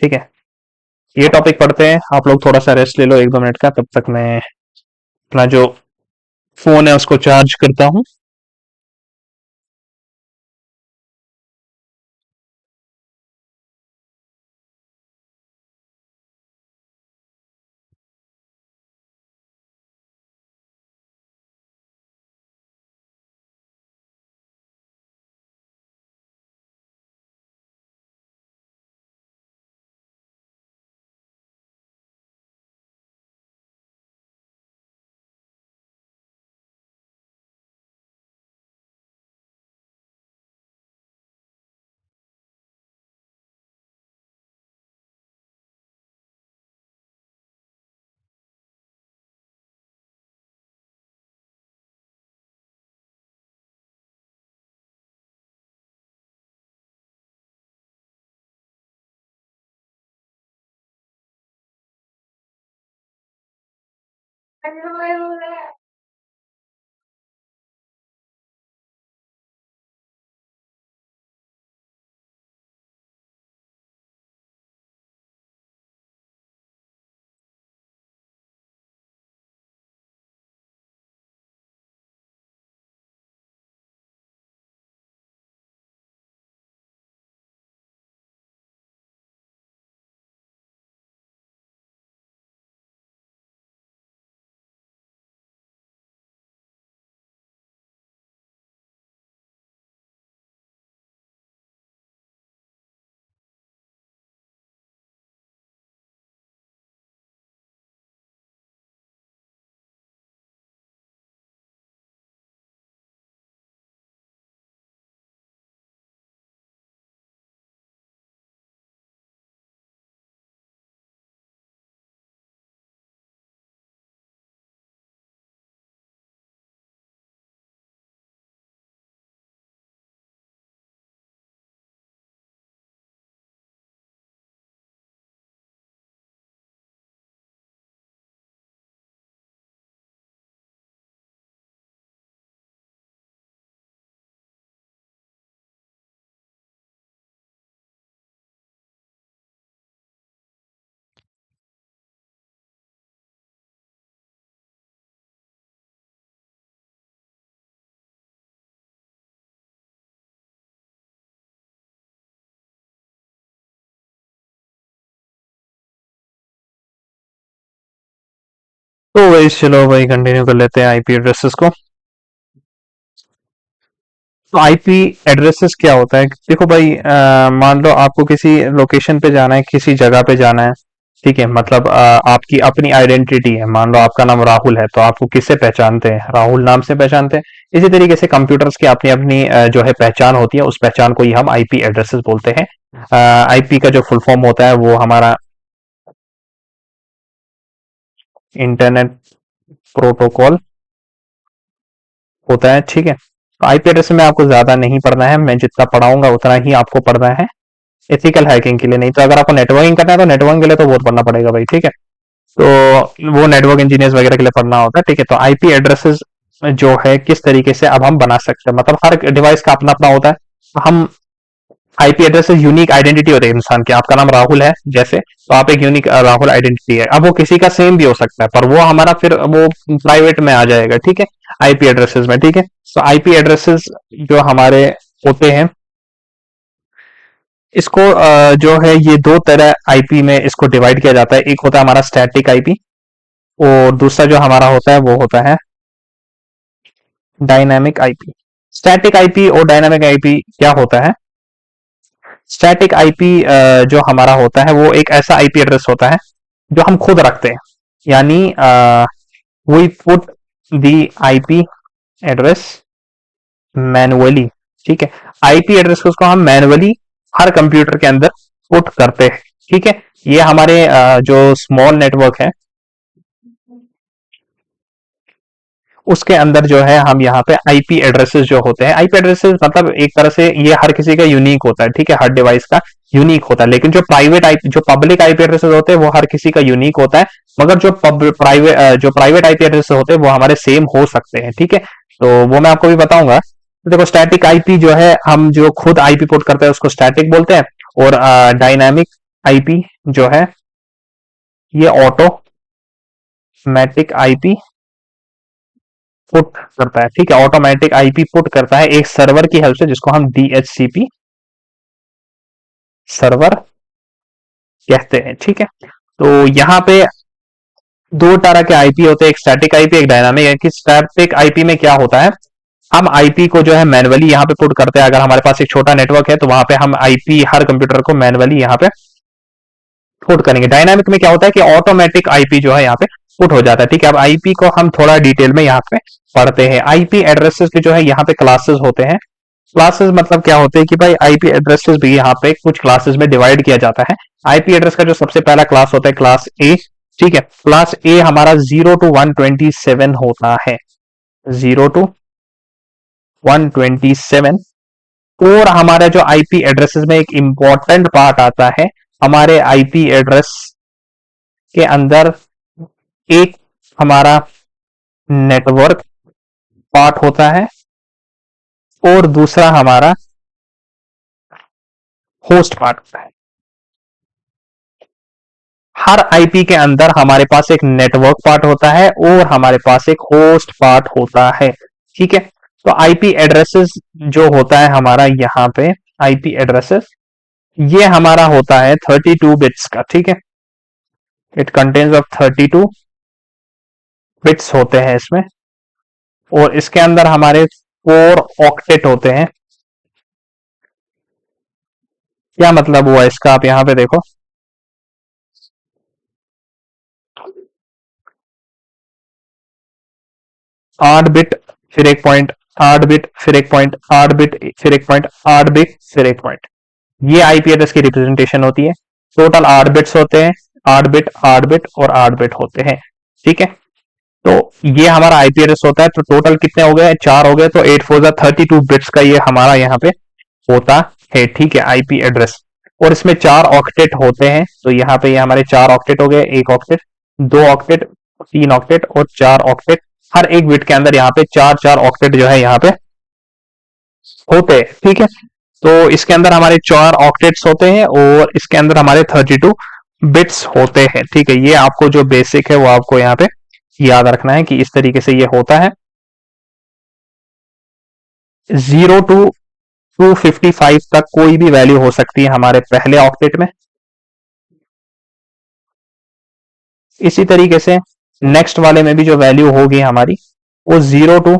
ठीक है, ये टॉपिक पढ़ते हैं। आप लोग थोड़ा सा रेस्ट ले लो 1-2 मिनट का, तब तक मैं अपना जो फोन है उसको चार्ज करता हूँ। तो वही, चलो भाई कंटिन्यू कर लेते हैं आईपी एड्रेसेस को। तो आईपी एड्रेसेस क्या होता है, देखो भाई, मान लो आपको किसी लोकेशन पे जाना है, किसी जगह पे जाना है। ठीक है, मतलब आपकी अपनी आइडेंटिटी है। मान लो आपका नाम राहुल है, तो आपको किससे पहचानते हैं? राहुल नाम से पहचानते हैं। इसी तरीके से कंप्यूटर्स की अपनी अपनी जो है पहचान होती है, उस पहचान को ही हम आईपी एड्रेसेस बोलते हैं। आईपी का जो फुल फॉर्म होता है वो हमारा इंटरनेट प्रोटोकॉल होता है। ठीक है, तो आईपी एड्रेस में आपको ज्यादा नहीं पढ़ना है, मैं जितना पढ़ाऊंगा उतना ही आपको पढ़ना है एथिकल हैकिंग के लिए। नहीं तो अगर आपको नेटवर्किंग करना है तो नेटवर्किंग के लिए तो बहुत पढ़ना पड़ेगा भाई। ठीक है, तो वो नेटवर्क इंजीनियर्स वगैरह के लिए पढ़ना होता है। ठीक है, तो आईपी एड्रेसेस जो है किस तरीके से अब हम बना सकते हैं, मतलब हर डिवाइस का अपना अपना होता है। तो हम आईपी एड्रेस यूनिक आइडेंटिटी होती है इंसान की। आपका नाम राहुल है जैसे, तो आप एक यूनिक राहुल आइडेंटिटी है। अब वो किसी का सेम भी हो सकता है, पर वो हमारा फिर वो प्राइवेट में आ जाएगा। ठीक है, आईपी एड्रेसेस में। ठीक है, तो आईपी एड्रेसेस जो हमारे होते हैं, इसको जो है ये दो तरह आईपी में इसको डिवाइड किया जाता है। एक होता है हमारा स्टैटिक आईपी, और दूसरा जो हमारा होता है वो होता है डायनामिक आईपी। स्टैटिक आईपी और डायनामिक आईपी क्या होता है? स्टैटिक आईपी जो हमारा होता है वो एक ऐसा आईपी एड्रेस होता है जो हम खुद रखते हैं, यानी we put the IP address manually. ठीक है, आईपी एड्रेस को हम मैनुअली हर कंप्यूटर के अंदर पुट करते हैं। ठीक है, ये हमारे जो स्मॉल नेटवर्क है उसके अंदर जो है हम यहाँ पे आईपी एड्रेसेस जो होते हैं, आईपी एड्रेसेस मतलब एक तरह से ये हर किसी का यूनिक होता है। ठीक है, हर डिवाइस का यूनिक होता है, लेकिन जो प्राइवेट आईपी जो पब्लिक आईपी एड्रेसेस होते हैं वो हर किसी का यूनिक होता है, मगर जो प्राइवेट आईपी एड्रेस होते हैं वो हमारे सेम हो सकते हैं। ठीक है, तो वो मैं आपको भी बताऊंगा। तो देखो, स्टैटिक आईपी जो है हम जो खुद आईपी पोर्ट करते हैं उसको स्टैटिक बोलते हैं, और डायनामिक आईपी जो है ये ऑटोमेटिक आईपी पुट करता है। ठीक है, ऑटोमेटिक आईपी पुट करता है एक सर्वर की हेल्प से, जिसको हम डीएचसीपी सर्वर कहते हैं। ठीक है, तो यहाँ पे दो तरह के आईपी होते हैं, एक स्टैटिक आईपी एक डायनामिक है। कि स्टैटिक आईपी में क्या होता है, हम आईपी को जो है मैनुअली यहाँ पे पुट करते हैं। अगर हमारे पास एक छोटा नेटवर्क है तो वहां पे हम आईपी हर कंप्यूटर को मैनुअली यहाँ पे पुट करेंगे। डायनामिक में क्या होता है कि ऑटोमेटिक आईपी जो है यहाँ पे पुट हो जाता है। ठीक है, अब आईपी को हम थोड़ा डिटेल में यहाँ पे पढ़ते हैं। आईपी एड्रेसेस के जो है यहाँ पे क्लासेस होते हैं। क्लासेस मतलब क्या होते हैं कि भाई आईपी एड्रेसेस भी यहाँ पे कुछ क्लासेस में डिवाइड किया जाता है। आईपी एड्रेस का जो सबसे पहला क्लास होता है क्लास ए। ठीक है, क्लास ए हमारा 0 to 127 होता है, 0 to 127। और हमारा जो आईपी एड्रेसेस में एक इंपॉर्टेंट पार्ट आता है, हमारे आईपी एड्रेस के अंदर एक हमारा नेटवर्क पार्ट होता है और दूसरा हमारा होस्ट पार्ट होता है। हर आईपी के अंदर हमारे पास एक नेटवर्क पार्ट होता है और हमारे पास एक होस्ट पार्ट होता है। ठीक है, तो आईपी एड्रेसेस जो होता है हमारा यहाँ पे आईपी एड्रेसेस, ये हमारा होता है 32 बिट्स का। ठीक है, इट कंटेन्स ऑफ 32 बिट्स होते हैं इसमें, और इसके अंदर हमारे 4 ऑक्टेट होते हैं। क्या मतलब हुआ इसका, आप यहाँ पे देखो, 8 बिट फिर एक पॉइंट, 8 बिट फिर एक पॉइंट, 8 बिट फिर एक पॉइंट, 8 बिट फिर एक पॉइंट, ये आईपी एड्रेस की रिप्रेजेंटेशन होती है। टोटल 8 बिट्स होते हैं, 8 बिट 8 बिट और 8 बिट होते हैं। ठीक है, तो ये हमारा आईपी एड्रेस होता है। तो टोटल कितने हो गए, 4 हो गए, तो 8 4 32 बिट्स का ये हमारा यहाँ पे होता है। ठीक है, आईपी एड्रेस, और इसमें 4 ऑक्टेट होते हैं। तो यहाँ पे ये हमारे 4 ऑक्टेट हो गए, एक ऑक्टेट, 2 ऑक्टेट, 3 ऑक्टेट और 4 ऑक्टेट। हर एक बिट के अंदर यहाँ पे 4 4 ऑक्टेट जो है यहाँ पे होते हैं। ठीक है, तो इसके अंदर हमारे 4 ऑक्टेट्स होते हैं और इसके अंदर हमारे 32 बिट्स होते हैं। ठीक है, ये आपको जो बेसिक है वो आपको यहाँ पे याद रखना है कि इस तरीके से ये होता है। 0 to 255 तक कोई भी वैल्यू हो सकती है हमारे पहले ऑक्टेट में। इसी तरीके से नेक्स्ट वाले में भी जो वैल्यू होगी हमारी वो 0 to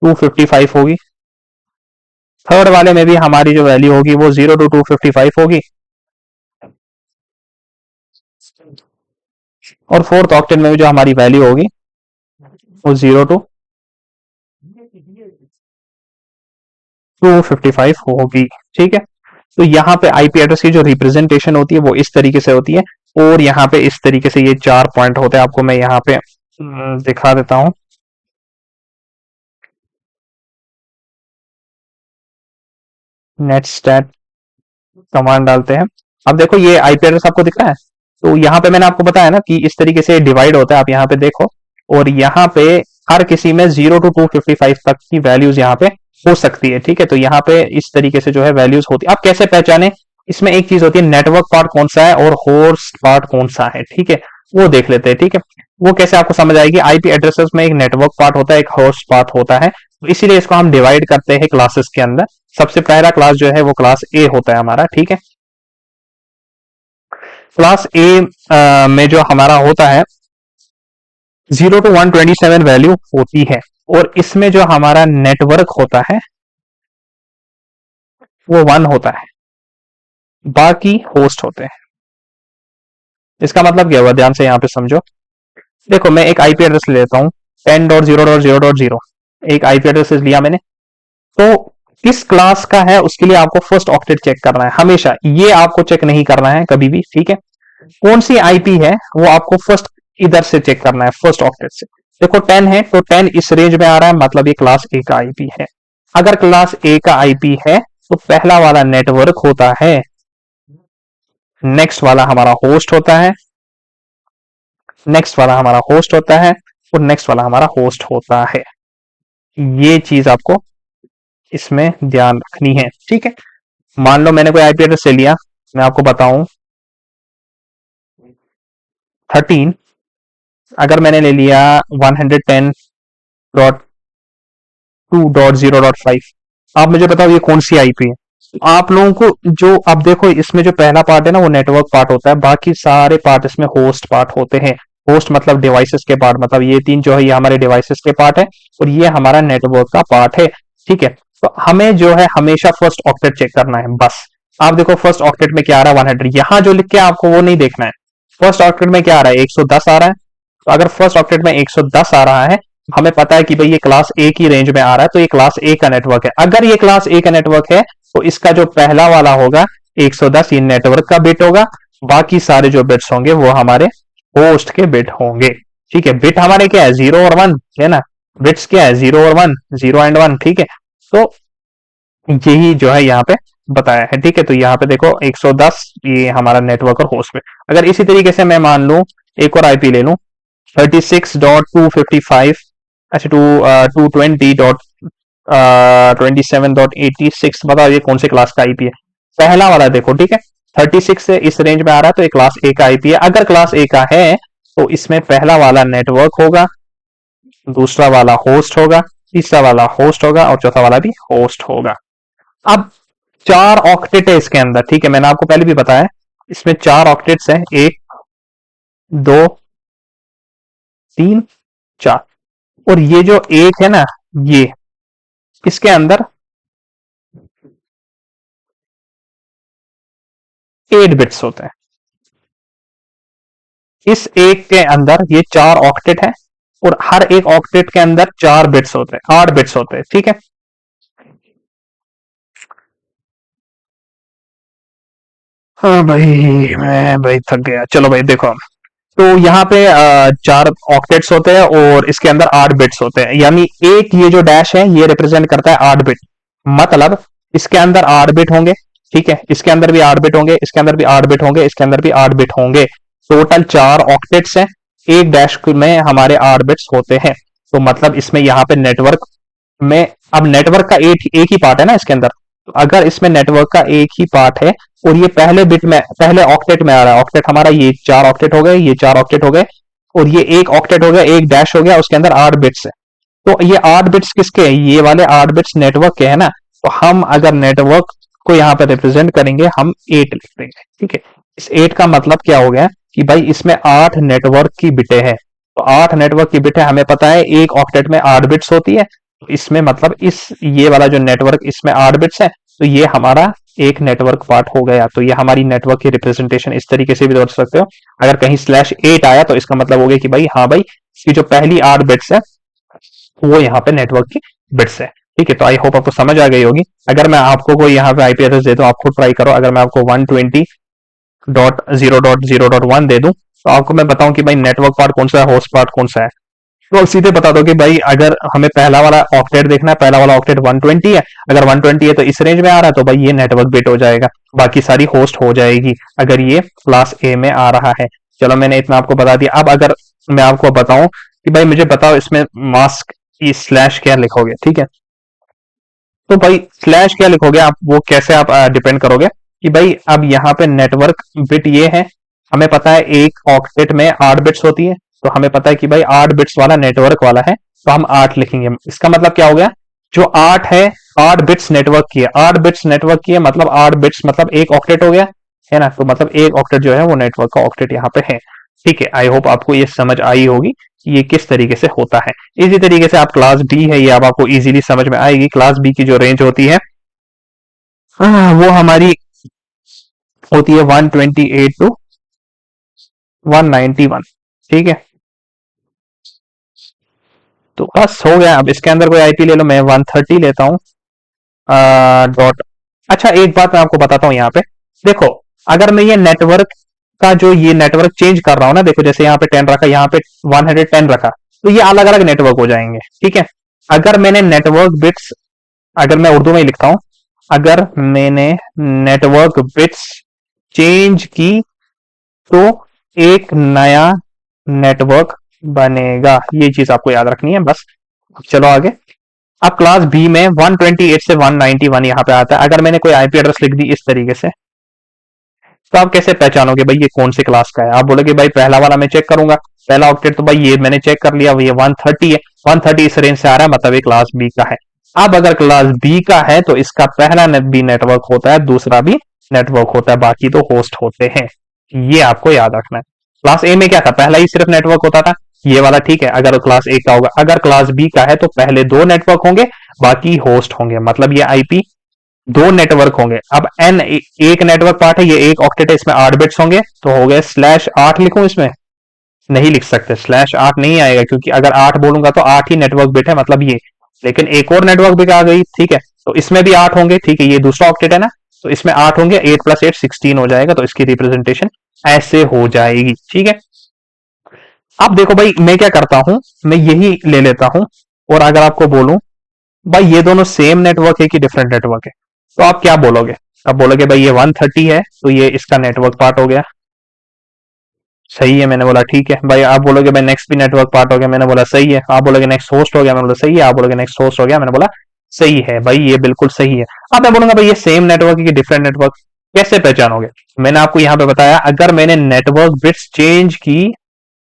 255 होगी। थर्ड वाले में भी हमारी जो वैल्यू होगी वो 0 to 255 होगी, और फोर्थ ऑक्टेट में भी जो हमारी वैल्यू होगी वो 0 to 255 होगी। ठीक है, तो यहाँ पे आईपी एड्रेस की जो रिप्रेजेंटेशन होती है वो इस तरीके से होती है, और यहाँ पे इस तरीके से ये 4 पॉइंट होते हैं। आपको मैं यहाँ पे दिखा देता हूं। नेट स्टैट कमांड डालते हैं। अब देखो ये आईपी एड्रेस आपको दिख रहा है, तो यहाँ पे मैंने आपको बताया ना कि इस तरीके से डिवाइड होता है। आप यहाँ पे देखो, और यहाँ पे हर किसी में 0 to 255 तक की वैल्यूज यहाँ पे हो सकती है। ठीक है, तो यहाँ पे इस तरीके से जो है वैल्यूज होती है। आप कैसे पहचाने, इसमें एक चीज होती है नेटवर्क पार्ट कौन सा है और होस्ट पार्ट कौन सा है। ठीक है, वो देख लेते हैं। ठीक है, वो कैसे आपको समझ आएगी, आईपी एड्रेसेस में एक नेटवर्क पार्ट होता है, एक होस्ट पार्ट होता है, तो इसीलिए इसको हम डिवाइड करते हैं क्लासेस के अंदर। सबसे पहला क्लास जो है वो क्लास ए होता है हमारा। ठीक है, क्लास ए में जो हमारा होता है 0 to 127 वैल्यू होती है, और इसमें जो हमारा नेटवर्क होता है वो 1 होता है। बाकी होस्ट होते हैं। इसका मतलब क्या हुआ, ध्यान से यहाँ पे समझो। देखो मैं एक आईपी एड्रेस ले लेता हूँ 10.0.0.0, एक आईपी एड्रेस लिया मैंने। तो किस क्लास का है उसके लिए आपको फर्स्ट ऑक्टेट चेक करना है हमेशा, ये आपको चेक नहीं करना है कभी भी, ठीक है। कौन सी आईपी है वो आपको फर्स्ट इधर से चेक करना है, फर्स्ट ऑक्टेट से। देखो 10 है तो 10 इस रेंज में आ रहा है, मतलब ये क्लास ए का आईपी है। अगर क्लास ए का आईपी है तो पहला वाला नेटवर्क होता है, नेक्स्ट वाला हमारा होस्ट होता है, नेक्स्ट वाला हमारा होस्ट होता है, और नेक्स्ट वाला हमारा होस्ट होता है। ये चीज आपको इसमें ध्यान रखनी है, ठीक है। मान लो मैंने कोई आईपी एड्रेस ले लिया, मैं आपको बताऊं 13, अगर मैंने ले लिया 110.2.0.5, आप मुझे बताओ ये कौन सी आईपी है। आप लोगों को जो अब देखो इसमें जो पहला पार्ट है ना वो नेटवर्क पार्ट होता है, बाकी सारे पार्ट इसमें होस्ट पार्ट होते हैं। होस्ट मतलब डिवाइसेस के पार्ट, मतलब ये तीन जो है ये हमारे डिवाइसेस के पार्ट है, और ये हमारा नेटवर्क का पार्ट है, ठीक है। तो हमें जो है हमेशा फर्स्ट ऑक्टेट चेक करना है बस। आप देखो फर्स्ट ऑक्टेट में क्या आ रहा है 100, यहाँ जो लिख के आपको वो नहीं देखना है। फर्स्ट ऑक्टेट में क्या आ रहा है 110 आ रहा है। तो अगर फर्स्ट ऑक्टेट में 110 आ रहा है, हमें पता है कि भाई ये क्लास ए की रेंज में आ रहा है, तो ये क्लास ए का नेटवर्क है। अगर ये क्लास ए का नेटवर्क है तो इसका जो पहला वाला होगा 110 ये नेटवर्क का बिट होगा, बाकी सारे जो बिट्स होंगे वो हमारे होस्ट के बिट होंगे, ठीक है। बिट हमारे क्या है 0 और 1 है ना, बिट्स क्या है 0 और 1, 0 एंड 1, ठीक है। तो यही जो है यहाँ पे बताया है, ठीक है। तो यहाँ पे देखो 110 ये हमारा नेटवर्क और होस्ट पे। अगर इसी तरीके से मैं मान लूं एक और आईपी ले लूं 36.255, अच्छा 220.27.86, बताओ ये कौन से क्लास का आईपी है। पहला वाला देखो, ठीक है 36 से इस रेंज में आ रहा है तो ये क्लास ए का आईपी है। अगर क्लास ए का है तो इसमें पहला वाला नेटवर्क होगा, दूसरा वाला होस्ट होगा, तीसरा वाला होस्ट होगा, और चौथा वाला भी होस्ट होगा। अब 4 ऑक्टेट है इसके अंदर, ठीक है, मैंने आपको पहले भी बताया इसमें 4 ऑक्टेट्स हैं, 1 2 3 4, और ये जो एक है ना ये इसके अंदर 8 बिट्स होते हैं। इस एक के अंदर ये 4 ऑक्टेट है, और हर एक ऑक्टेट के अंदर 4 बिट्स होते हैं, 8 बिट्स होते हैं, ठीक है। हाँ भाई, मैं भाई थक गया, चलो भाई देखो। तो यहाँ पे 4 ऑक्टेट्स होते हैं और इसके अंदर 8 बिट्स होते हैं, यानी एक ये जो डैश है ये रिप्रेजेंट करता है 8 बिट, मतलब इसके अंदर 8 बिट होंगे, ठीक है। इसके अंदर भी 8 बिट होंगे, इसके अंदर भी 8 बिट होंगे, इसके अंदर भी 8 बिट होंगे। टोटल 4 ऑक्टेट्स हैं, एक डैश में हमारे 8 बिट्स होते हैं। तो मतलब इसमें यहाँ पे नेटवर्क में, अब नेटवर्क का एक ही पार्ट है ना इसके अंदर, तो अगर इसमें नेटवर्क का एक ही पार्ट है और ये पहले बिट में पहले ऑक्टेट में आ रहा है, ऑक्टेट हमारा ये 4 ऑक्टेट हो गए, ये 4 ऑक्टेट हो गए, और ये एक ऑक्टेट हो गया, एक डैश हो गया, उसके अंदर 8 बिट्स है। तो ये 8 बिट्स किसके हैं, ये वाले 8 बिट्स नेटवर्क के है ना। तो हम अगर नेटवर्क को यहाँ पे रिप्रेजेंट करेंगे हम 8 लिख देंगे, ठीक है। इस 8 का मतलब क्या हो गया कि भाई इसमें 8 नेटवर्क की बिटें हैं। तो 8 नेटवर्क की बिटें हमें पता है एक ऑक्टेट में 8 बिट्स होती है, तो इसमें मतलब इस ये वाला जो नेटवर्क इसमें 8 बिट्स है, तो ये हमारा एक नेटवर्क पार्ट हो गया। तो ये हमारी नेटवर्क की रिप्रेजेंटेशन इस तरीके से भी दर्ज सकते हो। अगर कहीं /8 आया तो इसका मतलब हो गया कि भाई हाँ भाई इसकी जो पहली 8 बिट्स है वो यहाँ पे नेटवर्क की बिट्स है, ठीक है। तो आई होप आपको समझ आ गई होगी। अगर मैं आपको कोई यहाँ पे आईपी एड्रेस दे दूं, आप खुद ट्राई करो। अगर मैं आपको 120.0.0.1 दे दूं तो आपको मैं बताऊं कि भाई नेटवर्क पार्ट कौन सा है, होस्ट पार्ट कौन सा है, तो सीधे बता दो कि भाई अगर हमें पहला वाला ऑक्टेट देखना है, पहला वाला ऑक्टेट 120 है, अगर 120 है तो इस रेंज में आ रहा है तो भाई ये नेटवर्क बिट हो जाएगा, बाकी सारी होस्ट हो जाएगी अगर ये क्लास ए में आ रहा है। चलो मैंने इतना आपको बता दिया। अब अगर मैं आपको बताऊं कि भाई मुझे बताओ इसमें मास्क की स्लैश क्या लिखोगे, ठीक है। तो भाई स्लैश क्या लिखोगे आप, वो कैसे आप डिपेंड करोगे कि भाई अब यहाँ पे नेटवर्क बिट ये है, हमें पता है एक ऑक्टेट में 8 बिट्स होती है, तो हमें पता है कि भाई 8 बिट्स वाला नेटवर्क वाला है, तो हम 8 लिखेंगे। इसका मतलब क्या हो गया, जो 8 है 8 बिट्स नेटवर्क की है, 8 बिट्स नेटवर्क की है, मतलब 8 बिट्स मतलब एक ऑक्टेट हो गया, है ना। तो मतलब एक ऑक्टेट जो है वो नेटवर्क का ऑक्टेट यहाँ पे है, ठीक है। आई होप आपको ये समझ आई होगी कि ये किस तरीके से होता है। इसी तरीके से आप क्लास बी है ये अब आपको इजीली समझ में आएगी। क्लास बी की जो रेंज होती है वो हमारी होती है 128 टू 191। ठीक है, तो बस हो गया। अब इसके अंदर कोई आईपी ले लो, मैं 130 लेता हूँ डॉट। अच्छा, एक बात मैं आपको बताता हूँ यहाँ पे, देखो अगर मैं ये नेटवर्क का जो ये नेटवर्क चेंज कर रहा हूँ ना, देखो जैसे यहाँ पे 10 रखा, यहाँ पे 110 रखा, तो ये अलग अलग नेटवर्क हो जाएंगे। ठीक है, अगर मैंने नेटवर्क बिट्स, अगर मैं उर्दू में ही लिखता हूं, अगर मैंने नेटवर्क बिट्स चेंज की तो एक नया नेटवर्क बनेगा। ये चीज आपको याद रखनी है बस। चलो आगे। अब क्लास बी में 128 से 191 यहाँ पे आता है। अगर मैंने कोई आईपी एड्रेस लिख दी इस तरीके से, तो आप कैसे पहचानोगे भाई ये कौन से क्लास का है? आप बोलोगे भाई पहला वाला मैं चेक करूंगा, पहला ऑक्टेट तो भाई ये मैंने चेक कर लिया, ये 130 है, 130 इस रेंज से आ रहा है, मतलब ये क्लास बी का है। अब अगर क्लास बी का है तो इसका पहला भी नेटवर्क होता है, दूसरा भी नेटवर्क होता है, बाकी तो होस्ट होते हैं। ये आपको याद रखना है। क्लास ए में क्या था, पहला ही सिर्फ नेटवर्क होता था, ये वाला। ठीक है, अगर क्लास ए का होगा, अगर क्लास बी का है तो पहले दो नेटवर्क होंगे, बाकी होस्ट होंगे, मतलब ये आईपी दो नेटवर्क होंगे। अब एन एक नेटवर्क पार्ट है, ये एक ऑक्टेट है, इसमें 8 बिट्स होंगे, तो हो गए /8 लिखूं इसमें? नहीं लिख सकते, /8 नहीं आएगा, क्योंकि अगर 8 बोलूंगा तो 8 ही नेटवर्क बिट है, मतलब ये। लेकिन एक और नेटवर्क बिट आ गई, ठीक है, तो इसमें भी 8 होंगे। ठीक है, ये दूसरा ऑक्टेट है ना, तो इसमें 8 होंगे, 8 + 8 16 हो जाएगा, तो इसकी रिप्रेजेंटेशन ऐसे हो जाएगी। ठीक है, अब देखो भाई मैं क्या करता हूं, मैं यही ले लेता हूं, और अगर आपको बोलूं भाई ये दोनों सेम नेटवर्क है कि डिफरेंट नेटवर्क है, तो आप क्या बोलोगे? आप बोलोगे भाई ये 130 है, तो ये इसका नेटवर्क पार्ट हो गया, सही है, मैंने बोला ठीक है। भाई आप बोलोगे भाई नेक्स्ट भी नेटवर्क पार्ट हो गया, मैंने बोला सही है। आप बोलोगे नेक्स्ट होस्ट हो गया, मैंने बोला सही है। आप बोलोगे नेक्स्ट होस्ट हो गया, मैंने बोला सही है। भाई ये बिल्कुल सही है। अब मैं बोलूंगा भाई ये सेम नेटवर्क है कि डिफरेंट नेटवर्क, कैसे पहचानोगे? मैंने आपको यहां पे बताया, अगर मैंने नेटवर्क बिट्स चेंज की,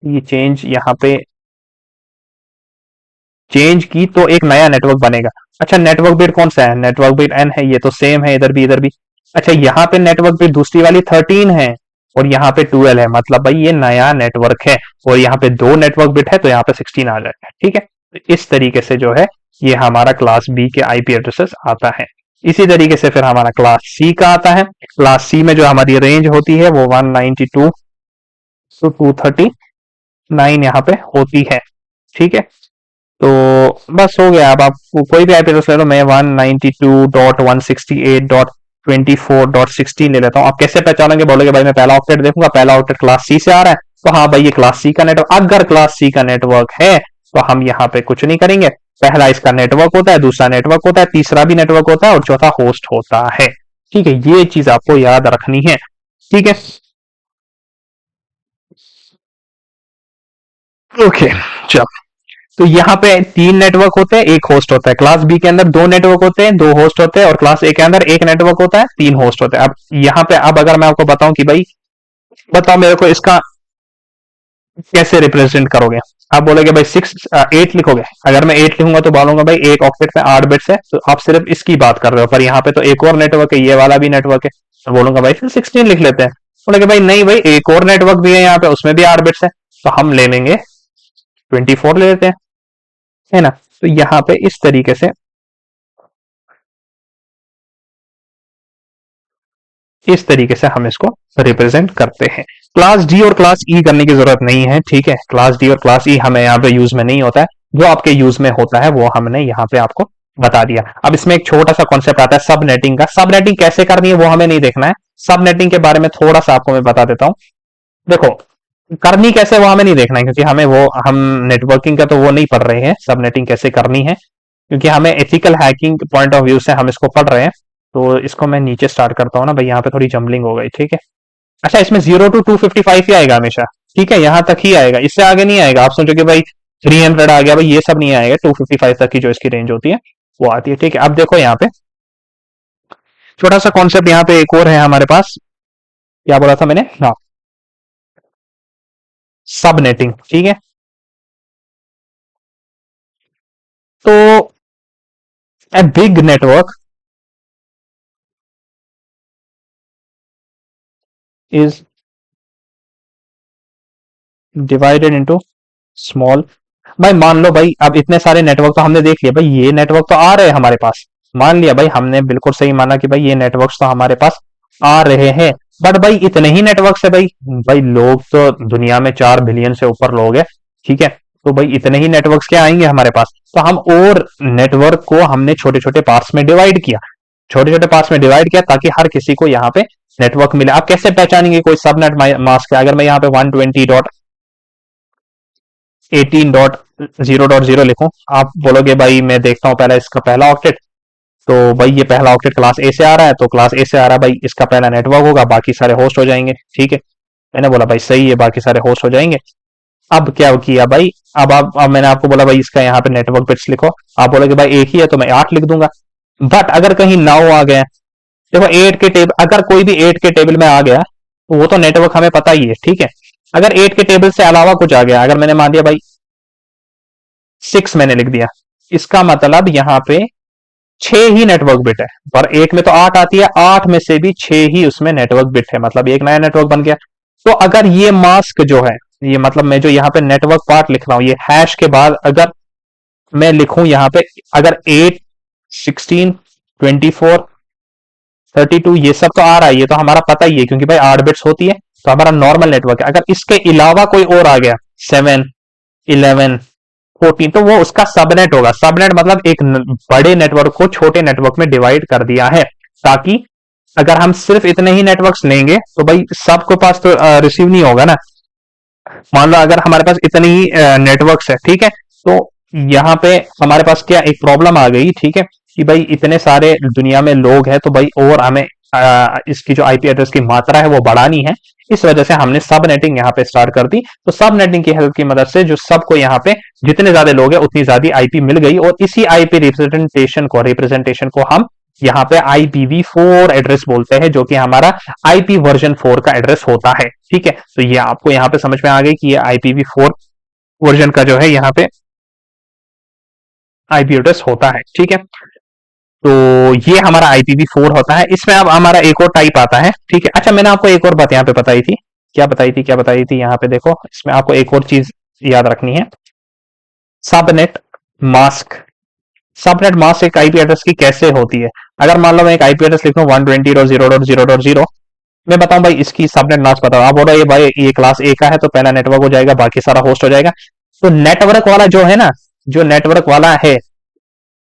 ये चेंज यहाँ पे चेंज की तो एक नया नेटवर्क बनेगा। अच्छा, नेटवर्क बिट कौन सा है? नेटवर्क बिट एन है, ये तो सेम है इधर भी इधर भी। अच्छा, यहाँ पे नेटवर्क बिट दूसरी वाली 13 है, और यहाँ पे 12 है, मतलब भाई ये नया नेटवर्क है। और यहाँ पे दो नेटवर्क बिट है, तो यहाँ पे 16 आ जाएगा। ठीक है, तो इस तरीके से जो है ये हमारा क्लास बी के आईपी एड्रेसेस आता है। इसी तरीके से फिर हमारा क्लास सी का आता है। क्लास सी में जो हमारी रेंज होती है वो 192 टू 239 यहाँ पे होती है। ठीक है, तो बस हो गया। अब आपको कोई भी आईपी एड्रेस ले लो, मैं 192.168.24.16 ले लेता हूँ। आप कैसे पहचानोगे? बोलोगे भाई मैं पहला ऑक्टेट देखूंगा, पहला ऑक्टेट क्लास सी से आ रहा है, तो हाँ भाई ये क्लास सी का नेटवर्क। अगर क्लास सी का नेटवर्क है तो हम यहाँ पे कुछ नहीं करेंगे, पहला इसका नेटवर्क होता है, दूसरा नेटवर्क होता है, तीसरा भी नेटवर्क होता है, और चौथा होस्ट होता है। ठीक है, ये चीज आपको याद रखनी है। ठीक है, ओके, चलो। तो यहाँ पे तीन नेटवर्क होते हैं, एक होस्ट होता है। क्लास बी के अंदर दो नेटवर्क होते हैं, दो होस्ट होते हैं, और क्लास ए के अंदर एक नेटवर्क होता है, तीन होस्ट होते हैं। अब यहाँ पे अब अगर मैं आपको बताऊं कि भाई बताओ मेरे को इसका कैसे रिप्रेजेंट करोगे, आप बोलोगे भाई 8 लिखोगे। अगर मैं 8 लिखूंगा तो बोलूंगा भाई एक ऑक्टेट में 8 बिट्स है, तो आप सिर्फ इसकी बात कर रहे हो, पर यहाँ पे तो एक और नेटवर्क है, ये वाला भी नेटवर्क है, तो बोलूंगा भाई फिर 16 लिख लेते हैं। बोलेगे भाई नहीं भाई एक और नेटवर्क भी है यहाँ पे, उसमें भी 8 बिट्स है, तो हम ले लेंगे 24 ले लेते हैं, है ना। तो यहाँ पे इस तरीके से हम इसको रिप्रेजेंट करते हैं। क्लास डी और क्लास ई करने की जरूरत नहीं है। ठीक है, क्लास डी और क्लास ई हमें यहाँ पे यूज में नहीं होता है, जो आपके यूज में होता है वो हमने यहाँ पे आपको बता दिया। अब इसमें एक छोटा सा कॉन्सेप्ट आता है सब नेटिंग का। सब नेटिंग कैसे करनी है वो हमें नहीं देखना है, सब नेटिंग के बारे में थोड़ा सा आपको मैं बता देता हूँ। देखो करनी कैसे वो हमें नहीं देखना है, क्योंकि हमें वो हम नेटवर्किंग का तो वो नहीं पढ़ रहे हैं, सब नेटिंग कैसे करनी है, क्योंकि हमें ethical hacking point of view से हम इसको पढ़ रहे हैं। तो इसको मैं नीचे स्टार्ट करता हूँ ना भाई, यहाँ पे थोड़ी जम्बलिंग हो गई। ठीक है, अच्छा इसमें 0 to 255 ही आएगा हमेशा। ठीक है, यहाँ तक ही आएगा, इससे आगे नहीं आएगा। आप सोचोगे भाई 300 आ गया, भाई ये सब नहीं आएगा, 255 तक की जो इसकी रेंज होती है वो आती है। ठीक है, अब देखो यहाँ पे छोटा सा कॉन्सेप्ट यहाँ पे एक और है हमारे पास, क्या बोला था मैंने, हाँ, सब नेटिंग। ठीक है, तो a big network is divided into small। भाई मान लो भाई अब इतने सारे नेटवर्क तो हमने देख लिया, भाई ये नेटवर्क तो आ रहे हैं हमारे पास, मान लिया भाई हमने बिल्कुल सही माना कि भाई ये नेटवर्क्स तो हमारे पास आ रहे हैं। बट भाई इतने ही नेटवर्क से भाई, भाई लोग तो दुनिया में 4 बिलियन से ऊपर लोग हैं, ठीक है। तो भाई इतने ही नेटवर्क्स क्या आएंगे हमारे पास, तो हम और नेटवर्क को हमने छोटे छोटे पार्ट्स में डिवाइड किया, छोटे छोटे पार्ट्स में डिवाइड किया ताकि हर किसी को यहाँ पे नेटवर्क मिले। आप कैसे पहचानेंगे कोई सबनेट मास्क है? अगर मैं यहाँ पे 120.18.0.0 लिखूं, आप बोलोगे भाई मैं देखता हूं पहले इसका पहला ऑक्टेट, तो भाई ये पहला ऑक्टेट क्लास ए से आ रहा है, तो क्लास ए से आ रहा है भाई, इसका पहला नेटवर्क होगा, बाकी सारे होस्ट हो जाएंगे, ठीक है। मैंने बोला भाई सही है, बाकी सारे होस्ट हो जाएंगे। अब क्या किया भाई, अब मैंने आपको बोला भाई इसका यहाँ पे नेटवर्क बिट्स लिखो, आप बोलोगे भाई एक ही है तो मैं 8 लिख दूंगा। बट अगर कहीं 9 आ गए, देखो 8 के टेबल, अगर कोई भी 8 के टेबल में आ गया तो वो तो नेटवर्क हमें पता ही है, ठीक है। अगर 8 के टेबल से अलावा कुछ आ गया, अगर मैंने मान दिया भाई 6 मैंने लिख दिया, इसका मतलब यहाँ पे 6 ही नेटवर्क बिट है, पर एक में तो 8 आती है, 8 में से भी 6 ही उसमें नेटवर्क बिट है, मतलब एक नया नेटवर्क बन गया। तो अगर ये मास्क जो है, ये मतलब मैं जो यहाँ पे नेटवर्क पार्ट लिख रहा हूं, ये हैश के बाद अगर मैं लिखूं यहाँ पे, अगर 8, 16, 24, 32 ये सब तो आ रहा है, ये तो हमारा पता ही है क्योंकि भाई 8 बिट्स होती है, तो हमारा नॉर्मल नेटवर्क है। अगर इसके अलावा कोई और आ गया 7, 11, 14, तो वो उसका सबनेट होगा। सबनेट मतलब एक बड़े नेटवर्क को छोटे नेटवर्क में डिवाइड कर दिया है, ताकि अगर हम सिर्फ इतने ही नेटवर्क्स लेंगे तो भाई सबको पास तो रिसीव नहीं होगा ना। मान लो अगर हमारे पास इतने ही नेटवर्क्स है, ठीक है, तो यहाँ पे हमारे पास क्या एक प्रॉब्लम आ गई, ठीक है, कि भाई इतने सारे दुनिया में लोग हैं, तो भाई और हमें इसकी जो आईपी एड्रेस की मात्रा है वो बढ़ानी है। इस वजह से हमने सब नेटिंग यहाँ पे स्टार्ट कर दी। तो सब नेटिंग की हेल्प की मदद से जो सबको यहाँ पे जितने ज्यादा लोग हैं उतनी ज्यादा आईपी मिल गई, और इसी आईपी रिप्रेजेंटेशन को हम यहाँ पे IPv4 एड्रेस बोलते हैं, जो कि हमारा आईपी वर्जन 4 का एड्रेस होता है, ठीक है। तो ये आपको यहाँ पे समझ में आ गई कि ये IPv4 वर्जन का जो है यहाँ पे आईपी एड्रेस होता है, ठीक है। तो ये हमारा IPv4 होता है। इसमें अब हमारा एक और टाइप आता है, ठीक है। अच्छा मैंने आपको एक और बात यहाँ पे बताई थी, क्या बताई थी यहाँ पे देखो, इसमें आपको एक और चीज याद रखनी है, सबनेट मास्क। सबनेट मास्क एक आईपी एड्रेस की कैसे होती है। अगर मान लो मैं एक आईपी एड्रेस लिखूं 120.0.0.0, मैं बताऊं भाई इसकी सबनेट मास्क बताओ, आप बोलो ये भाई ये क्लास ए का है तो पहला नेटवर्क हो जाएगा, बाकी सारा होस्ट हो जाएगा। तो नेटवर्क वाला जो है ना, जो नेटवर्क वाला है,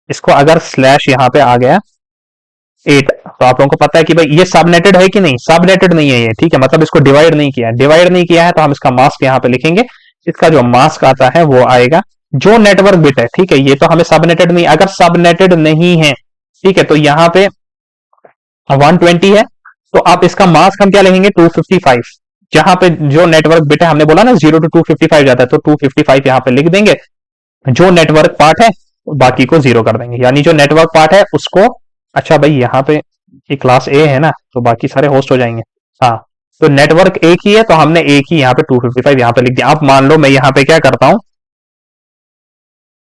इसको अगर स्लैश यहाँ पे आ गया 8, तो आप लोगों को पता है कि भाई ये सबनेटेड है कि नहीं, सबनेटेड नहीं है ये, ठीक है, मतलब इसको डिवाइड नहीं किया, डिवाइड नहीं किया है, तो हम इसका मास्क यहाँ पे लिखेंगे। इसका जो मास्क आता है वो आएगा जो नेटवर्क बिट है, ठीक है। ये तो हमें सबनेटेड नहीं, अगर सबनेटेड नहीं है, ठीक है, तो यहाँ पे 120 है, तो आप इसका मास्क हम क्या लिखेंगे 255, जहां पे जो नेटवर्क बिट है, हमने बोला ना 0 to 255 जाता है, तो 255 यहाँ पे लिख देंगे, जो नेटवर्क पार्ट है बाकी को 0 कर देंगे, यानी जो नेटवर्क पार्ट है उसको। अच्छा भाई यहाँ पे ये क्लास ए है ना, तो बाकी सारे होस्ट हो जाएंगे, हाँ। तो नेटवर्क एक ही है, तो हमने एक ही यहाँ पे 255 यहाँ पे लिख दिया। आप मान लो मैं यहाँ पे क्या करता हूं,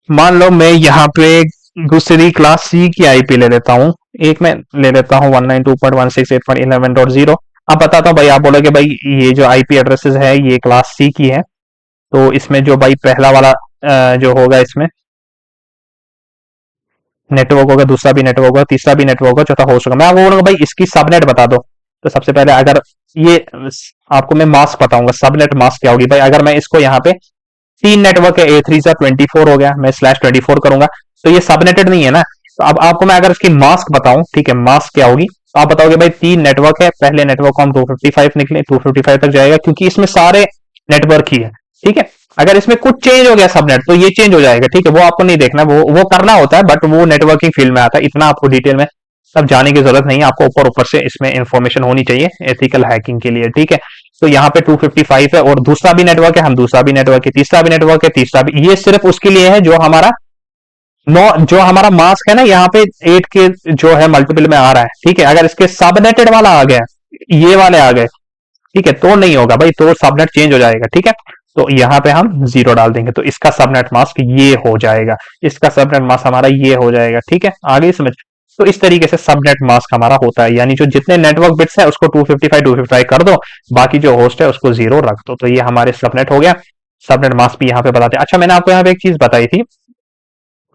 मान लो मैं यहाँ पे दूसरी क्लास सी की आईपी ले लेता हूँ, एक में ले लेता हूँ 192.168.11.0। अब बताता हूँ भाई, आप बोलोगे भाई ये जो आईपी एड्रेसेस है ये क्लास सी की है, तो इसमें जो भाई पहला वाला जो होगा इसमें नेटवर्क होगा, दूसरा भी नेटवर्क होगा, तीसरा भी नेटवर्क होगा, चौथा होस्ट होगा। मैं आपको बोलूंगा भाई इसकी सबनेट बता दो, तो सबसे पहले अगर ये आपको मैं मास्क बताऊंगा, सबनेट मास्क क्या होगी भाई। अगर मैं इसको यहाँ पे 3 नेटवर्क है, A3 सा 24 हो गया, मैं /24 करूंगा, तो ये सबनेटेड नहीं है ना। तो अब आपको मैं अगर इसकी मास्क बताऊं, ठीक है, मास्क क्या होगी, तो आप बताओगे भाई 3 नेटवर्क है, पहले नेटवर्क को हम 255 निकले, 255 तक जाएगा क्योंकि इसमें सारे नेटवर्क ही है, ठीक है। अगर इसमें कुछ चेंज हो गया सबनेट तो ये चेंज हो जाएगा, ठीक है, वो आपको नहीं देखना, वो करना होता है, बट वो नेटवर्किंग फील्ड में आता है, इतना आपको डिटेल में सब जाने की जरूरत नहीं है, आपको ऊपर ऊपर से इसमें इंफॉर्मेशन होनी चाहिए एथिकल हैकिंग के लिए, ठीक है। तो यहाँ पे 255 है, और दूसरा भी नेटवर्क है, हम दूसरा भी नेटवर्क है, तीसरा भी नेटवर्क है, तीसरा भी, ये सिर्फ उसके लिए है जो हमारा जो हमारा मास्क है ना यहाँ पे 8 के जो है मल्टीपल में आ रहा है, ठीक है। अगर इसके सबनेटेड वाला आ गया, ये वाले आ गए, ठीक है, तो नहीं होगा भाई, तो सबनेट चेंज हो जाएगा, ठीक है। तो यहाँ पे हम 0 डाल देंगे, तो इसका सबनेट मास्क ये हो जाएगा, इसका सबनेट मास्क हमारा ये हो जाएगा, ठीक है, आगे समझ। तो इस तरीके से सबनेट मास्क हमारा होता है, यानी जो जितने नेटवर्क बिट्स है उसको 255 कर दो, बाकी जो होस्ट है उसको 0 रख दो, तो ये हमारे सबनेट हो गया। सबनेट मास्क भी यहाँ पे बताते हैं। अच्छा मैंने आपको यहाँ पे एक चीज बताई थी,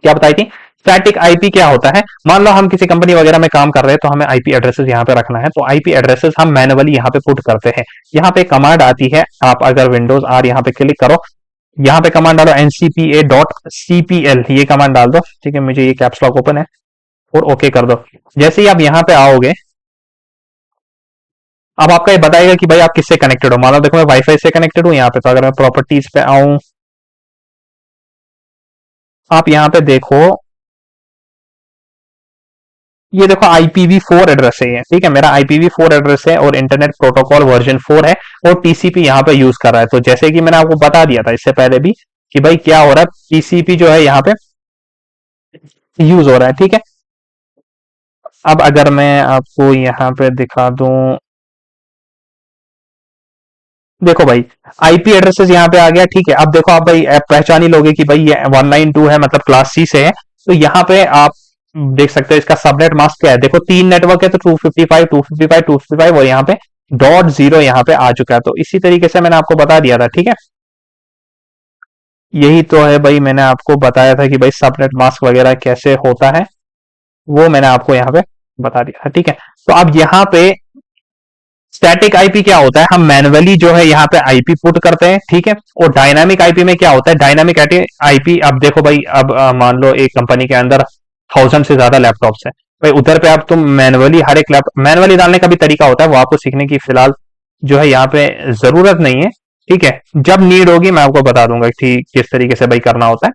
क्या बताई थी, स्टैटिक आईपी क्या होता है, मान लो हम किसी कंपनी वगैरह में काम कर रहे हैं तो हमें आईपी एड्रेसेस यहाँ पे रखना है, तो आईपी एड्रेसेस हम मैनुअली यहाँ पे पुट करते हैं। यहाँ पे कमांड आती है, आप अगर विंडोज आर यहाँ पे क्लिक करो, यहाँ पे कमांड डालो ncpa.cpl, ये कमांड डाल दो, ठीक है। मुझे ये कैप्स लॉक ओपन है और ओके कर दो। जैसे ही आप यहाँ पे आओगे, अब आपका ये बताएगा कि भाई आप किससे कनेक्टेड हो। मान लो देखो मैं वाईफाई से कनेक्टेड हूँ यहाँ पे, तो अगर मैं प्रॉपर्टीज पे आऊं, आप यहाँ पे देखो, ये देखो IPv4 एड्रेस है ये, ठीक है। मेरा IPv4 एड्रेस है और इंटरनेट प्रोटोकॉल वर्जन 4 है और टीसीपी यहाँ पे यूज कर रहा है। तो जैसे कि मैंने आपको बता दिया था इससे पहले भी कि भाई क्या हो रहा है, टीसीपी जो है यहाँ पे यूज हो रहा है, ठीक है। अब अगर मैं आपको यहाँ पे दिखा दूं, देखो भाई आईपी एड्रेसेस यहाँ पे आ गया, ठीक है। अब देखो आप भाई पहचान ही लोगे कि भाई ये 192 है, मतलब क्लास सी से है। तो यहाँ पे आप देख सकते हो इसका सबनेट मास्क क्या है, देखो 3 नेटवर्क है, तो 255 255 255 और यहाँ पे .0 यहाँ पे आ चुका है। तो इसी तरीके से मैंने आपको बता दिया था, ठीक है। यही तो है भाई, मैंने आपको बताया था कि भाई सबनेट मास्क वगैरह कैसे होता है, वो मैंने आपको यहाँ पे बता दिया था, ठीक है। तो अब यहाँ पे स्टैटिक आईपी क्या होता है, हम मैनुअली जो है यहाँ पे आईपी पुट करते हैं, ठीक है। और डायनामिक आईपी में क्या होता है, डायनामिक आईपी, अब देखो भाई, अब मान लो एक कंपनी के अंदर 1000 से ज्यादा लैपटॉप्स है भाई, उधर पे अब तुम मैनुअली हर एक लैपटॉप मैनुअली डालने का भी तरीका होता है, वो आपको सीखने की फिलहाल जो है यहाँ पे जरूरत नहीं है, ठीक है। जब नीड होगी मैं आपको बता दूंगा कि किस तरीके से भाई करना होता है,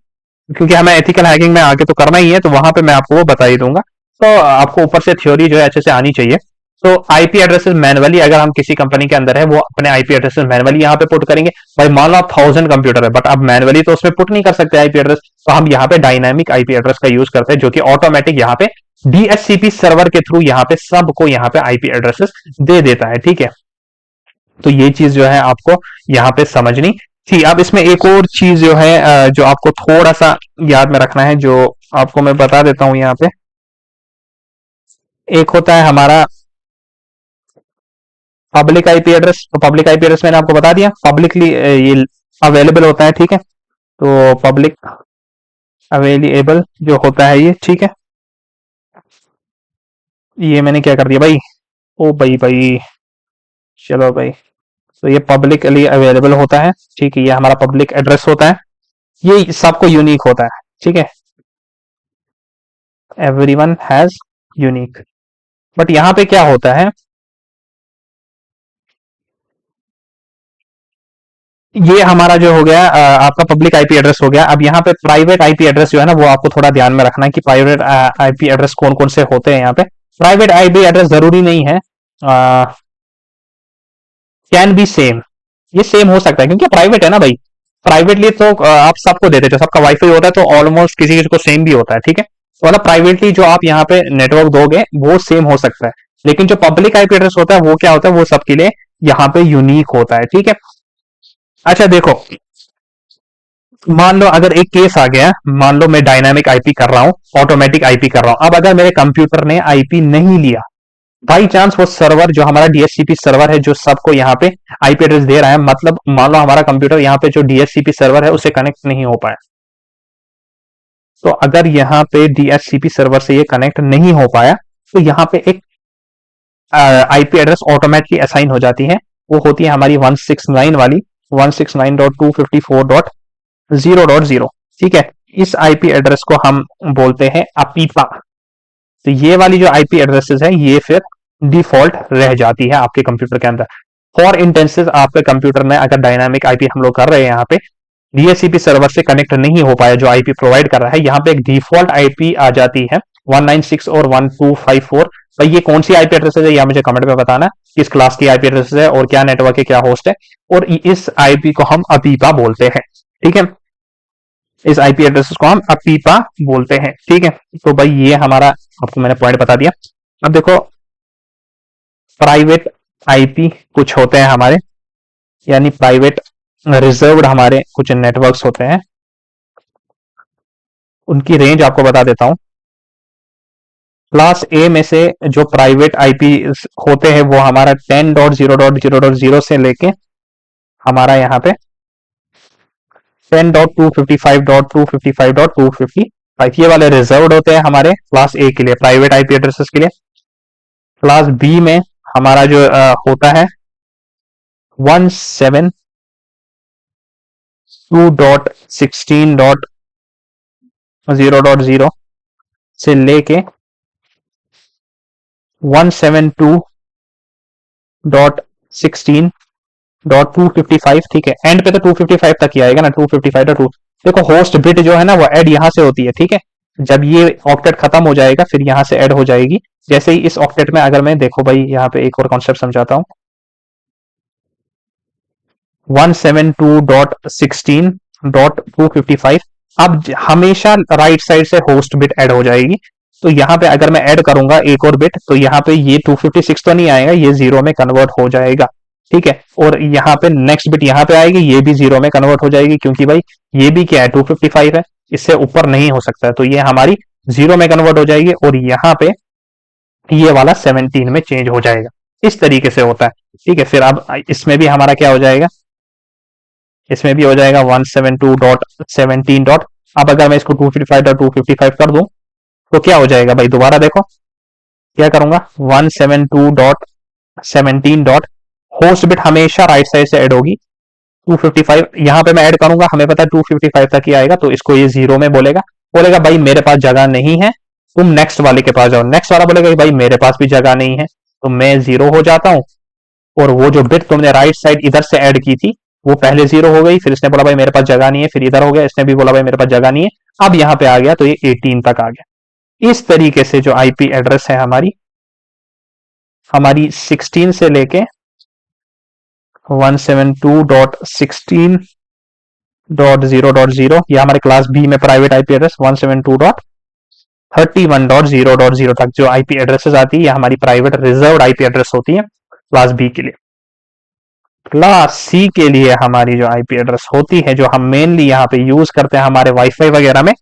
क्योंकि हमें एथिकल हैकिंग में आगे तो करना ही है, तो वहां पे मैं आपको वो बता ही दूंगा। तो आपको ऊपर से थ्योरी जो है अच्छे से आनी चाहिए। तो आईपी एड्रेसेस मैनुअली, अगर हम किसी कंपनी के अंदर है, वो अपने आईपी एड्रेसेस मैनुअली यहाँ पे पुट करेंगे। भाई मान लो आप 1000 कंप्यूटर है, बट अब मैनुअली तो उसमें पुट नहीं कर सकते आईपी एड्रेस, तो हम यहाँ पे डायनामिक आईपी एड्रेस का यूज करते हैं, जो कि ऑटोमेटिक यहाँ पे डीएचसीपी सर्वर के थ्रू यहाँ पे सबको यहाँ पे आईपी एड्रेसेस दे देता है, ठीक है। तो ये चीज जो है आपको यहाँ पे समझनी थी। अब इसमें एक और चीज जो है जो आपको थोड़ा सा याद में रखना है, जो आपको मैं बता देता हूँ यहाँ पे। एक होता है हमारा पब्लिक आईपी एड्रेस, तो पब्लिक आईपी एड्रेस मैंने आपको बता दिया, पब्लिकली ये अवेलेबल होता है, ठीक है। तो पब्लिक अवेलेबल जो होता है ये, ठीक है। ये मैंने क्या कर दिया भाई, ओ भाई भाई, चलो भाई। तो ये पब्लिकली अवेलेबल होता है, ठीक है। ये हमारा पब्लिक एड्रेस होता है, ये सबको यूनिक होता है, ठीक है। Everyone has unique. बट यहाँ पे क्या होता है, ये हमारा जो हो गया आपका पब्लिक आईपी एड्रेस हो गया। अब यहाँ पे प्राइवेट आईपी एड्रेस जो है ना, वो आपको थोड़ा ध्यान में रखना है कि प्राइवेट आईपी एड्रेस कौन कौन से होते हैं। यहाँ पे प्राइवेट आईपी एड्रेस जरूरी नहीं है, कैन बी सेम, ये सेम हो सकता है क्योंकि प्राइवेट है ना भाई। प्राइवेटली तो आप सबको देते हो, सबका वाईफाई होता है, तो ऑलमोस्ट किसी किसी को सेम भी होता है, ठीक है। तो मतलब प्राइवेटली जो आप यहाँ पे नेटवर्क दोगे वो सेम हो सकता है, लेकिन जो पब्लिक आईपी एड्रेस होता है वो क्या होता है, वो सबके लिए यहाँ पे यूनिक होता है, ठीक है। अच्छा देखो, मान लो अगर एक केस आ गया, मान लो मैं डायनामिक आईपी कर रहा हूं, ऑटोमेटिक आईपी कर रहा हूं। अब अगर मेरे कंप्यूटर ने आईपी नहीं लिया, बाई चांस वो सर्वर जो हमारा डीएचसीपी सर्वर है, जो सबको यहाँ पे आईपी एड्रेस दे रहा है, मतलब मान लो हमारा कंप्यूटर यहाँ पे जो डीएचसीपी सर्वर है उसे कनेक्ट नहीं हो पाया, तो अगर यहाँ पे डीएचसीपी सर्वर से ये कनेक्ट नहीं हो पाया, तो यहाँ पे एक आईपी एड्रेस ऑटोमेटिकली असाइन हो जाती है, वो होती है हमारी 169 वाली, 169.254.0.0, ठीक है। इस आईपी एड्रेस को हम बोलते हैं अपीपा। तो ये वाली जो आईपी एड्रेसेस है, ये फिर डिफॉल्ट रह जाती है आपके कंप्यूटर के अंदर। फॉर इंटेंसेस आपके कंप्यूटर में अगर डायनामिक आईपी हम लोग कर रहे हैं, यहाँ पे डीएचसीपी सर्वर से कनेक्ट नहीं हो पाया, जो आईपी प्रोवाइड कर रहा है, यहाँ पे एक डिफॉल्ट आईपी आ जाती है 196 और 1254। भाई ये कौन सी आईपी एड्रेस है, या मुझे कमेंट में बताना किस क्लास की आईपी एड्रेस है और क्या नेटवर्क है, क्या होस्ट है। और इस आईपी को हम अपीपा बोलते हैं, ठीक है। इस आईपी एड्रेस को हम अपीपा बोलते हैं, ठीक है। तो भाई ये हमारा आपको मैंने पॉइंट बता दिया। अब देखो प्राइवेट आईपी कुछ होते हैं हमारे, यानी प्राइवेट रिजर्व्ड हमारे कुछ नेटवर्क्स होते हैं, उनकी रेंज आपको बता देता हूं। क्लास ए में से जो प्राइवेट आईपी होते हैं वो हमारा 10.0.0.0 से लेके हमारा यहाँ पे 10.255.255.255 ये वाले रिजर्व्ड होते हैं हमारे क्लास ए के लिए, प्राइवेट आईपी एड्रेसेस के लिए। क्लास बी में हमारा जो होता है 172.16.0.0 से लेके 172.16.255, ठीक है। एंड पे तो 255 तक ही आएगा ना, 255 देखो होस्ट बिट जो है ना वो ऐड यहां से होती है, ठीक है। जब ये ऑक्टेट खत्म हो जाएगा फिर यहां से ऐड हो जाएगी। जैसे ही इस ऑक्टेट में अगर मैं देखो भाई यहाँ पे एक और कॉन्सेप्ट समझाता हूँ, 172.16.255 अब हमेशा राइट साइड से होस्ट बिट ऐड हो जाएगी। तो यहाँ पे अगर मैं ऐड करूंगा एक और बिट तो यहाँ पे ये 256 तो नहीं आएगा, ये जीरो में कन्वर्ट हो जाएगा, ठीक है। और यहाँ पे नेक्स्ट बिट यहाँ पे आएगी, ये भी जीरो में कन्वर्ट हो जाएगी, क्योंकि भाई ये भी क्या है 255 है, इससे ऊपर नहीं हो सकता है, तो ये हमारी जीरो में कन्वर्ट हो जाएगी। और यहाँ पे ये वाला 17 में चेंज हो जाएगा। इस तरीके से होता है, ठीक है। फिर अब इसमें भी हमारा क्या हो जाएगा, इसमें भी हो जाएगा 172.17 डॉट। अब अगर मैं इसको 255.255 कर दूं तो क्या हो जाएगा भाई, दोबारा देखो क्या करूंगा, 172.17 डॉट, होस्ट बिट हमेशा राइट साइड से ऐड होगी, 255 यहां पे मैं ऐड करूंगा, हमें पता है 255 तक ही आएगा, तो इसको ये जीरो में बोलेगा, बोलेगा भाई मेरे पास जगह नहीं है, तुम नेक्स्ट वाले के पास जाओ। नेक्स्ट वाला बोलेगा भाई मेरे पास भी जगह नहीं है, तो मैं जीरो हो जाता हूं। और वो जो बिट तुमने राइट साइड इधर से ऐड की थी वो पहले जीरो हो गई, फिर इसने बोला भाई मेरे पास जगह नहीं है, फिर इधर हो गया, इसने भी बोला भाई मेरे पास जगह नहीं है, अब यहाँ पे आ गया तो ये 18 तक आ गया। इस तरीके से जो आईपी एड्रेस है हमारी हमारी 16 से लेके 172.16.0.0, ये हमारे क्लास बी में प्राइवेट आईपी एड्रेस 172.31.0.0 तक जो आईपी एड्रेसेस आती है ये हमारी प्राइवेट रिजर्व्ड आईपी एड्रेस होती है क्लास बी के लिए। क्लास सी के लिए हमारी जो आईपी एड्रेस होती है, जो हम मेनली यहाँ पे यूज करते हैं हमारे वाईफाई वगैरह में,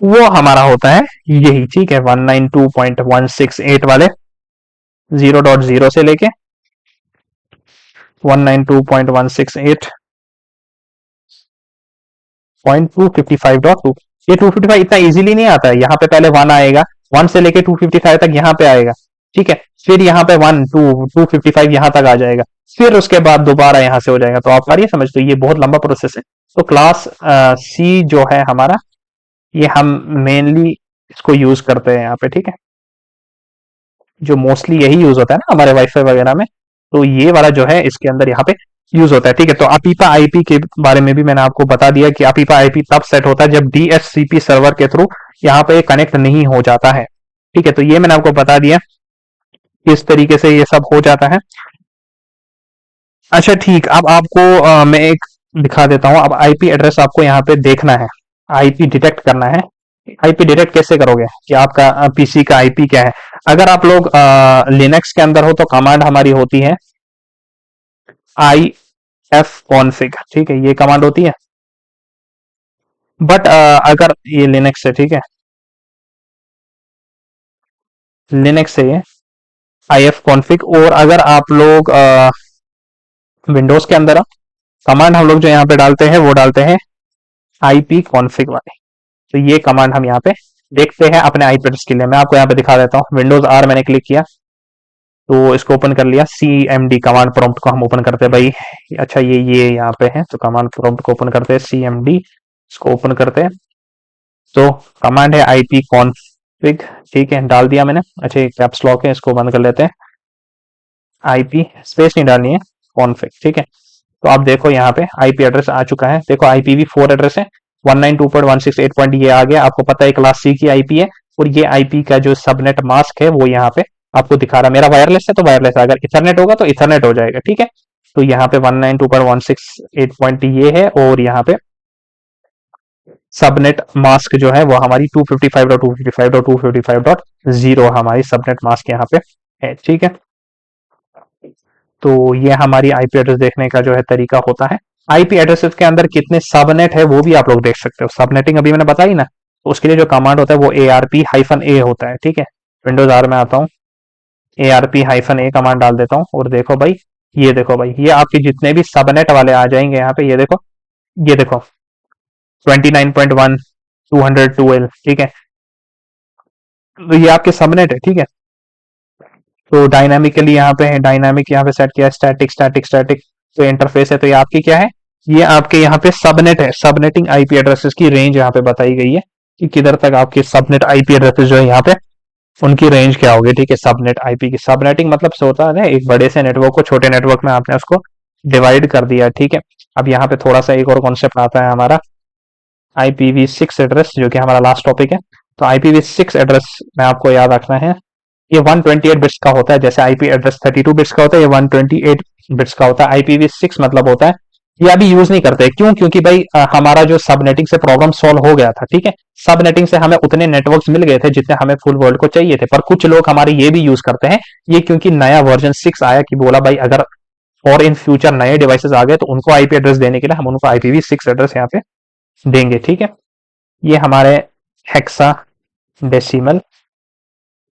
वो हमारा होता है यही, ठीक है। 192.168 वाले 0.0 से लेके 192.168.255.2। ये 255 इतना इजीली नहीं आता है, यहाँ पे पहले 1 आएगा, 1 से लेके 255 तक यहाँ पे आएगा, ठीक है। फिर यहाँ पे 1 2 255 यहाँ तक आ जाएगा, फिर उसके बाद दोबारा यहाँ से हो जाएगा। तो आप आ रही है समझ, तो ये बहुत लंबा प्रोसेस है। तो क्लास सी जो है हमारा, ये हम मेनली इसको यूज करते हैं यहाँ पे, ठीक है। जो मोस्टली यही यूज होता है ना हमारे वाईफाई वगैरह में, तो ये वाला जो है इसके अंदर यहाँ पे यूज होता है, ठीक है। तो अपीपा आईपी के बारे में भी मैंने आपको बता दिया कि अपीपा आईपी तब सेट होता है जब डीएचसीपी सर्वर के थ्रू यहाँ पे कनेक्ट नहीं हो जाता है, ठीक है। तो ये मैंने आपको बता दिया इस तरीके से ये सब हो जाता है। अच्छा ठीक, अब आपको मैं एक दिखा देता हूँ। अब आईपी एड्रेस आपको यहाँ पे देखना है, आईपी डिटेक्ट करना है। आईपी डिटेक्ट कैसे करोगे कि आपका पीसी का आईपी क्या है। अगर आप लोग लिनक्स के अंदर हो तो कमांड हमारी होती है ifconfig, ठीक है, ये कमांड होती है। बट अगर ये लिनक्स है, ठीक है, लिनक्स से ये ifconfig। और अगर आप लोग विंडोज के अंदर हो, कमांड हम लोग जो यहाँ पे डालते हैं वो डालते हैं आईपी कॉन्फिग वाले। तो ये कमांड हम यहाँ पे देखते हैं अपने आईपी एड्रेस के लिए। मैं आपको यहाँ पे दिखा देता हूँ। विंडोज आर मैंने क्लिक किया तो इसको ओपन कर लिया, cmd कमांड प्रॉम्प्ट को हम ओपन करते हैं भाई। अच्छा ये यहाँ पे है, तो कमांड प्रॉम्प्ट को ओपन करते हैं, cmd इसको ओपन करते हैं। तो कमांड है आईपी कॉन्फिग, ठीक है, डाल दिया मैंने। अच्छा कैप्स लॉक है, इसको बंद कर लेते हैं। आईपी स्पेस नहीं डालनी है, कॉन्फिग, ठीक है। तो आप देखो यहाँ पे आईपी एड्रेस आ चुका है। देखो IPv4 एड्रेस है 192.168. ये आ गया। आपको पता है क्लास सी की आईपी है, और ये आईपी का जो सबनेट मास्क है वो यहाँ पे आपको दिखा रहा है। मेरा वायरलेस है तो वायरलेस है, अगर इथरनेट होगा तो इथरनेट हो जाएगा, ठीक है। तो यहाँ पे 192.168. ये है, और यहाँ पे सबनेट मास्क जो है वो हमारी 255.255.255.0 हमारी सबनेट मास्क यहाँ पे है, ठीक है। तो ये हमारी आईपी एड्रेस देखने का जो है तरीका होता है। आईपी एड्रेसेस के अंदर कितने सबनेट है वो भी आप लोग देख सकते हो। सबनेटिंग अभी मैंने बताई ना, तो उसके लिए जो कमांड होता है वो ARP-A होता है, ठीक है। विंडोज आर में आता हूँ, ARP-A कमांड डाल देता हूँ, और देखो भाई, ये देखो भाई, ये आपके जितने भी सबनेट वाले आ जाएंगे यहाँ पे। ये देखो 29.1 212, ठीक है। तो ये आपके सबनेट है, ठीक है। तो डायनामिकली यहाँ पे है, डायनामिक यहाँ पे सेट किया, स्टैटिक स्टैटिक स्टैटिक। तो इंटरफेस है, तो ये आपकी क्या है, ये आपके यहाँ पे सबनेट है। सबनेटिंग आईपी एड्रेसेस की रेंज यहाँ पे बताई गई है कि किधर तक आपके सबनेट आईपी एड्रेसेस जो है यहाँ पे उनकी रेंज क्या होगी, ठीक है। सबनेट आईपी की सबनेटिंग मतलब से होता है ना, एक बड़े से नेटवर्क को छोटे नेटवर्क में आपने उसको डिवाइड कर दिया, ठीक है। अब यहाँ पे थोड़ा सा एक और कॉन्सेप्ट आता है हमारा, IPv6 एड्रेस, जो कि हमारा लास्ट टॉपिक है। तो IPv6 एड्रेस में आपको याद रखना है, ये 128 बिट्स का होता है। जैसे आईपी एड्रेस 32 बिट्स का होता है, ये 128 बिट्स का होता है। IPv6 मतलब होता है, ये अभी यूज नहीं करते। क्यों? क्योंकि भाई हमारा जो सबनेटिंग से प्रॉब्लम सॉल्व हो गया था, ठीक है। सबनेटिंग से हमें उतने नेटवर्क्स मिल गए थे जितने हमें फुल वर्ल्ड को चाहिए थे। पर कुछ लोग हमारे ये भी यूज करते हैं, ये क्योंकि नया वर्जन 6 आया कि बोला भाई अगर और इन फ्यूचर नए डिवाइसेस आ गए तो उनको आईपी एड्रेस देने के लिए हम उनको IPv6 एड्रेस यहाँ पे देंगे, ठीक है। ये हमारे हेक्सा डेसिमल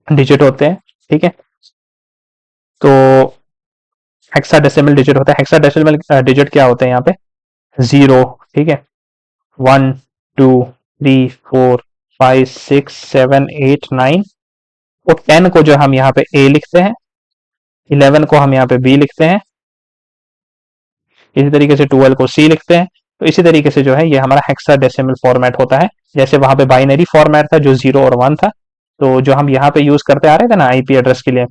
डिजिट होते हैं, ठीक है। तो हेक्साडेसिमल डिजिट होता है। हेक्साडेसिमल डिजिट क्या होते हैं यहाँ पे, 0, ठीक है, 1 2 3 4 5 6 7 8 9, और 10 को जो हम यहाँ पे ए लिखते हैं, 11 को हम यहाँ पे बी लिखते हैं, इसी तरीके से 12 को सी लिखते हैं। तो इसी तरीके से जो है ये हमारा हेक्साडेसिमल फॉर्मेट होता है। जैसे वहां पे बाइनरी फॉर्मेट था जो 0 और 1 था, तो जो हम यहाँ पे यूज करते आ रहे थे ना आईपी एड्रेस के लिए,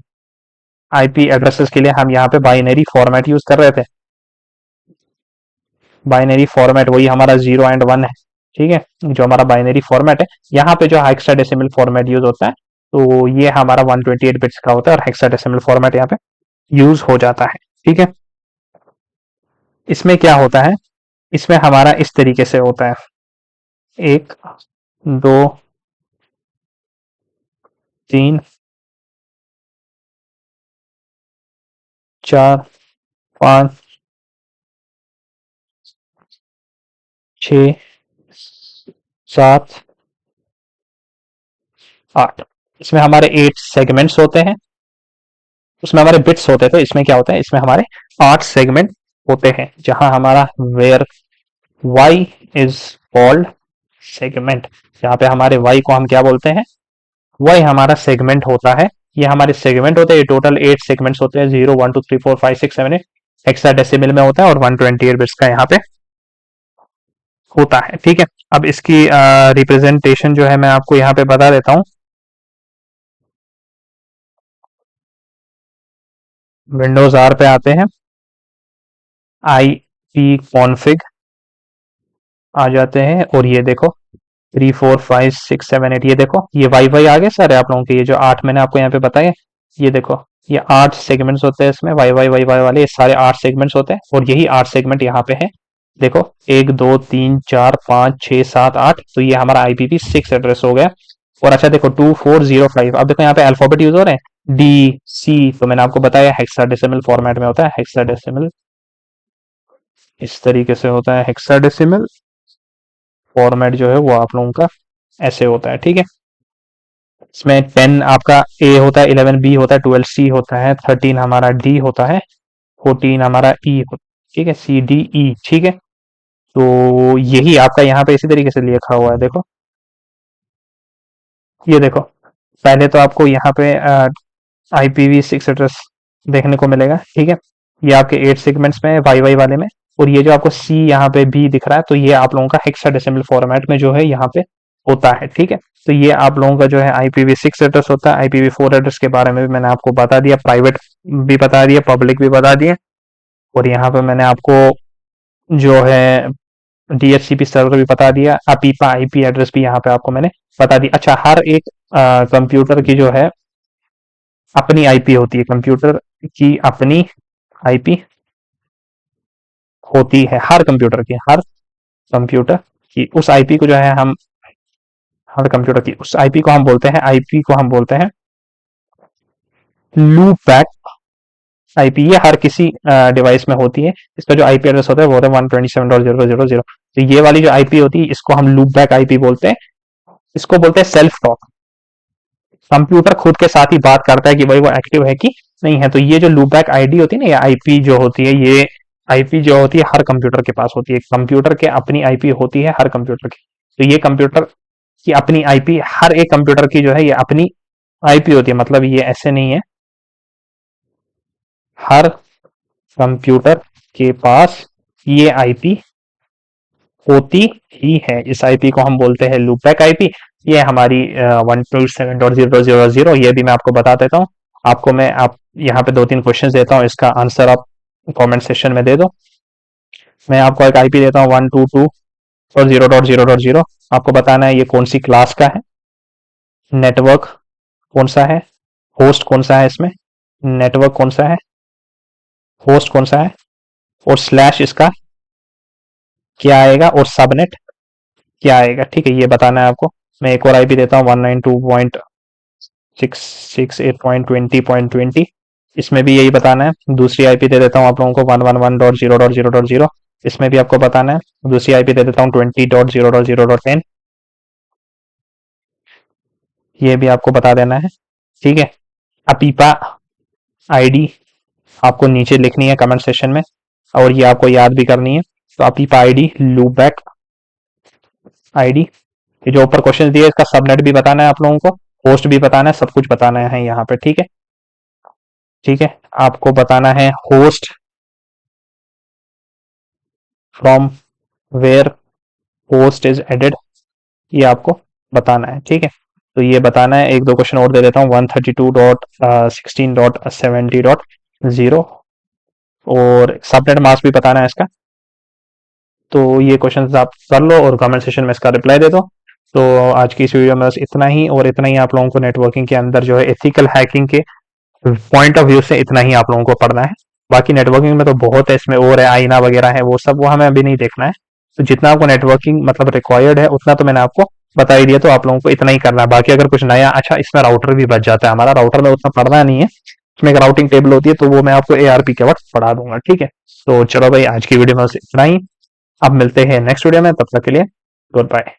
आईपी एड्रेसेस के लिए हम यहाँ पे बाइनरी फॉर्मेट यूज कर रहे थे। बाइनरी फॉर्मेट वही हमारा 0 और 1 है, ठीक है, जो हमारा बाइनरी फॉर्मेट है। यहाँ पे जो हेक्साडेसिमल फॉर्मेट यूज होता है, तो ये हमारा 128 बिट्स का होता है और हेक्साडेसिमल फॉर्मेट यहाँ पे यूज हो जाता है, ठीक है। इसमें क्या होता है, इसमें हमारा इस तरीके से होता है, 1 2 3 4 5 6 7 8। इसमें हमारे 8 सेगमेंट्स होते हैं, उसमें हमारे बिट्स होते हैं। तो इसमें क्या होता है, इसमें हमारे 8 सेगमेंट होते हैं, जहां हमारा where y is called segment. यहाँ पे हमारे y को हम क्या बोलते हैं, y हमारा सेगमेंट होता है। ये हमारे सेगमेंट होते हैं, ये टोटल 8 सेगमेंट्स होते हैं, 0 1 2 3 4 5 6 7 8 हेक्साडेसिमल में होता है, और 128 बिट्स का यहाँ पे होता है, ठीक है। अब इसकी रिप्रेजेंटेशन जो है मैं आपको यहाँ पे बता देता हूँ। विंडोज आर पे आते हैं, IP कॉन्फ़िग आ जाते हैं, और ये देखो 3 4 5 6 7 8, ये देखो ये वाई आ गए सर आप लोगों के। ये जो 8 मैंने आपको यहाँ पे बताए, ये देखो ये 8 सेगमेंट्स होते हैं इसमें, वाई वाले, ये सारे 8 सेगमेंट्स होते हैं, और यही 8 सेगमेंट यहाँ पे है। देखो 1 2 3 4 5 6 7 8, तो ये हमारा IPv6 एड्रेस हो गया। और अच्छा देखो 2405, अब देखो यहाँ पे अल्फाबेट यूज हो रहे हैं, D C, तो मैंने आपको बताया हेक्साडेसिमल फॉर्मेट में होता है। हेक्साडेसिमल इस तरीके से होता है, हेक्साडेसिमल फॉर्मेट जो है वो आप लोगों का ऐसे होता है, ठीक है। इसमें 10 आपका A होता है, 11 B होता है, 12 C होता है, 13 हमारा D होता है, 14 हमारा E होता है, ठीक है, C D E, ठीक है। तो यही आपका यहाँ पे इसी तरीके से लिखा हुआ है, देखो ये देखो। पहले तो आपको यहाँ पे IPv6 एड्रेस देखने को मिलेगा, ठीक है। ये आपके 8 सेगमेंट्स में है वाई वाले में, और ये जो आपको C यहाँ पे B दिख रहा है, तो ये आप लोगों का हेक्साडेसिमल फॉर्मेट में जो है यहाँ पे होता है, ठीक है। तो ये आप लोगों का जो है IPv6 एड्रेस होता है। IPv4 एड्रेस के बारे में भी मैंने आपको बता दिया, प्राइवेट भी बता दिया, पब्लिक भी बता दिया, और यहाँ पे मैंने आपको जो है DHCP सर्वर भी बता दिया, अपीपा IP एड्रेस भी यहाँ पे आपको मैंने बता दिया। अच्छा, हर एक कंप्यूटर की जो है अपनी IP होती है, कंप्यूटर की अपनी IP होती है, हर कंप्यूटर की, हर कंप्यूटर की उस IP को जो है हम, हर कंप्यूटर की उस IP को हम बोलते हैं, IP को हम बोलते हैं लूप बैक IP। ये हर किसी डिवाइस में होती है। इसका जो IP एड्रेस होता है वो होता है 127.0.0.0। तो ये वाली जो IP होती है इसको हम लूप बैक IP बोलते हैं। इसको बोलते हैं सेल्फ टॉक। कंप्यूटर खुद के साथ ही बात करता है कि भाई वो एक्टिव है कि नहीं है। तो ये जो लूप बैक ID होती है ना, ये IP जो होती है, ये IP जो होती है हर कंप्यूटर के पास होती है। कंप्यूटर के अपनी IP होती है हर कंप्यूटर की। तो ये कंप्यूटर कि अपनी आईपी, हर एक कंप्यूटर की जो है ये अपनी आईपी होती है, मतलब ये ऐसे नहीं है, हर कंप्यूटर के पास ये आईपी होती ही है। इस आईपी को हम बोलते हैं लूपबैक आईपी। ये हमारी 127.0.0.0, ये भी मैं आपको बता देता हूँ। आपको मैं आप यहाँ पे 2-3 क्वेश्चन देता हूँ, इसका आंसर आप कमेंट सेक्शन में दे दो। मैं आपको एक आईपी देता हूँ 122.0.0.0, आपको बताना है ये कौन सी क्लास का है, नेटवर्क कौन सा है, होस्ट कौन सा है, इसमें नेटवर्क कौन सा है, होस्ट कौन सा है, और स्लैश इसका क्या आएगा, और सबनेट क्या आएगा। ठीक है, ये बताना है आपको। मैं एक और आईपी देता हूँ 192.668.20.20, इसमें भी यही बताना है। दूसरी आईपी दे देता हूँ आप लोगों को 111.0.0.0, इसमें भी आपको बताना है। दूसरी आईपी दे देता हूँ 20.0.0.10, ये भी आपको बता देना है। ठीक है, अपीपा आईडी आपको नीचे लिखनी है कमेंट सेशन में, और ये आपको याद भी करनी है। तो अपीपा आईडी, लूपबैक आईडी, ये जो ऊपर क्वेश्चन दिए इसका सबनेट भी बताना है आप लोगों को, होस्ट भी बताना है, सब कुछ बताना है यहाँ पे। ठीक है, ठीक है, आपको बताना है host from where host is added, ये आपको बताना है। ठीक है, तो ये बताना है। एक दो क्वेश्चन और दे देता हूँ, 132.16.70.0, और सबनेट मास्क भी बताना है इसका। तो ये क्वेश्चन आप कर लो और कमेंट सेशन में इसका रिप्लाई दे दो। तो आज की इस वीडियो में बस इतना ही, और इतना ही आप लोगों को नेटवर्किंग के अंदर जो है एथिकल हैकिंग के पॉइंट ऑफ व्यू से इतना ही आप लोगों को पढ़ना है। बाकी नेटवर्किंग में तो बहुत है, इसमें और है, आईना वगैरह है, वो सब वो हमें अभी नहीं देखना है। तो जितना आपको नेटवर्किंग मतलब रिक्वायर्ड है उतना तो मैंने आपको बता ही दिया, तो आप लोगों को इतना ही करना है। बाकी अगर कुछ नया, अच्छा इसमें राउटर भी बच जाता है हमारा, राउटर में उतना पढ़ना नहीं है, इसमें एक राउटिंग टेबल होती है, तो वो मैं आपको ARP के वक्त पढ़ा दूंगा। ठीक है, तो चलो भाई आज की वीडियो में बस इतना ही, अब मिलते हैं नेक्स्ट वीडियो में, तब तक के लिए गुड बाय।